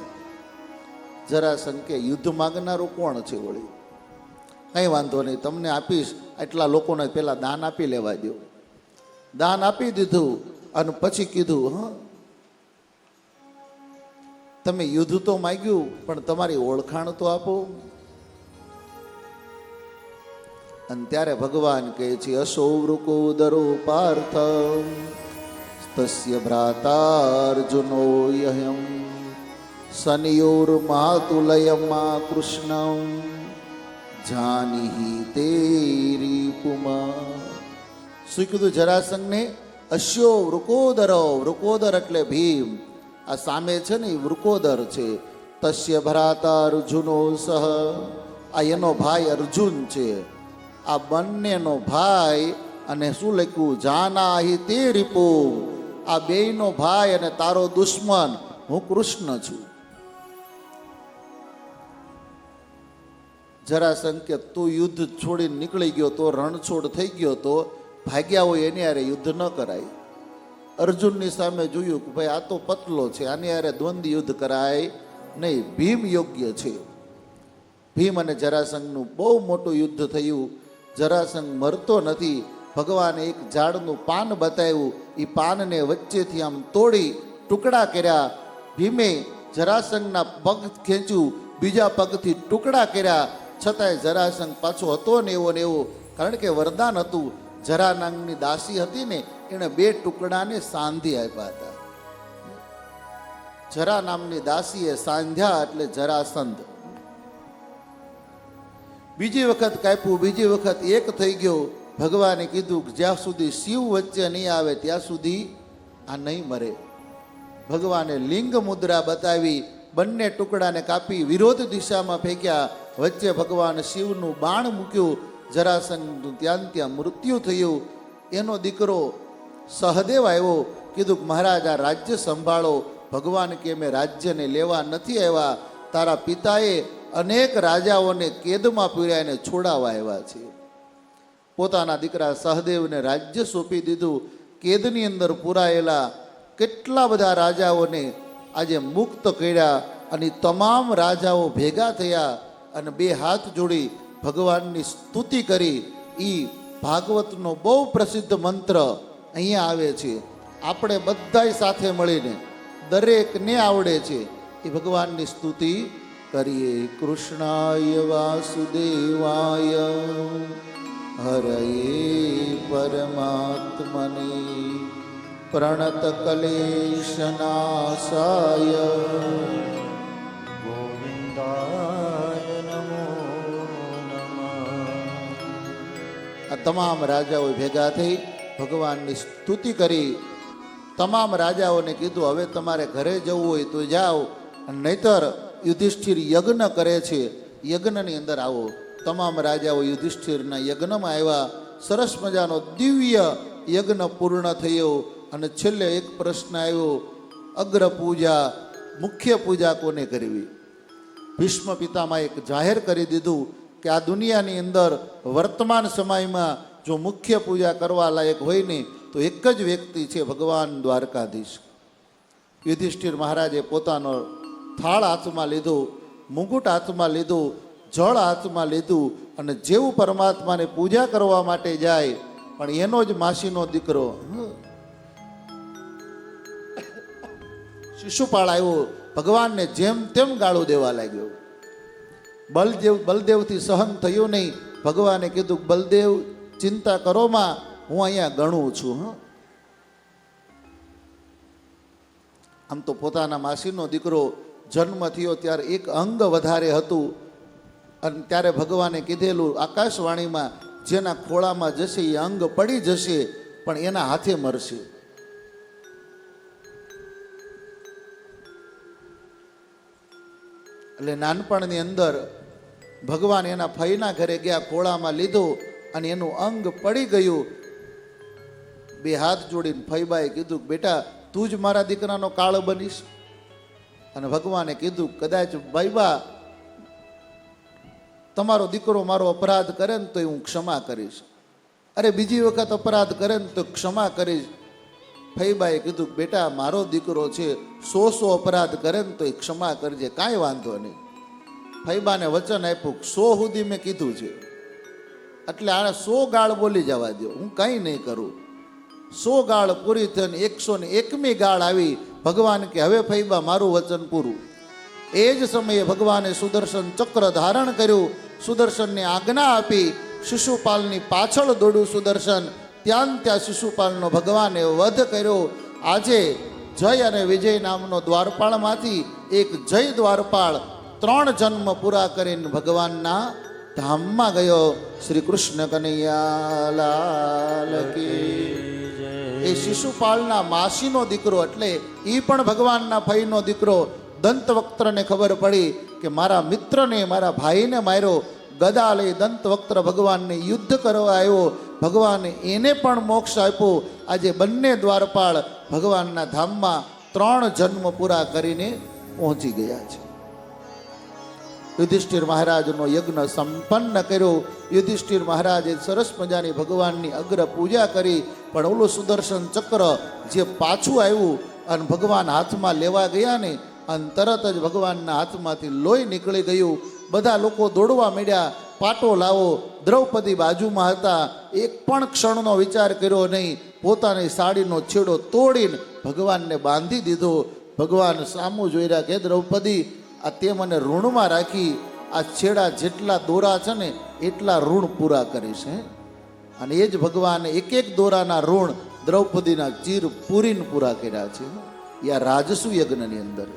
જરાસંઘ કે યુદ્ધ માગનારું કોણ છે વળી? કંઈ વાંધો નહીં, તમને આપીશ, એટલા લોકોને પેલા દાન આપી લેવા દો. દાન આપી દીધું, અને પછી કીધું, તમે યુદ્ધ તો માગ્યું, પણ તમારી ઓળખાણ તો આપો. અને ત્યારે ભગવાન કહે છે અશો વૃકોદરો પાર્થ તસ્ય ભ્રાતાર્જુનો યહ્યમ શનિયોર માતુલયમા કૃષ્ણમ જાનીહી તેરી પુમા. શું કીધું જરાસંઘને? અશ્યો વૃકોદરો. વૃકોદર એટલે ભીમ. આ સામે છે ને એ વૃકોદર છે. તસ્ય ભ્રાતા અર્જુનો સહ. આ એનો ભાઈ અર્જુન છે. આ બંનેનો ભાઈ. અને શું લખ્યું? જાનાહી તે રીપુ. આ બેયનો ભાઈ અને તારો દુશ્મન હું કૃષ્ણ છું. જરાસંઘ કે તું યુદ્ધ છોડીને નીકળી ગયો તો, રણછોડ થઈ ગયો તો, ભાગ્યા હોય એની હારે યુદ્ધ ન કરાય. અર્જુનની સામે જોયું કે ભાઈ આ તો પતલો છે, આની હારે દ્વંદ્વ યુદ્ધ કરાય નહીં. ભીમ યોગ્ય છે. ભીમ અને જરાસંઘનું બહુ મોટું યુદ્ધ થયું. જરાસંઘ મરતો નથી. ભગવાને એક ઝાડનું પાન બતાવ્યું. એ પાનને વચ્ચેથી આમ તોડી ટુકડા કર્યા. ભીમે જરાસંઘના પગ ખેંચ્યું, બીજા પગથી ટુકડા કર્યા. છતાંય જરાસંઘ પાછો હતો ને એવો, કારણ કે વરદાન હતું. જરા નામની દાસી હતી ને, એણે 2 ટુકડાને સાંધી આપ્યા હતા. જરા નામની દાસીએ સાંધ્યા એટલે જરાસંધ. બીજી વખત કાપ્યું, બીજી વખત એક થઈ ગયો. ભગવાને કીધું કે જ્યાં સુધી શિવ વચ્ચે નહીં આવે ત્યાં સુધી આ નહીં મરે. ભગવાને લિંગ મુદ્રા બતાવી, બંને ટુકડાને કાપી વિરોધ દિશામાં ફેંક્યા. વચ્ચે ભગવાન શિવનું બાણ મૂક્યું. જરાસંઘનું ત્યાં મૃત્યુ થયું. એનો દીકરો સહદેવ આવ્યો. કીધું કે મહારાજ આ રાજ્ય સંભાળો. ભગવાન કે મેં રાજ્યને લેવા નથી આવ્યા. તારા પિતાએ અનેક રાજાઓને કેદમાં પૂર્યા એને છોડાવવા આવ્યા છે. પોતાના દીકરા સહદેવને રાજ્ય સોંપી દીધું. કેદની અંદર પૂરાયેલા કેટલા બધા રાજાઓને આજે મુક્ત કર્યા. અને તમામ રાજાઓ ભેગા થયા અને 2 હાથ જોડી ભગવાનની સ્તુતિ કરી. એ ભાગવતનો બહુ પ્રસિદ્ધ મંત્ર અહીંયા આવે છે. આપણે બધાય સાથે મળીને દરેકને આવડે છે એ ભગવાનની સ્તુતિ કરીએ. કૃષ્ણાય વાસુદેવાય હરયે પરમાત્મને પ્રણત ક્લેશનાશાય ગોવિંદાય નમો નમઃ. આ તમામ રાજાઓ ભેગા થઈ ભગવાનની સ્તુતિ કરી. તમામ રાજાઓને કીધું હવે તમારે ઘરે જવું હોય તો જાઓ, નહીતર યુધિષ્ઠિર યજ્ઞ કરે છે, યજ્ઞની અંદર આવો. તમામ રાજાઓ યુધિષ્ઠિરના યજ્ઞમાં આવ્યા. સરસ મજાનો દિવ્ય યજ્ઞ પૂર્ણ થયો. અને છેલ્લે એક પ્રશ્ન આવ્યો, અગ્ર પૂજા, મુખ્ય પૂજા કોને કરવી? ભીષ્મ પિતામાં એક જાહેર કરી દીધું કે આ દુનિયાની અંદર વર્તમાન સમયમાં જો મુખ્ય પૂજા કરવા લાયક હોય ને તો એક જ વ્યક્તિ છે, ભગવાન દ્વારકાધીશ. યુધિષ્ઠિર મહારાજે પોતાનો થાળ હાથમાં લીધો, મુગુટ હાથમાં લીધું, જળ હાથમાં લીધું અને જેવું પરમાત્માને પૂજા કરવા માટે જાય પણ એનો જ માસીનો દીકરો શિશુપાળ આવ્યો. ભગવાનને જેમ તેમ ગાળો દેવા લાગ્યો. બલદેવથી સહન થયું નહીં. ભગવાને કીધું બલદેવ ચિંતા કરોમાં, હું અહીંયા ગણું છું. આમ તો પોતાના માસીનો દીકરો જન્મ થયો ત્યારે એક અંગ વધારે હતું. અને ત્યારે ભગવાને કીધેલું આકાશવાણીમાં, જેના ખોળામાં જશે એ અંગ પડી જશે પણ એના હાથે મરશે. એટલે નાનપણની અંદર ભગવાન એના ફઈના ઘરે ગયા, ખોળામાં લીધું અને એનું અંગ પડી ગયું. 2 હાથ જોડીને ફઈબાએ કીધું બેટા તું જ મારા દીકરાનો કાળ બનીશ. અને ભગવાને કીધું કદાચ ભાઈબા તમારો દીકરો મારો અપરાધ કરે ને તો હું ક્ષમા કરીશ. અરે બીજી વખત અપરાધ કરે ને તો ક્ષમા કરીશ. ફઈબાએ કીધું બેટા મારો દીકરો છે, 100 અપરાધ કરે ને તો એ ક્ષમા કરજે, કાંઈ વાંધો નહીં. ફઈબાને વચન આપ્યું 100 સુધી મેં કીધું છે એટલે આને 100 ગાળ બોલી જવા દો, હું કંઈ નહીં કરું. 100 ગાળ પૂરી થઈને 101મી ગાળ આવી. ભગવાન કે હવે ફઈબા મારું વચન પૂરું. એ જ સમયે ભગવાને સુદર્શન ચક્ર ધારણ કર્યું, સુદર્શનને આજ્ઞા આપી શિશુપાલની પાછળ દોડ્યું સુદર્શન. ત્યાં શિશુપાલનો ભગવાને વધ કર્યો. આજે જય અને વિજય નામનો દ્વારપાળમાંથી એક જય દ્વારપાળ 3 જન્મ પૂરા કરીને ભગવાનના ધામમાં ગયો. શ્રી કૃષ્ણ કનૈયા લાલ કી. એ શિશુપાલના માસીનો દીકરો એટલે એ પણ ભગવાનના ફઈનો દીકરો દંતવક્ત્રને ખબર પડી કે મારા મિત્રને, મારા ભાઈને માર્યો. ગદા લઈ દંતવક્ત્ર ભગવાનને યુદ્ધ કરવા આવ્યો. ભગવાને એને પણ મોક્ષ આપ્યો. આજે બંને દ્વારપાળ ભગવાનના ધામમાં 3 જન્મ પૂરા કરીને પહોંચી ગયા છે. યુધિષ્ઠિર મહારાજનો યજ્ઞ સંપન્ન કર્યો. યુધિષ્ઠિર મહારાજે સરસ મજાની ભગવાનની અગ્ર પૂજા કરી. પણ ઓલું સુદર્શન ચક્ર જે પાછું આવ્યું અને ભગવાન હાથમાં લેવા ગયા ને, અને તરત જ ભગવાનના હાથમાંથી લોહી નીકળી ગયું. બધા લોકો દોડવા માંડ્યા, પાટો લાવો. દ્રૌપદી બાજુમાં હતા, એક પણ ક્ષણનો વિચાર કર્યો નહીં. પોતાની સાડીનો છેડો તોડીને ભગવાનને બાંધી દીધો. ભગવાન સામું જોઈ રહ્યા કે દ્રૌપદી, આ તે મને ઋણમાં રાખી. આ છેડા જેટલા દોરા છે ને એટલા ઋણ પૂરા કરીશ. અને એ જ ભગવાને એક એક દોરાના ઋણ દ્રૌપદીના ચીર પૂરીને પૂરા કર્યા છે. યા રાજસુ યજ્ઞની અંદર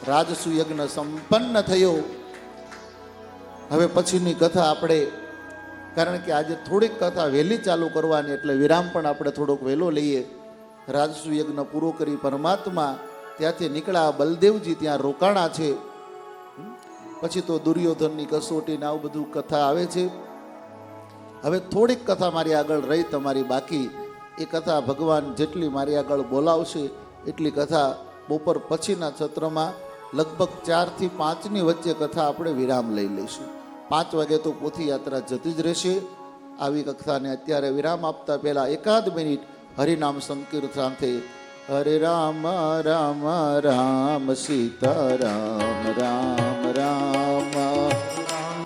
રાજસુ યજ્ઞ સંપન્ન થયો. હવે પછીની કથા આપણે, કારણ કે આજે થોડીક કથા વહેલી ચાલુ કરવાની એટલે વિરામ પણ આપણે થોડોક વહેલો લઈએ. રાજસુ યજ્ઞ પૂરો કરી પરમાત્મા ત્યાંથી નીકળ્યા. બલદેવજી ત્યાં રોકાણા છે. પછી તો દુર્યોધનની કસોટી ને આવું બધું કથા આવે છે. હવે થોડીક કથા મારી આગળ રહી તમારી બાકી. એ કથા ભગવાન જેટલી મારી આગળ બોલાવશે એટલી કથા બપોર પછીના સત્રમાં લગભગ 4 થી 5ની વચ્ચે કથા આપણે વિરામ લઈ લઈશું. 5 વાગે તો પોથી યાત્રા જતી જ રહેશે. આવી કથાને અત્યારે વિરામ આપતા પહેલા 1 મિનિટ હરિનામ સંકીર્તન સાથે હરે રામ રામ રામ સીતા રામ રામ રામ